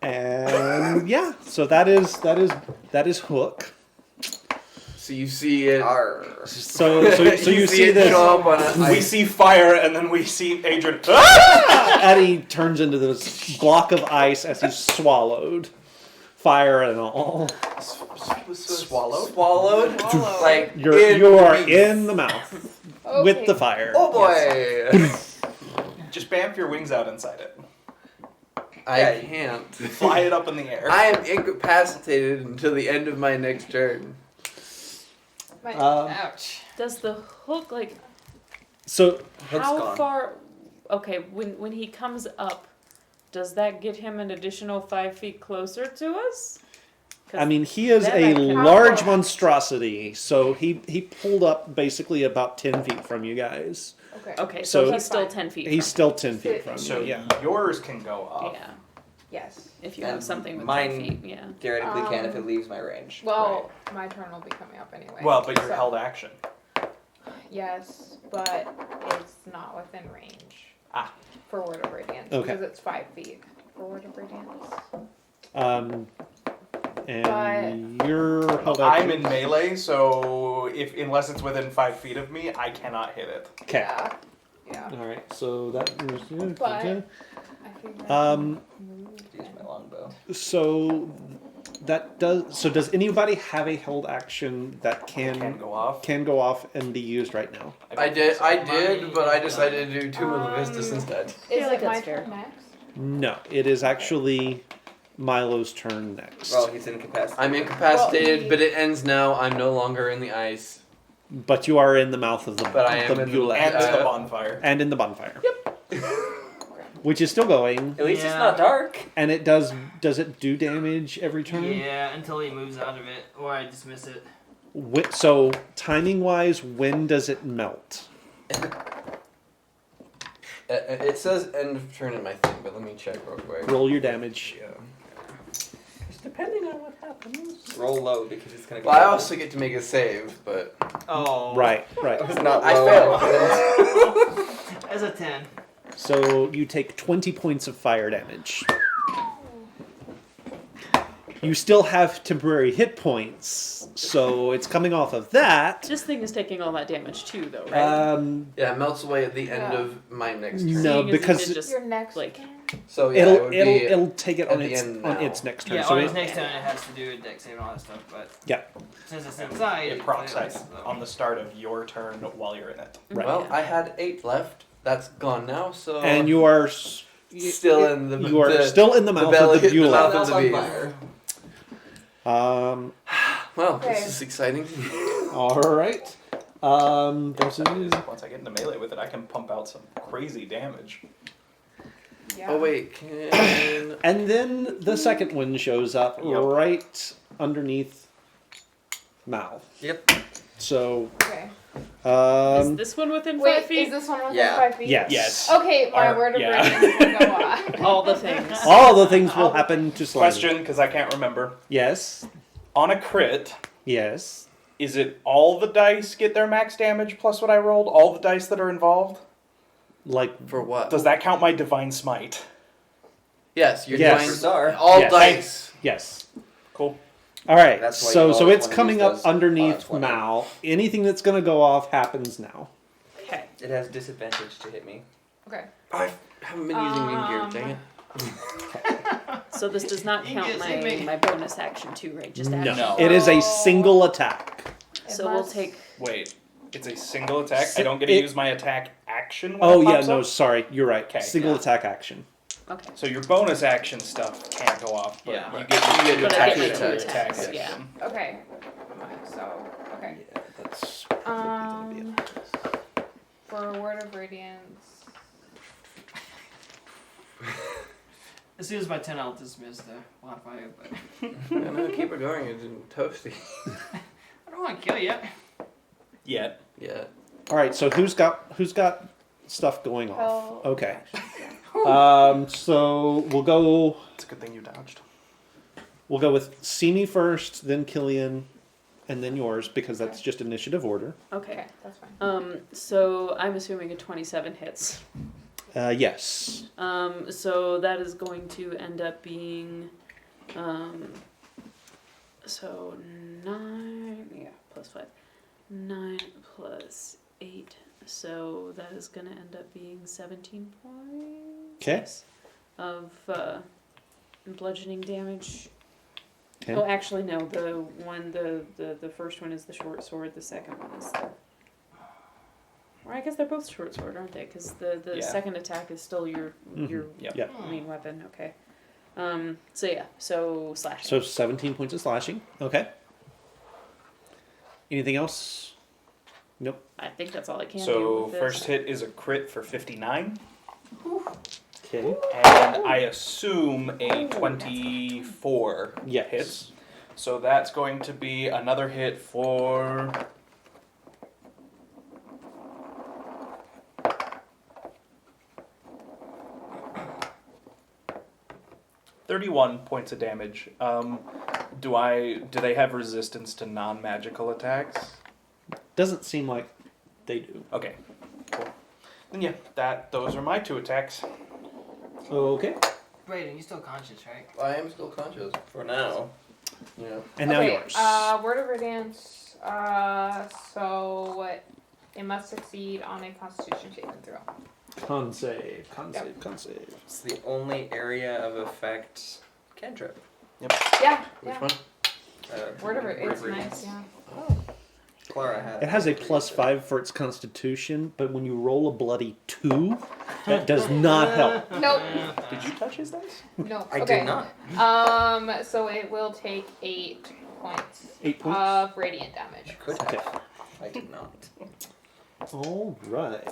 And yeah, so that is Hook. So you see it. Arr. So you see it this, show up on a We ice. see fire, and then we see Adrian. and he turns into this block of ice as he's swallowed, fire and all. Swallowed? Swallowed? Like You are the in the mouth with Okay. the fire. Oh boy! Just bamf your wings out inside it. I can't. Fly it up in the air. I am incapacitated until the end of my next turn. My, Ouch. Does the hook, like, So Hook's how gone. far? Okay, when he comes up, does that get him an additional 5 feet closer to us? 'Cause I mean, he is then a I can- large monstrosity. So he pulled up basically about 10 feet from you guys. okay. Okay, so So- he's still 10 feet. He's from still 10 feet from So you. Yeah. yours can go up. Yeah, Yes. if you And have something with mine- 10 feet, yeah. Theoretically can if Um, it leaves my range. Well, my turn will be coming up anyway. Well, but you're so- held action. Yes, but it's not within range. Ah. For Word of Radiance. Okay. Because it's 5 feet for Word of Radiance. And you're held I'm action. in melee, so unless it's within 5 feet of me, I cannot hit it. Okay. Yeah. Yeah. All right. So that. But I figured Um. Use my longbow. So that does. So does anybody have a held action that Can can go off. go off and be used right now? I don't did, think so. I did, but I decided to do Tomb of Levistus Um, instead. Is feel like it my that's fair. turn next? No, it is actually Milo's turn next. Well, he's incapacitated. I'm incapacitated, Well, but it ends now. I'm no longer in the ice. But you are in the mouth of the But I am the in the- Bulette. And the Uh, bonfire. And in the bonfire. which is still going, At least it's Yeah. not dark. and it does it do damage every turn? Yeah, until he moves out of it, or I dismiss it. So timing wise, when does it melt? It says end of turn in my thing, but let me check real quick. Roll your damage. Yeah. Depending on what happens. Roll low because it's gonna. Well, I also get to make a save, but Oh. Right. It's not I low. failed. As a 10. So you take 20 points of fire damage. You still have temporary hit points, so it's coming off of that. This thing is taking all that damage too, though, right? Yeah, it melts away at the end Yeah. of my next turn. No, Seeing as it because did just Your next like turn? So yeah, it would be it'll take it at on the its end on now. its next turn. Yeah, so on it, his next turn it has to do a deck save and all that stuff, but yeah. since it's inside, It procs on the start of your turn while you're in it. Right. Well, I had 8 left. That's gone now. So And you are still in the you are still in the mouth belly, of the Buell. mouth of Mouth the on beast. fire. Well, Okay. this is exciting. All right. Versus Once I get into melee with it, I can pump out some crazy damage. Yeah. Oh wait, can and then the second one shows up Yep. right underneath Mal. Yep. So Okay. is this one within 5 Wait, feet? is this one within Yeah. 5 feet? yes. Yes. Okay, my Or- word of yeah. radiance will go off. All the things. All the things will happen to Slimy. Question, because I can't remember. Yes. On a crit, Yes. is it all the dice get their max damage plus what I rolled? All the dice that are involved? Like for what? Does that count my divine smite? Yes, you're Yes. doing all Yes. dice. yes. Cool. All right. That's why So you so always it's wanna coming use up those, underneath 20. Mal. Anything that's going to go off happens now. Okay. It has disadvantage to hit me. Okay. I haven't been using Wind Gear, dang it. So this does not You count can see me. my bonus action too, right? Just action. No. It is a single attack. So we'll take. Wait, it's a single attack? Si- I don't get to it- use my attack action when Oh it yeah, pops no, up? sorry, you're right. Okay. Single Yeah. attack action. Okay. So your bonus action stuff can't go off, but Yeah. you get to But I attack get your two attack attacks, action. yeah. Okay. So, okay. Yeah, that's For a word of radiance. As soon as my 10, I'll dismiss the Wi-Fi, but No, keep it going. It's toasty. I don't want to kill you. Yet. Yeah. All right. So who's got stuff going off? Hell. Okay. So we'll go. It's a good thing you dodged. We'll go with Simi first, then Killian, and then yours because that's just initiative order. Okay. Okay, that's fine. So I'm assuming a 27 hits. Yes. So that is going to end up being, so 9, yeah, plus 5. 9 plus 8, so that is going to end up being 17 points. 'Kay. Of bludgeoning damage. 'Kay. Oh, actually, no. The first one is the short sword. The second one is the. Or I guess they're both short sword, aren't they? Because the Yeah. second attack is still your Yep. Yeah. main weapon. Okay. So yeah. So slashing. So 17 points of slashing. Okay. Anything else? Nope. I think that's all I can do. So With this. first hit is a crit for 59, Okay. and I assume a 24 Yes. hits. So that's going to be another hit for 31 points of damage. Do they have resistance to non-magical attacks? Doesn't seem like they do. Okay, cool. Then yeah, those are my 2 attacks. Okay. Brayden, you're still conscious, right? I am still conscious. For now. Yeah. And now Okay, yours. Word of radiance. So it must succeed on a Constitution saving throw. Con save. Con save. Con save. It's the only area of effect cantrip. Yeah. Which yeah. one? Word of it. It's radiance. nice. Yeah. Clara had It has a +5 for its constitution, but when you roll a bloody 2, that does not help. Nope. Did you touch his dice? No. I okay. did not. So it will take 8 points 8 points. of radiant damage. Could Okay. have. I did not. All right.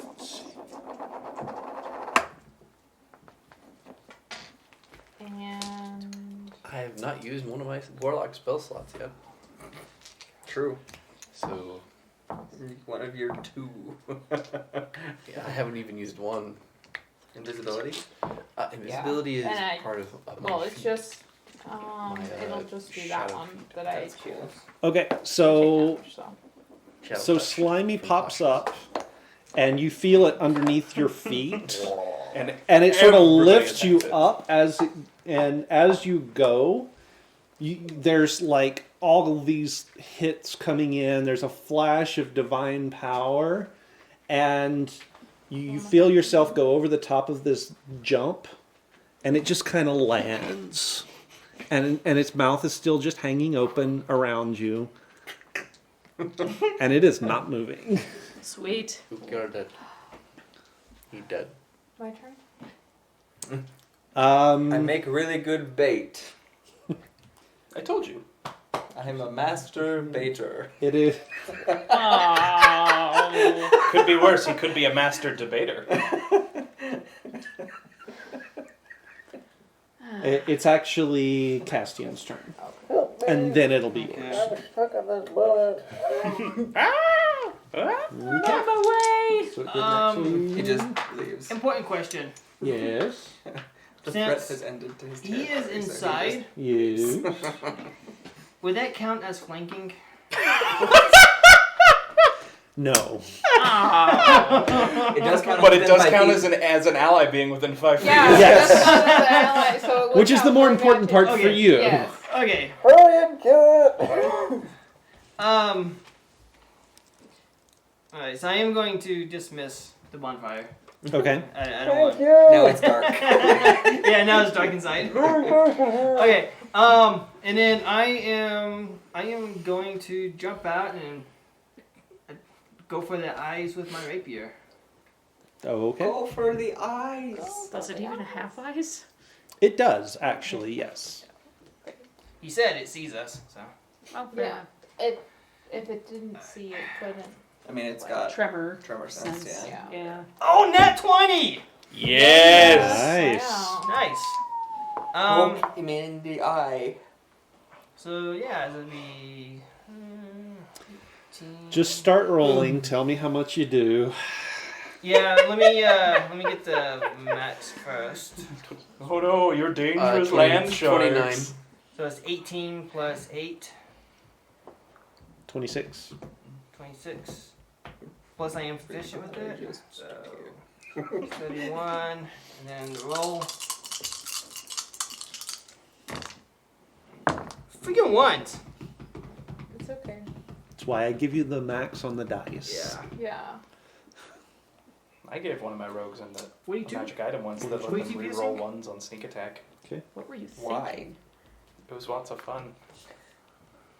And I have not used one of my warlock spell slots yet. True. So, One of your 2. yeah, I haven't even used one. Invisibility? Invisibility is And I- part of my well, it's feat. just My, it'll just be that shadow one feat. that I That's choose. cool. Okay, Take so damage, so. Shadow so touch. Slimy pops up, and you feel it underneath your feet, And and it sort of everybody lifts you attacks it. up as you go. There's like all of these hits coming in. There's a flash of divine power, and you feel yourself go over the top of this jump, and it just kind of lands, and its mouth is still just hanging open around you, and it is not moving. Sweet. Who got dead? He dead. My turn. I make really good bait. I told you. I'm a master baiter. It is. Oh. Could be worse. He could be a master debater. It's actually Castian's turn, and then it'll be yours. Out of my way! So it didn't actually- He just leaves. Important question. Yes. The threat Since has ended to his he is territory, so inside, Yes. would that count as flanking? No. Oh. It does count, But it within does 5 count feet. as an ally being within 5 feet. Yeah. Yes. That's not an ally, so it would Which is count the more for important part advantage. for Okay. you. Yes. Okay. Hurry and kill it! Alright, so I am going to dismiss the bonfire. Okay. I don't want. Now it's dark. Yeah, now it's dark inside. Okay. And then I am going to jump out and go for the eyes with my rapier. Okay. Go for the eyes. Does it even have eyes? It does actually. Yes. He said it sees us, so. Oh, Yeah. If it didn't see, it couldn't. I mean, it's got Tremor. tremor sense, Sense. yeah. Yeah. Oh, nat 20! Yes. Nice. Wow. Nice. Poke him in the eye. So yeah, it'll be. 18. Just start rolling. Tell me how much you do. Yeah, let me get the max first. Oh no, you're dangerous 20 land sharks. 29. So it's 18 plus 8, 26. 26. Plus I am proficient with it. So 31, and then the roll. Freaking ones! It's okay. That's why I give you the max on the dice. Yeah. I gave one of my rogues in the 42? magic item once that let them 22 reroll piercing? ones on sneak attack. What were you thinking? Why? It was lots of fun.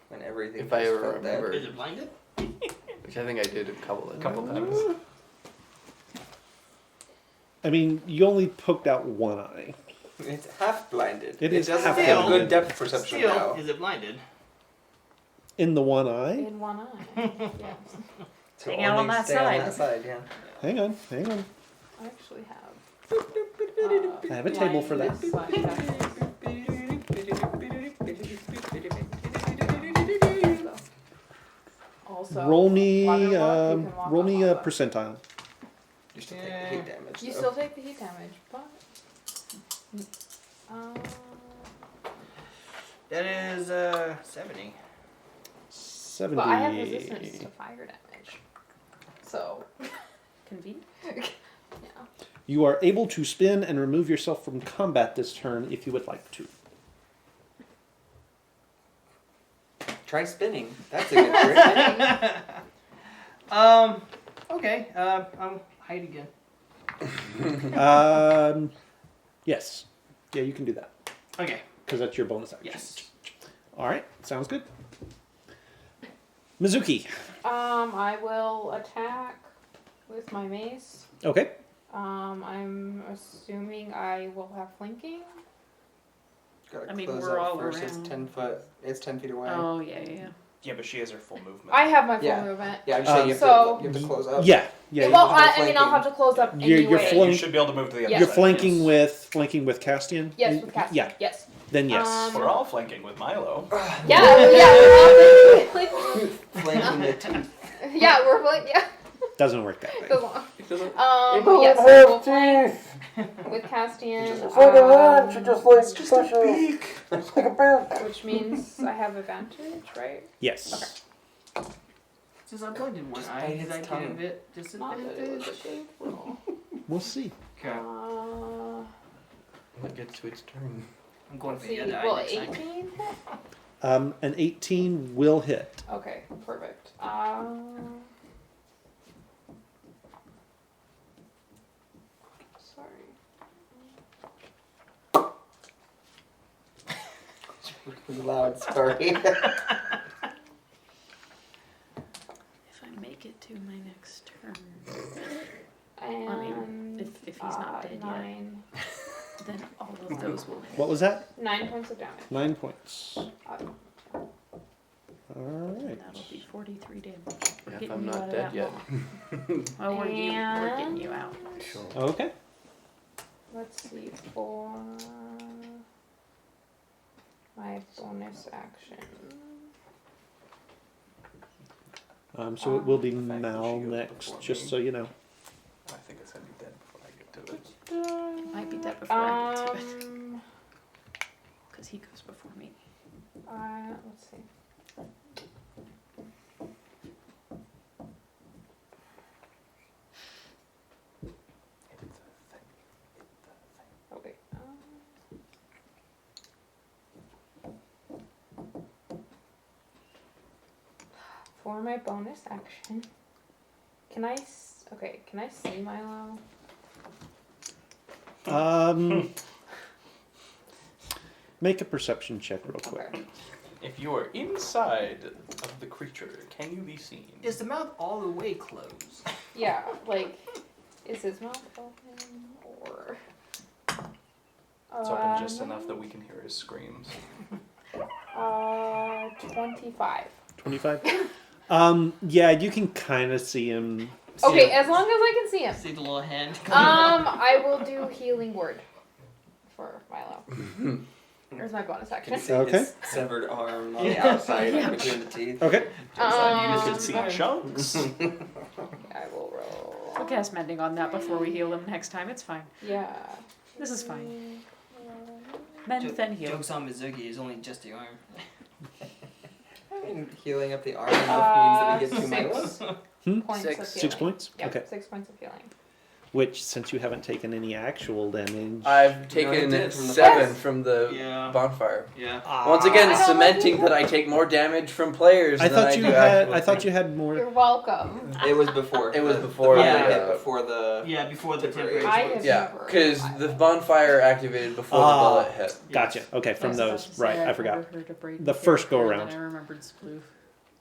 When everything If I just ever felt dead. remember. Is it blinded? Which I think I did a couple of Times. I mean, you only poked out one eye. It's half blinded. It is doesn't half have blinded. good depth perception Still, now. is it blinded? In the one eye? In one eye. Yes. So Hang out on only that stay side. On that side, yeah. Hang on, hang on. I actually have. I have a table for that. Also, Roll me, waterlock, you can walk roll on me a lava. percentile. You still take the heat damage. You though. still take the heat damage, but. Um, That is 70. 70. but I have resistance to fire damage. So, Convenient. yeah. You are able to spin and remove yourself from combat this turn if you would like to. Try spinning. That's a good trick. Okay, I'll hide again. Yes. Yeah, you can do that. Okay, Because that's your bonus action. yes. Alright, sounds good. Mizuki. I will attack with my mace. Okay. I'm assuming I will have flanking. Gotta I mean, close we're out all first. around. It's 10 foot. It's 10 feet away. Oh, yeah, yeah, yeah. Yeah, but she has her full movement. I have my full Yeah. movement. Yeah, I'm just saying you So- have to close up. Yeah. Well, no I mean, I'll flanking. have to close up You're anyway. flank- You should be able to move to the other Yeah. You're side. flanking with Castian. Yes, with Cassian. Yeah. Yes. Then yes. We're all flanking with Milo. Yeah, we're all Flanking the teeth. yeah, we're like, yeah. Doesn't work that way. Goes on. It doesn't. Yes, we'll flank with Castian. Which means I have advantage, right? Yes. Since I pointed one eye, bite did its I tongue. give it disadvantage? We'll see. Okay. When it gets to its turn. I'm going for See, the other well, eye next time. 18? An 18 will hit. Okay, perfect. Sorry. Really loud, sorry. If I make it to my next turn, And I mean, if he's not dead yet, 9. then all of those will hit. What was that? 9 points of damage. 9 points. Uh, Alright. That'll be 43 damage. Yeah, if Getting I'm you not out of dead that yet. Oh, we're getting And- you out. Sure. Okay. Let's see, for my bonus action. So it will be The fact that Mal she goes next, before just me. so you know. I think it's gonna be dead before I get to it. Might be dead before I get to it. Um, Because he goes before me. let's see. Oh wait. For my bonus action, can I? Okay, can I see Milo? Make a perception check real quick. Okay. If you are inside of the creature, can you be seen? Is the mouth all the way closed? Yeah, like, is his mouth open or? It's open just enough that we can hear his screams. 25. 25? Yeah, you can kind of see him. Okay, as long as I can see him. See the little hand? I will do healing word for Milo. There's my bonus Can action. see Okay. his severed arm on the outside in between the teeth. Okay. You can see chunks. I will roll. We'll cast mending on that before we heal him next time. It's fine. Yeah. This is fine. Mend, then heal. Joke's on Mizuki is only just the arm. I mean, healing up the arm enough means that we get 2 6 miles. points Six. of 6 healing. points? Yep, Okay. 6 points of healing. Which, since you haven't taken any actual damage. I've No, I taken did from the 7 Yes. from the Yeah. bonfire. Yeah. Once again, I don't cementing like it. that I take more damage from players I than thought I you do had. actual I thought things. you had more. You're welcome. It was before. It was the- before The the, hit uh, before the. Yeah, before the Temporary. temporary. I have Yeah, never. because the bonfire activated before the Ah. bullet hit. Gotcha. Okay, from I was about those. to say, Right, I I've forgot. never heard a break The before, first go and around. then I remembered Sploof.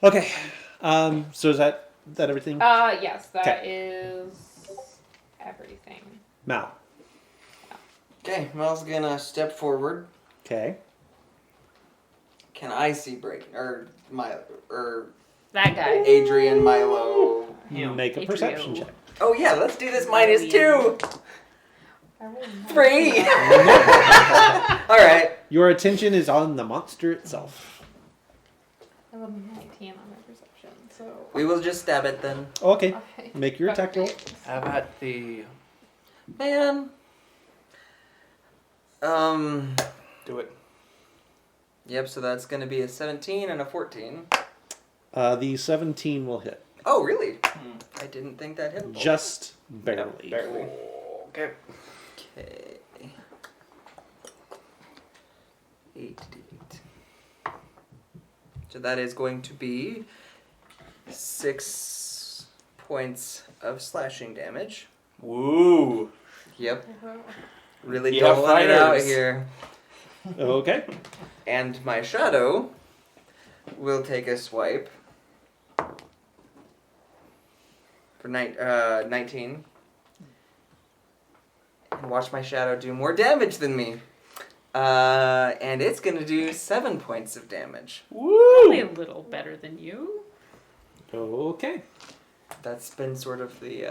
Okay. So is that everything? Yes, that 'Kay. is everything. Mal. Okay, Mel's gonna step forward. Okay. Can I see break or That guy. Adrian, Milo? Him. Make a Adrio. perception check. Oh yeah, let's do this minus 2. I rolled 3. 19. All right. Your attention is on the monster itself. I rolled 19 on my perception, so. We will just stab it then. Okay. Okay. Make your attack roll. Have at the. Man. Do it. Yep. So that's gonna be a 17 and a 14. The 17 will hit. Oh really? I didn't think that hit. Just barely. Barely. Okay. Okay. 8d8. So that is going to be 6 points of slashing damage. Woo! Yep. Really Yeah, doling it out fighters. here. Okay. And my shadow will take a swipe for 19. And watch my shadow do more damage than me. And it's gonna do 7 points of damage. Only a little better than you. Okay. That's been sort of the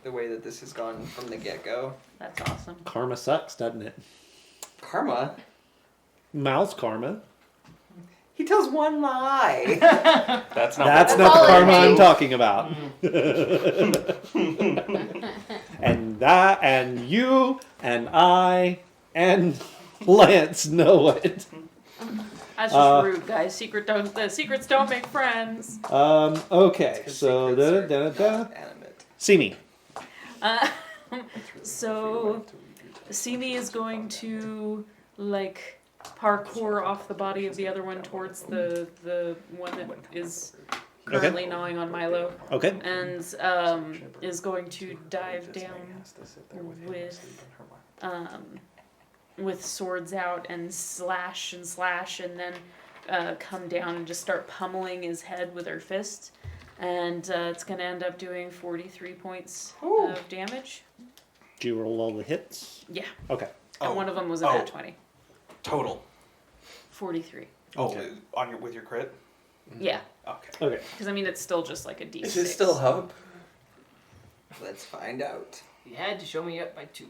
way that this has gone from the get-go. That's awesome. Karma sucks, doesn't it? Karma? Mouse karma. He tells one lie. That's not. That's That's not the all it karma I'm takes. talking about. And that, and you, and I, and Lance know it. That's just rude, guys. The secrets don't make friends. Okay, His so secrets are da. not animate. See me. So Simi is going to like parkour off the body of the other one towards the one that is currently gnawing on Milo, Okay. and is going to dive down with swords out and slash, and then come down and just start pummeling his head with her fist. And it's going to end up doing 43 points of damage. Do you roll all the hits? Yeah. Okay. And one of them was a nat 20. Total. 43. Oh, with your crit. Yeah. Okay. Okay. Because, I mean, it's still just like a D6. Is it still up? Let's find out. You had to show me up by 2.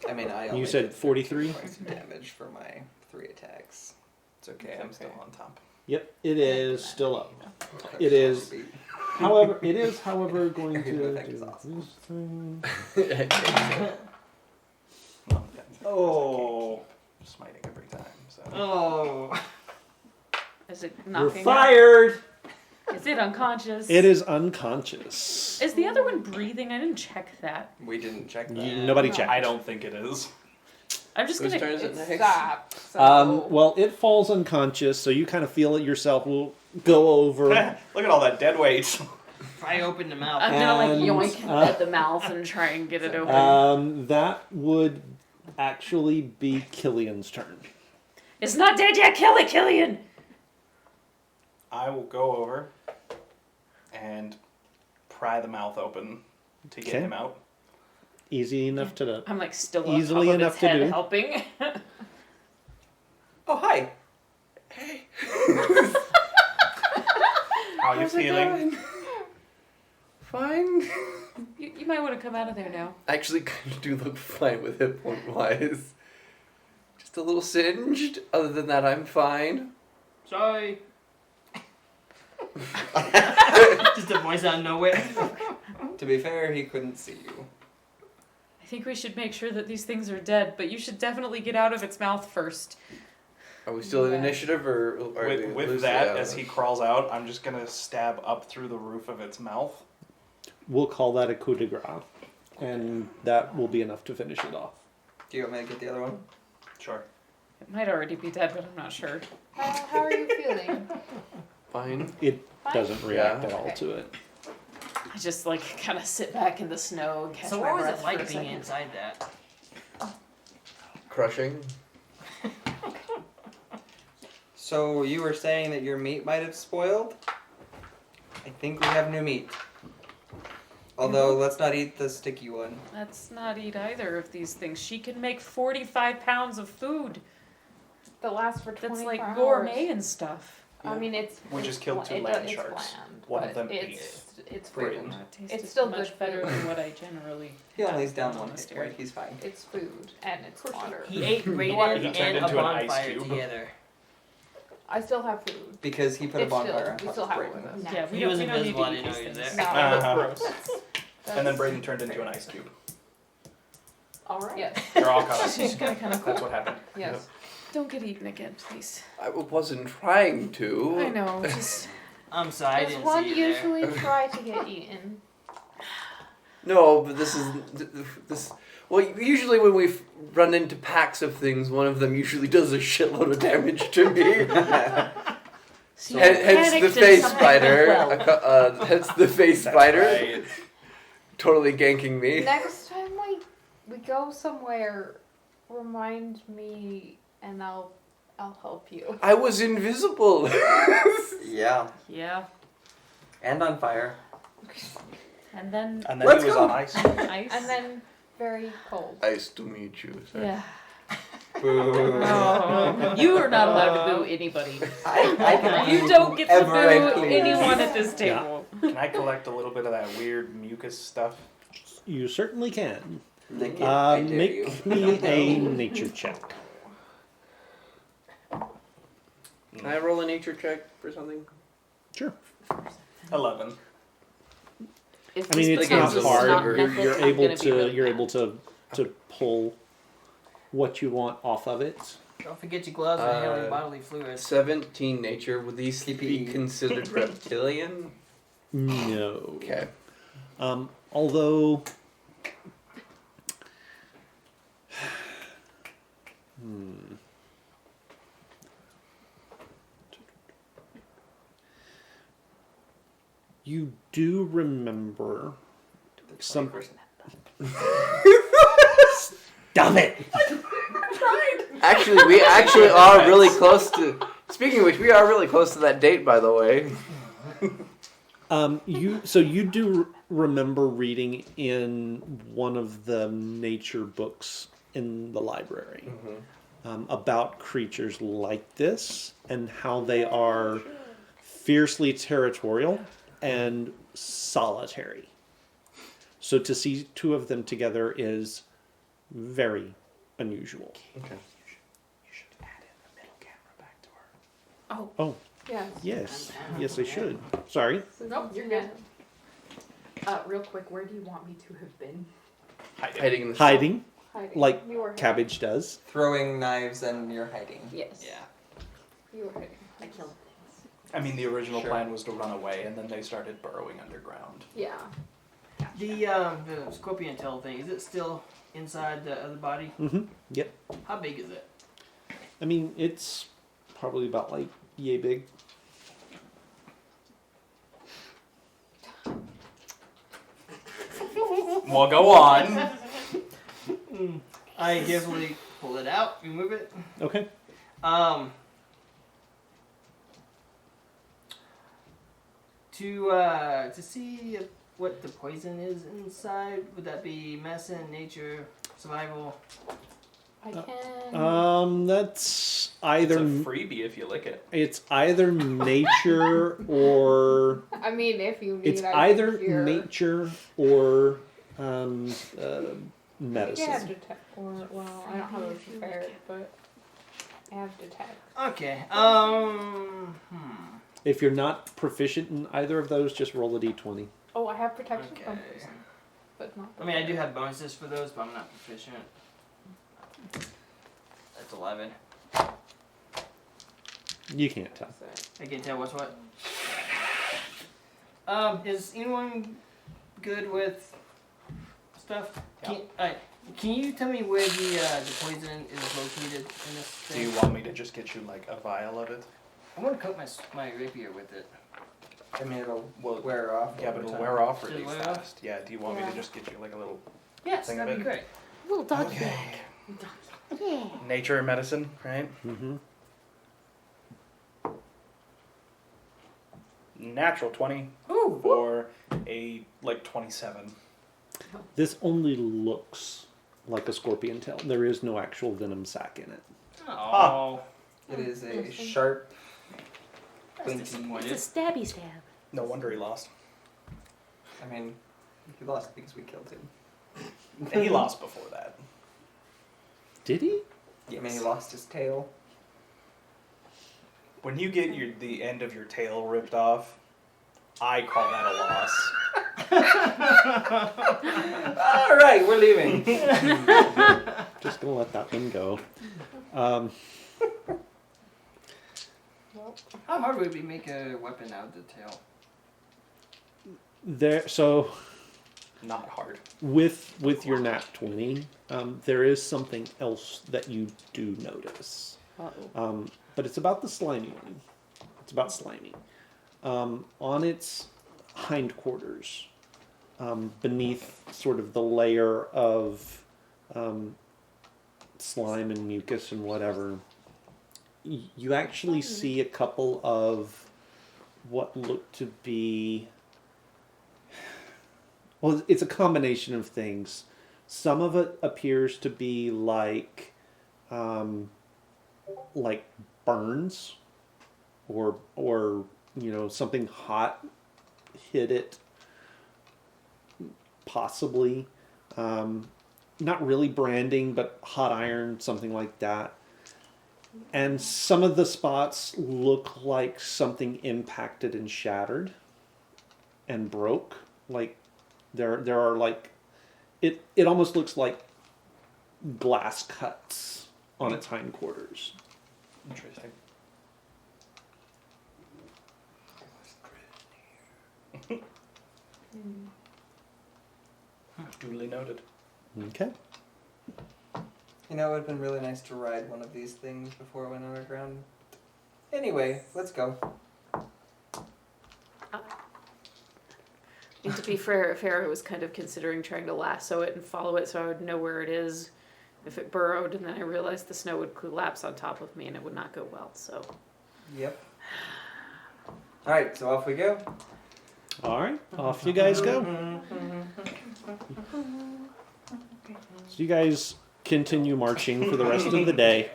I mean, I You only said did 43? points of damage for my 3 attacks. It's okay. I'm still on top. Yep, it is still up. It is. However, going to do this thing. Well, Oh. smiting every time. So. Oh. Is it You're knocking out? fired! Is it unconscious? It is unconscious. Is the other one breathing? I didn't check that. We didn't check that. Nobody checked. I don't think it is. I'm just Whose going turn to... is it It's next? stopped. So. Well, it falls unconscious, so you kind of feel it yourself. We'll go over. Look at all that dead weight. I opened the mouth. I'm going to like And, yoink at the mouth and try and get it open. That would actually be Killian's turn. It's not dead yet! Kill it, Killian! I will go over and pry the mouth open to get Okay. him out. Easy enough to. I'm like still on Easily top of enough its to head do. helping. Oh, hi. Hey. How are you How's it feeling? going? Fine. You might want to come out of there now. I actually kind of do look fine with hit point wise. Just a little singed. Other than that, I'm fine. Sorry. Just a voice out of nowhere. To be fair, he couldn't see you. I think we should make sure that these things are dead, but you should definitely get out of its mouth first. Are we still in Yeah. initiative or are we With loosely that, out? as he crawls out, I'm just gonna stab up through the roof of its mouth. We'll call that a coup de grace, and that will be enough to finish it off. Do you want me to get the other one? Sure. It might already be dead, but I'm not sure. How are you feeling? Fine. It Fine? doesn't react Yeah. at all Okay. to it. I just like kind of sit back in the snow and catch So my what was breath it for like a being second. inside that? Crushing. So you were saying that your meat might have spoiled? I think we have new meat. Although, let's not eat the sticky one. Let's not eat either of these things. She can make 45 pounds of food. The last for That's 24 like hours. gourmet and stuff. I mean, it's. We it's just killed bland. 2 land It's sharks. bland, One of but them ate it's Great. food. Tastes It's still much good better food. than what I generally. He only have is down on one this hit point. area. He's fine. It's food and it's water. He ate He Raiden turned and a into an ice bonfire cube. together. I still have food. Because he put a It's bonfire still, on we top still of have Brayden. it with us. Yeah, He was we don't invisible, I need to didn't eat know he these was things. there. No, Uh-huh. Gross. And then Brayden turned into an ice cube. All right. Yes. They're all caught up. She's kind of That's what happened. Yes. Don't get eaten again, please. I wasn't trying to. I know. Just I'm sorry, I Does didn't one see you there. usually try to get eaten? No, but this is this. Well, usually when we run into packs of things, one of them usually does a shitload of damage to me. so you Hence panicked the and face something spider. went well. Hence the face That's spider. right. Totally ganking me. Next time we go somewhere, remind me and I'll help you. I was invisible. Yeah. Yeah, And on fire. and then And then Let's he was go. on ice. ice. And then very cold. Nice to meet you. Sir. Yeah. Oh, you are not allowed to boo anybody. I can You don't get to Ever I boo please. anyone at this table. Can I collect a little bit of that weird mucus stuff? You certainly can. Nick, I dare Make you. me a nature check. Can I roll a nature check for something? Sure. 11. If I mean, this it's not becomes a hard. snot You're, method, you're I'm able gonna be to really you're mad. able to pull what you want off of it. Don't forget your gloves and handling bodily fluids. 17 nature. Would these be PPE. considered reptilian? No. Okay. Although. You do remember some. Stop it! Actually, we actually are really close to. Speaking of which, we are really close to that date, by the way. You do remember reading in one of the nature books in the library about creatures like this and how they are fiercely territorial and solitary. So to see two of them together is very unusual. Okay. You should add in the middle camera back to her. Oh, Yes. yes, I should. Sorry. Nope, you're good. Real quick, where do you want me to have been? Hiding in the Hiding, Hiding. like you were Cabbage does. Throwing knives and you're hiding. Yes. Yeah. You were hiding. I killed things. I mean, the original Sure. plan was to run away, and then they started burrowing underground. Yeah. The scorpion tail thing, is it still inside the other body? Mm-hmm. Yep. How big is it? I mean, it's probably about like yay big. Well, go on. I carefully pull it out, remove it. Okay. To see what the poison is inside, would that be medicine, nature, survival? I can. That's It's either a freebie if you lick it. it's either nature or I mean, if you need, it's I either can cure. nature or I medicine. have detect, or well, I don't have a prepared, but I have detect. Okay. If you're not proficient in either of those, just roll a d20. Oh, I have protection from Okay. poison, but not. I mean, I do have bonuses for those, but I'm not proficient. That's 11. You can't tell. I can tell what's what. Is anyone good with stuff? Can you tell me where the poison is located in this Do thing? you want me to just get you like a vial of it? I want to coat my rapier with it. I mean, it'll Well, wear off. yeah, but over it'll time. wear off Does really it wear off? fast. Yeah. Do you want me Yeah. to just get you like a little Yes, Thing of that'd be it? great. Little doggy Okay. bag. Yeah. nature medicine, right? Mm-hmm. Natural 20 Ooh. for a like 27. This only looks like a scorpion tail. There is no actual venom sac in it. Oh. It is a sharp, pointy. disappointing. It's a stabby stab. No wonder he lost. I mean, he lost because we killed him. He lost before that. Did he? I mean, he lost his tail. When you get the end of your tail ripped off, I call that a loss. All right, we're leaving. Just gonna let that one go. How hard would it be to make a weapon out of the tail? So Not hard. with your nat 20, there is something else that you do notice. But it's about the slimy one. It's about slimy. On its hindquarters, beneath sort of the layer of slime and mucus and whatever, you actually see a couple of what look to be... Well, it's a combination of things. Some of it appears to be like like burns or something hot hit it, possibly. Not really branding, but hot iron, something like that. And some of the spots look like something impacted and shattered and broke. Like there are like it almost looks like glass cuts on its hindquarters. Interesting. Duly noted. Okay. You know, it would have been really nice to ride one of these things before it went underground. Anyway, let's go. And to be fair, Farrah was kind of considering trying to lasso it and follow it so I would know where it is if it burrowed, and then I realized the snow would collapse on top of me and it would not go well, so. Yep. Alright, so off we go. All right, off you guys go. So you guys continue marching for the rest of the day.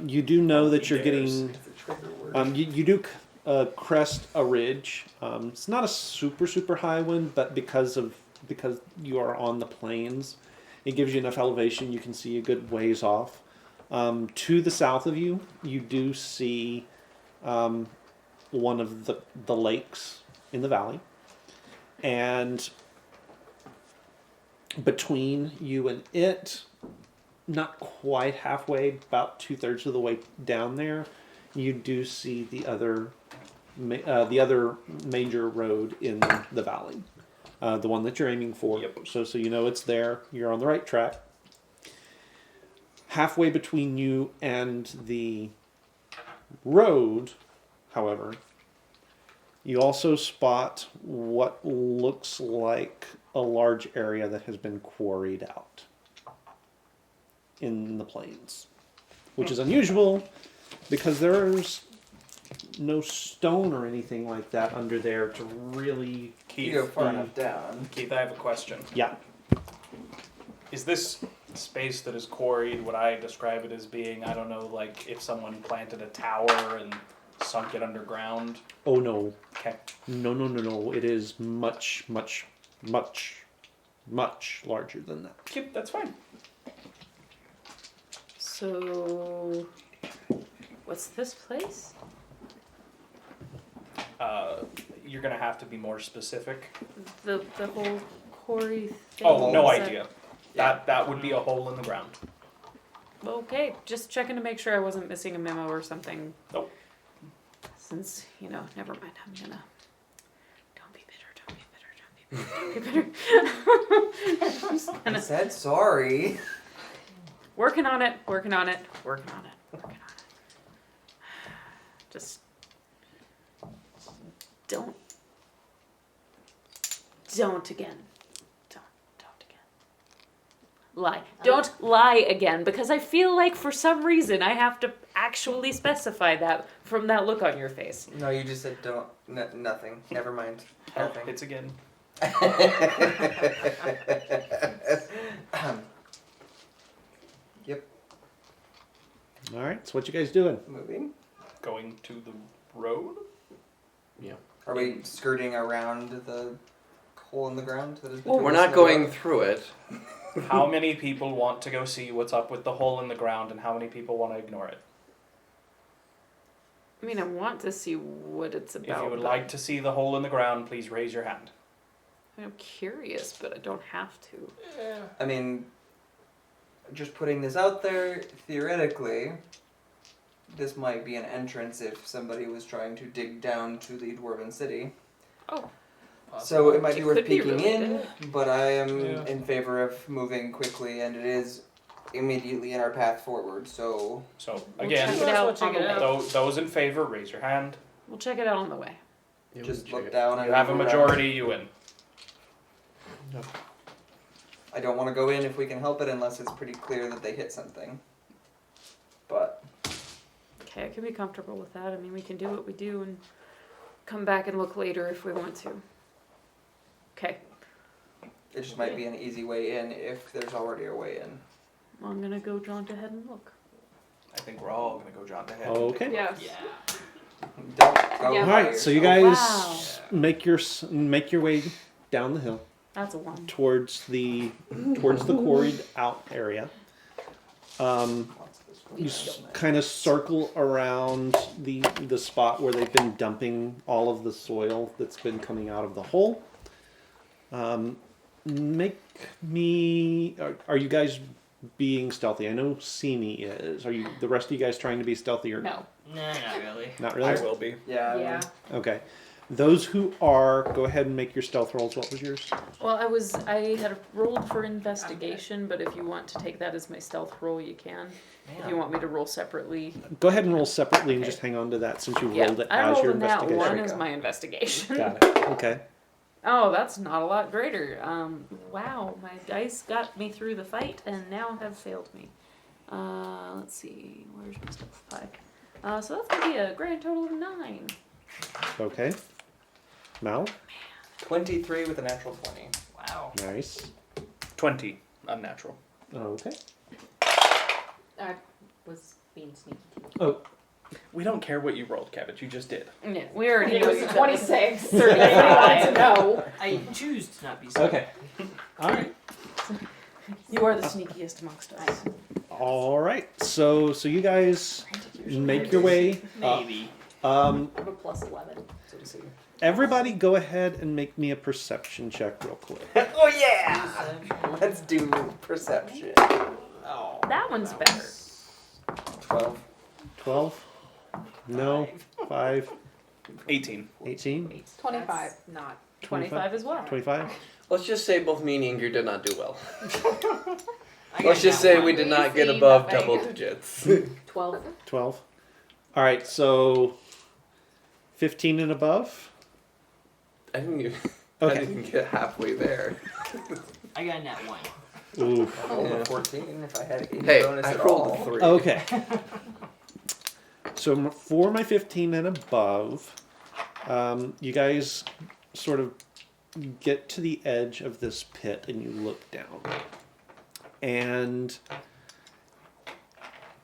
You do know that you're getting. You do crest a ridge. It's not a super high one, but because you are on the plains, it gives you enough elevation you can see a good ways off. To the south of you, you do see one of the lakes in the valley, and between you and it, not quite halfway, about 2/3 of the way down there, you do see the other major road in the valley, the one that you're aiming for. Yep. So you know it's there. You're on the right track. Halfway between you and the road, however, you also spot what looks like a large area that has been quarried out in the plains, which is unusual because there's no stone or anything like that under there to really. You go far enough down. Keith, I have a question. Yeah. Is this space that is quarried what I describe it as being, I don't know, like if someone planted a tower and sunk it underground? Oh no. Okay. No. It is much larger than that. Yep, that's fine. So, what's this place? You're gonna have to be more specific. The whole quarry thing? Oh, no Is that- idea. That would be a hole in the ground. Okay, just checking to make sure I wasn't missing a memo or something. Nope. Since, never mind, I'm gonna... Don't be bitter. I'm just I gonna... said sorry. Working on it. Just... Don't again. Don't again. Lie. Don't lie again, because I feel like for some reason I have to actually specify that from that look on your face. No, you just said don't. Nothing. Never mind. Oh, Nothing. it's again. Yep. All right. So what you guys doing? Moving. Going to the road? Are we skirting around the hole in the ground that is Well, between we're us not and the going road? through it. How many people want to go see what's up with the hole in the ground, and how many people want to ignore it? I mean, I want to see what it's about. If you would but like to see the hole in the ground, please raise your hand. I'm curious, but I don't have to. I mean, just putting this out there, theoretically, this might be an entrance if somebody was trying to dig down to the Dwarven city. Oh. So it might be It worth could be peeking really in, good. but I am Yeah. in favor of moving quickly, and it is immediately in our path forward, so... So, We'll again, check it out Check on it the way. out. those in favor, raise your hand. We'll check it out on the way. Yeah, just we can look check down and You have a move around. majority, you win. I don't want to go in if we can help it unless it's pretty clear that they hit something. But Okay, I can be comfortable with that. I mean, we can do what we do and come back and look later if we want to. Okay, it just might be an easy way in if there's already a way in. well, I'm gonna go jaunt ahead and look. I think we're all gonna go jaunt ahead. Okay. Yes. Don't go Yeah. All by right, so you yourself. guys make your way down the hill That's a one. towards the quarried out area. You kind of circle around the spot where they've been dumping all of the soil that's been coming out of the hole. Make me. Are you guys being stealthy? I know Simi is. Are you the rest of you guys trying to be stealthy or No. Nah, not really. not I really? will be. Yeah. Yeah. Okay. Those who are, go ahead and make your stealth rolls. What was yours? Well, I had rolled for investigation, but if you want to take that as my stealth roll, you can. If you want me to roll separately, Go ahead and roll separately and Okay. just hang on to that since you yeah, rolled it I as rolled your a nat investigation. one we as go. my investigation. Got it. Okay. Oh, that's not a lot greater. Wow, my dice got me through the fight and now have failed me. Let's see, where's my stealth pie? So that's gonna be a grand total of 9. Okay. Mal? 23 with a natural 20. Wow. Nice. 20 unnatural. Okay. I was being sneaky. Oh, We don't care what you rolled, Cabbage. You just did. Yeah, we already It knew was that 26. 35. No. I choose to not be so. okay. All right. You are the sneakiest amongst us. All right. So you guys make your way up. Maybe. I have a plus 11. So to see. Everybody go ahead and make me a perception check real quick. Oh yeah! Let's do perception. Oh. That one's better. 12. 12? No. 5? 18. 18? 25. Not. 25 as well. 25? Let's just say both me and Ingrid did not do well. I Let's got just that say one. we did not get Easy, above nothing. double digits. 12. 12? All right. So 15 and above? I didn't even, I Okay. didn't get halfway there. I got a nat 1. Ooh. I rolled a 14 if I had any Hey, bonus I at rolled all. a 3. Okay. So for my 15 and above, you guys sort of get to the edge of this pit and you look down. And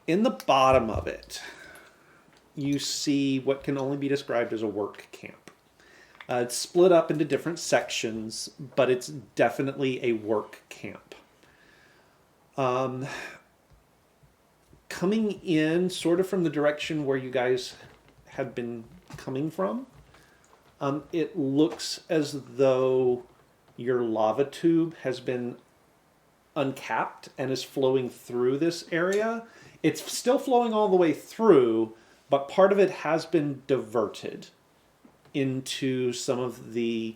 in the bottom of it, you see what can only be described as a work camp. It's split up into different sections, but it's definitely a work camp. Coming in sort of from the direction where you guys had been coming from, it looks as though your lava tube has been uncapped and is flowing through this area. It's still flowing all the way through, but part of it has been diverted into some of the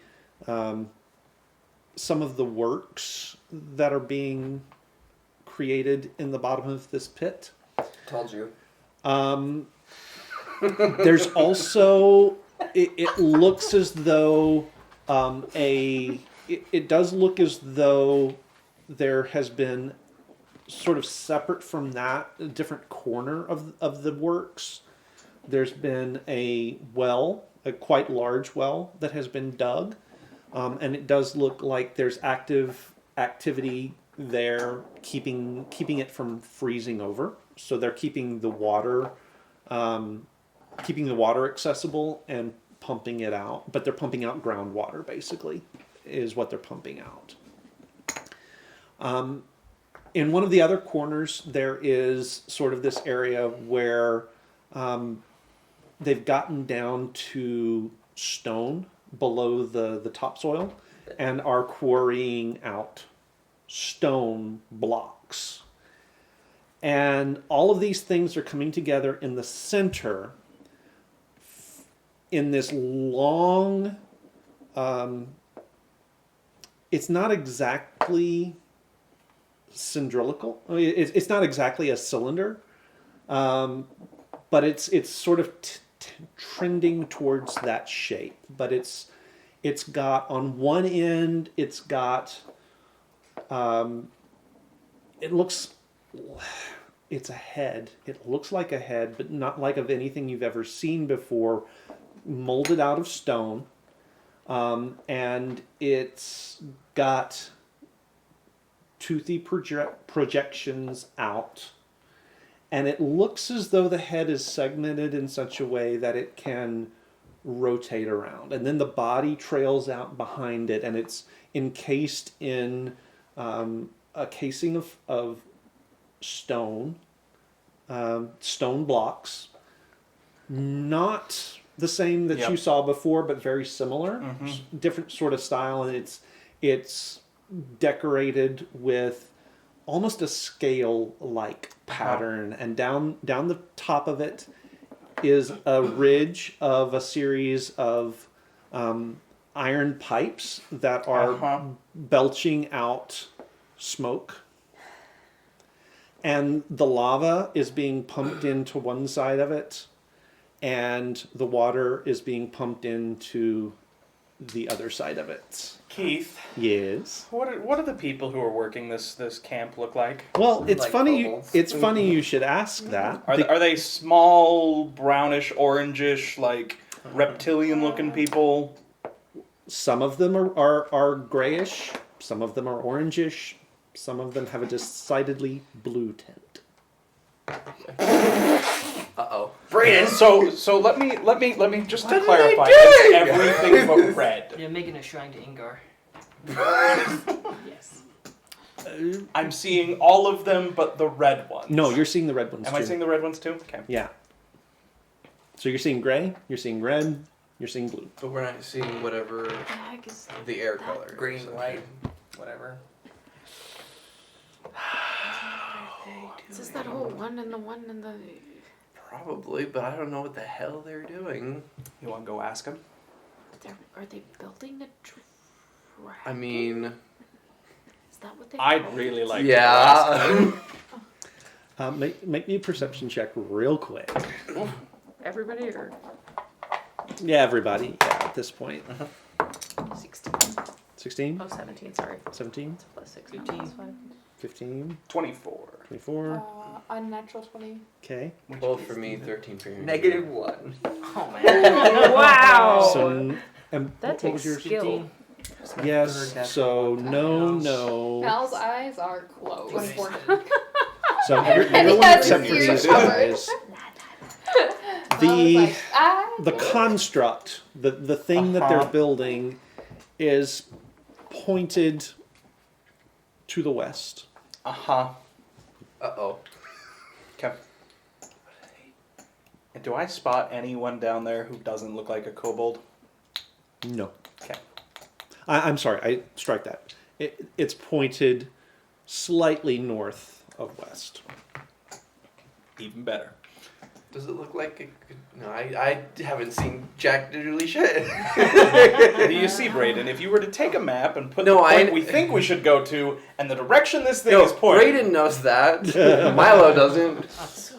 works that are being created in the bottom of this pit. Told you. There's also it looks as though it does look as though there has been sort of separate from that a different corner of the works. There's been a well, a quite large well that has been dug, and it does look like there's activity there keeping it from freezing over. So they're keeping the water accessible and pumping it out, but they're pumping out groundwater basically is what they're pumping out. In one of the other corners, there is sort of this area where they've gotten down to stone below the topsoil and are quarrying out stone blocks. And all of these things are coming together in the center in this long, it's not exactly cylindrical. I mean, it's not exactly a cylinder, but it's sort of trending towards that shape. But it's got on one end, it's got it looks. It's a head. It looks like a head, but not like of anything you've ever seen before, molded out of stone. And it's got toothy projections out. and it looks as though the head is segmented in such a way that it can rotate around, and then the body trails out behind it, and it's encased in a casing of stone, stone blocks, not the same that you saw before, but very similar, different sort of style, and it's decorated with almost a scale-like pattern, and down the top of it is a ridge of a series of iron pipes that are belching out smoke. And the lava is being pumped into one side of it, and the water is being pumped into the other side of it. Keith, Yes. what are the people who are working this camp look like? Well, it's Like funny. kobolds. It's funny you should ask that. Are they small, brownish, orangish, like reptilian-looking people? Some of them are grayish. Some of them are orangish. Some of them have a decidedly blue tint. Uh-oh. Brayden, so let me just to What are clarify, they it's doing? everything but red. You're making a shrine to Ingar. Yes. I'm seeing all of them but the red ones. No, you're seeing the red ones Am too. I seeing the red ones too? Okay. Yeah. So you're seeing gray, you're seeing red, you're seeing blue. But we're not seeing whatever the air color. is. Green, white, whatever. Is this that whole one and the Probably, but I don't know what the hell they're doing. You want to go ask them? are they building a dragon? I mean, Is that what they I'd call really it? like to ask them. yeah. Make me a perception check real quick. Everybody or Yeah, everybody. Yeah, at this point. 16? 16, Oh, 17, sorry. 17, Plus 6. 15, 24. 24. Unnatural 20. Okay. Well, for me, 13 for you. -1. Oh man. Wow! So, that what takes was your skill. Yes. So no. Mal's eyes are closed. So And he everyone has except his for ears these covered. guys. The The construct, the thing that they're building, is pointed to the west. Uh-huh. Uh-oh. Okay. And do I spot anyone down there who doesn't look like a kobold? No. Okay. I'm sorry. I strike that. It's pointed slightly north of west. Even better. Does it look like a... No, I haven't seen jack diddly shit. You see, Brayden, if you were to take a map and put No, the point I- we think we should go to and the direction this thing No, is pointing... Brayden knows that. Milo doesn't. So,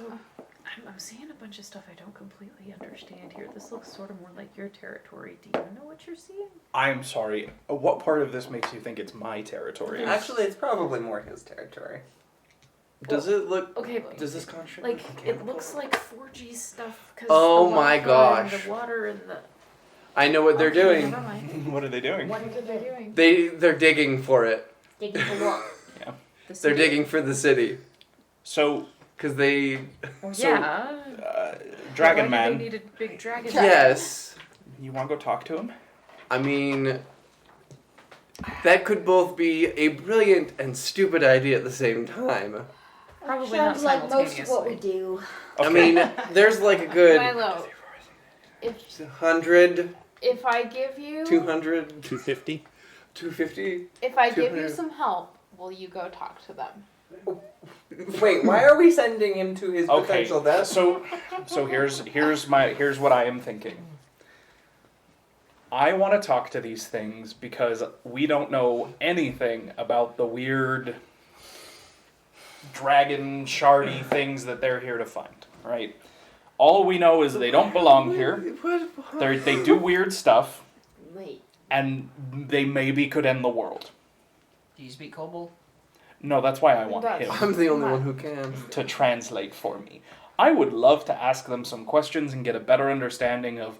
I'm seeing a bunch of stuff I don't completely understand here. This looks sort of more like your territory. Do you know what you're seeing? I'm sorry. What part of this makes you think it's my territory? Actually, it's probably more his territory. Does it look... Okay, Does this contract... like, it looks like 4G stuff. Cause Oh the my lava gosh. And the water and the... I know what they're Okay, doing. Never mind. What are they doing? What are they doing? They're digging for it. Digging for what? The They're city? digging for the city. So, Because they... Well, So- yeah. Dragon Why Man, do they need a big dragon? Yes. you want to go talk to him? I mean... That could both be a brilliant and stupid idea at the same time. Probably not Sounds like most of what we simultaneously. do. I mean, there's like a good Milo, if 100, if I give you 200, 250. 250. if I give you 200. some help, will you go talk to them? Wait, why are we sending him to his Okay. potential death? So here's what I am thinking. I want to talk to these things because we don't know anything about the weird dragon shardy things that they're here to find, right? All we know is they don't belong here. They do weird stuff, Wait. and they maybe could end the world. Do you speak kobold? No, that's why I want That's- him I'm the only one who can. to translate for me. I would love to ask them some questions and get a better understanding of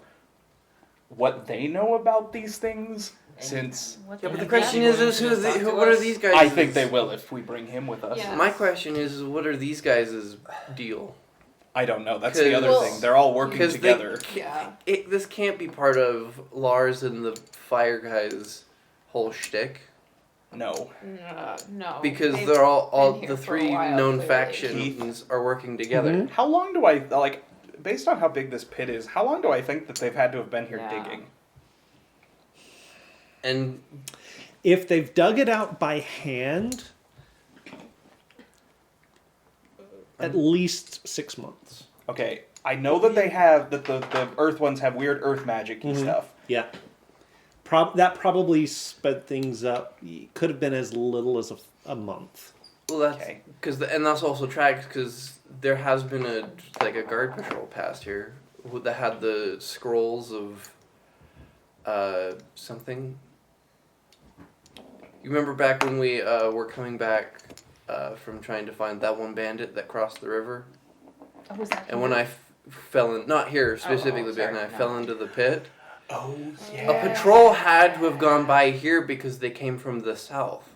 what they know about these things Since Yeah, but the question is what are these guys? I think they will if we bring him with us. Yeah. My question is what are these guys' deal? I don't know. That's the other Well, thing. They're all working Because together. Yeah. This can't be part of Lars and the Fire Guys' whole shtick. No. No. Because They've they're all been here the for a three while, known clearly. factions are working together. Mhm. How long do I like? Based on how big this pit is, how long do I think that they've had to have been here Yeah. digging? And If they've dug it out by hand, at least 6 months. Okay, I know that they have that the Earth ones have weird Earth magic-y Mhm. stuff. Yeah. That probably sped things up. Could have been as little as a month. well, that's Okay. and that's also tragic because there has been a guard patrol past here that had the scrolls of something. You remember back when we were coming back from trying to find that one bandit that crossed the river? Oh, was that And when I fell in, not here specifically, but when I sorry, no. fell into the pit, Oh a patrol had to have gone by here because they came from the south.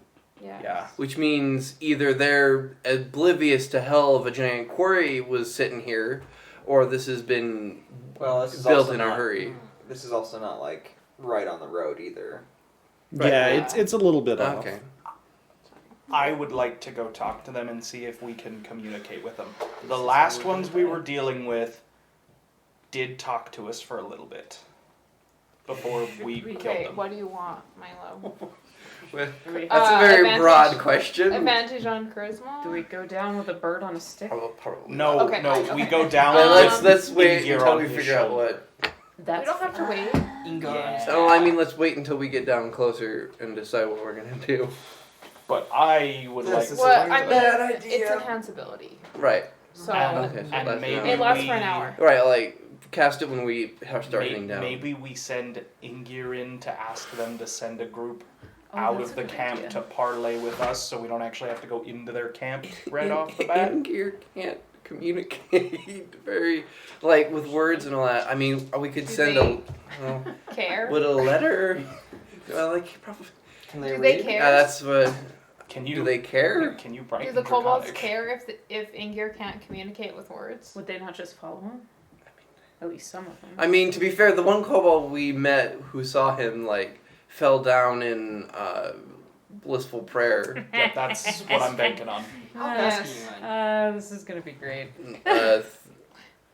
Yeah. Yeah. Which means either they're oblivious to hell of a giant quarry was sitting here, or this has been Well, this is built also in a not, hurry. This is also not like right on the road either. Right. Yeah, it's a little bit off. Okay. I would like to go talk to them and see if we can communicate with them. The last ones we were dealing with did talk to us for a little bit before we killed Okay, them. what do you want, Milo? That's a very advantage- broad question. Advantage on charisma? Do we go down with a bird on a stick? Probably. No, Okay, no, okay. we go down. But with let's wait gear until on we his figure out shoulder. what. We That's don't have to wait. Ingo. Yeah. So I mean, let's wait until we get down closer and decide what we're gonna do. But I would This like is to. Well, I mean, bad idea. it's enhanceability. Right. So And, Okay, so and that's maybe not- it lasts for an we- hour. Right. Like cast it when we start heading down. Maybe we send Ingir in to ask them to send a group Oh, out that's of a the good camp idea. to parlay with us, so we don't actually have to go into their camp right off the bat. Ingir can't communicate very with words and all that. I mean, we could Do send they well, care? would a letter? Well, probably. Can they Do read? they care? Yeah, that's what. Can you? Do they care? Can you write Do the kobolds Draconic? care if Ingir can't communicate with words? Would they not just follow him? At least some of them. I mean, to be fair, the one kobold we met who saw him fell down in blissful prayer. Yep, that's what I'm banking on. This is gonna be great. Uh,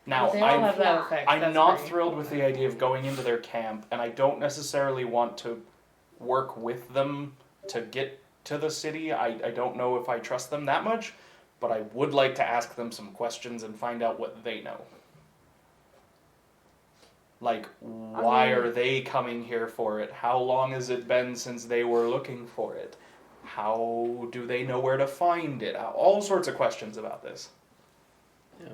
Now, They all have that effect. I'm That's not great. thrilled with the idea of going into their camp, and I don't necessarily want to work with them to get to the city. I don't know if I trust them that much, but I would like to ask them some questions and find out what they know. Like, why mean- are they coming here for it? How long has it been since they were looking for it? How do they know where to find it? All sorts of questions about this. yeah.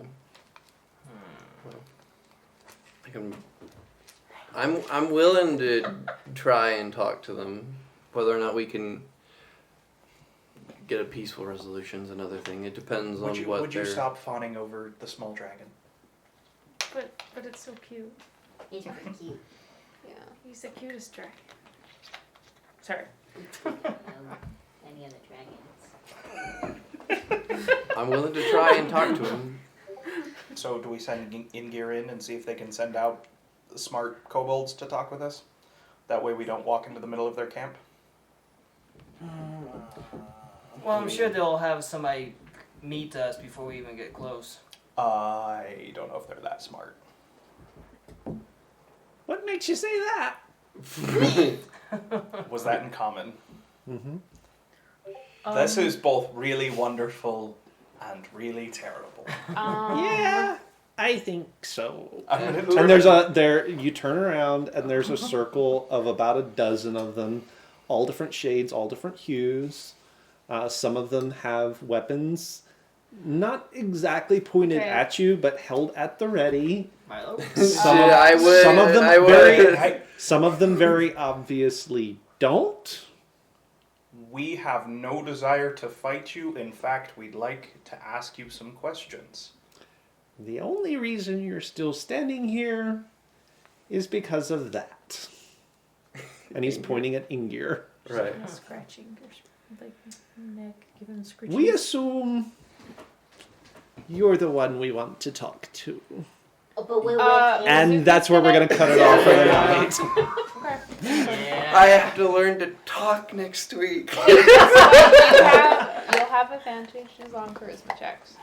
I'm willing to try and talk to them. Whether or not we can get a peaceful resolution is another thing. It depends on what Would you they're. stop fawning over the small dragon? But it's so cute. He's pretty cute. Yeah. He's the cutest dragon. Sorry. Any other dragons? I'm willing to try and talk to him. So do we send Ingir in and see if they can send out smart kobolds to talk with us? That way we don't walk into the middle of their camp? Well, I'm sure they'll have somebody meet us before we even get close. I don't know if they're that smart. What makes you say that? Was that in common? Mm-hmm. This is both really wonderful and really terrible. Yeah, I think so. I'm gonna And there's you turn around and there's a circle of about a dozen of them, all different shades, all different hues. Some of them have weapons, not exactly pointed Okay. at you, but held at the ready. Milo? Some Shit, of- I would. some of them I would. very- Some of them very obviously don't. We have no desire to fight you. In fact, we'd like to ask you some questions. The only reason you're still standing here is because of that. and he's pointing at Ingir. Right. Scratching your like neck, giving scritches. We assume you're the one we want to talk to. Oh, but we're And that's where we're going to cut it off for the night. I have to learn to talk next week. You'll have advantages on charisma checks.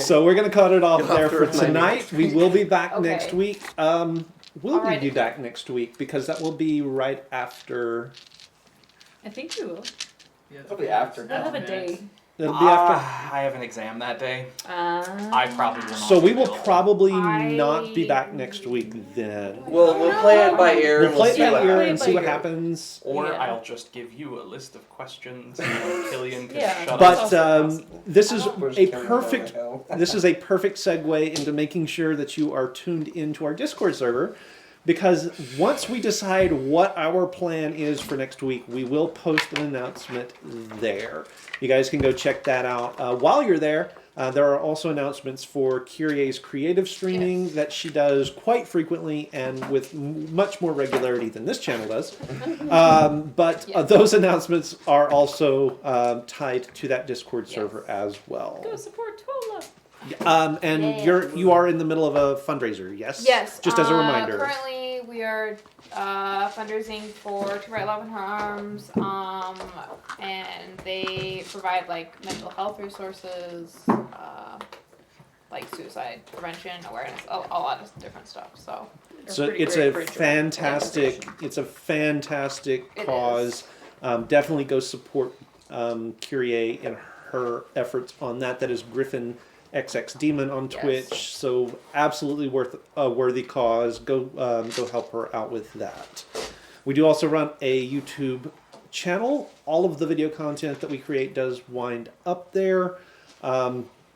So we're going to cut it off You'll have there to for remind me tonight. next We will be back Okay. next week. Will we Alrighty. be back next week? Because that will be right after... I think you will. Probably after. I'll have a day. It'll be after... I have an exam that day. I I probably will not. So we will available. probably I- not be back next week then. We'll play it by ear. We'll and play it see by what ear happens. and see what happens. Or Yeah. I'll just give you a list of questions and Killian can Yeah. shut But up. this is Where's a Karen perfect... going? This is a perfect segue into making sure that you are tuned into our Discord server, because once we decide what our plan is for next week, we will post an announcement there. You guys can go check that out. While you're there, there are also announcements for Kyrie's creative streaming that she does quite frequently and with much more regularity than this channel does. But those announcements are also tied to that Discord server as well. go support Tola. And Yeah. you are in the middle of a fundraiser, yes? Yes. Just as a reminder. Currently, we are fundraising for To Right Love in Her Arms, and they provide like mental health resources, like suicide prevention, awareness, a lot of different stuff. So So Pretty it's great a for each other. fantastic, It cause. Definitely go support Kyrie in her efforts on that. That is Griffin XX Demon on Yes. Twitch. So absolutely worth a worthy cause. Go help her out with that. We do also run a YouTube channel. All of the video content that we create does wind up there.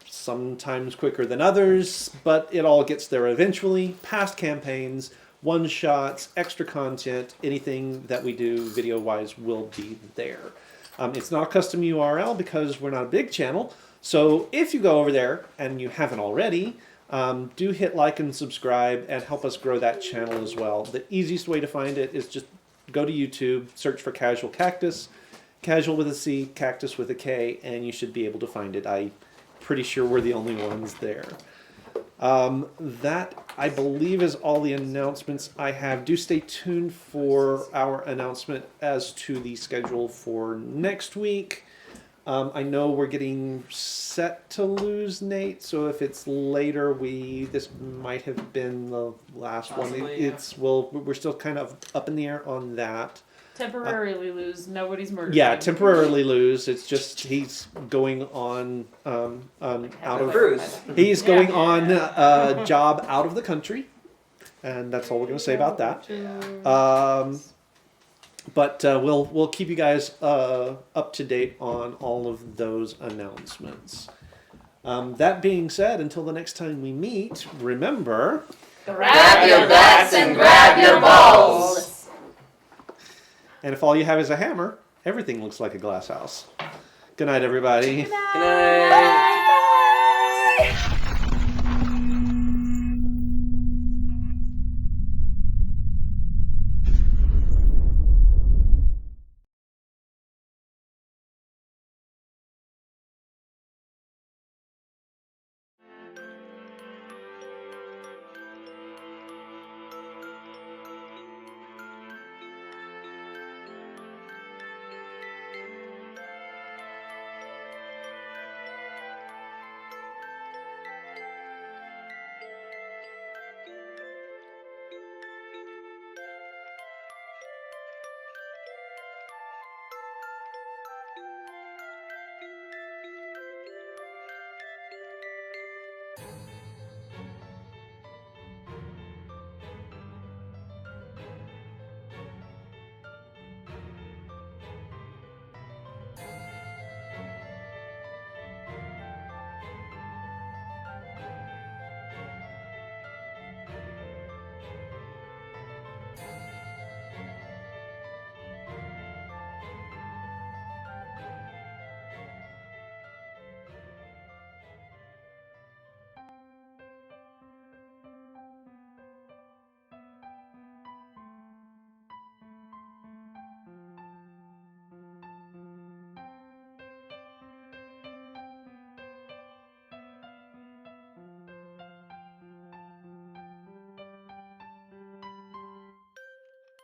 Sometimes quicker than others, but it all gets there eventually. Past campaigns, one-shots, extra content, anything that we do video-wise will be there. It's not a custom URL because we're not a big channel, so if you go over there and you haven't already, do hit like and subscribe and help us grow that channel as well. The easiest way to find it is just go to YouTube, search for Casual Cactus, Casual with a C, Cactus with a K, and you should be able to find it. I'm pretty sure we're the only ones there. That, I believe, is all the announcements I have. Do stay tuned for our announcement as to the schedule for next week. I know we're getting set to lose Nate, so if it's later, this might have been the last Possibly, one. yeah. We're still kind of up in the air on that. Temporarily lose. Nobody's murdered. Yeah, him. temporarily lose. It's just he's going on out of Cruise. he's going on a job out of the country, and that's all we're going to say about that. But we'll keep you guys up to date on all of those announcements. That being said, until the next time we meet, remember. Grab your butts and grab your balls. And if all you have is a hammer, everything looks like a glass house. Good night, everybody. Good night.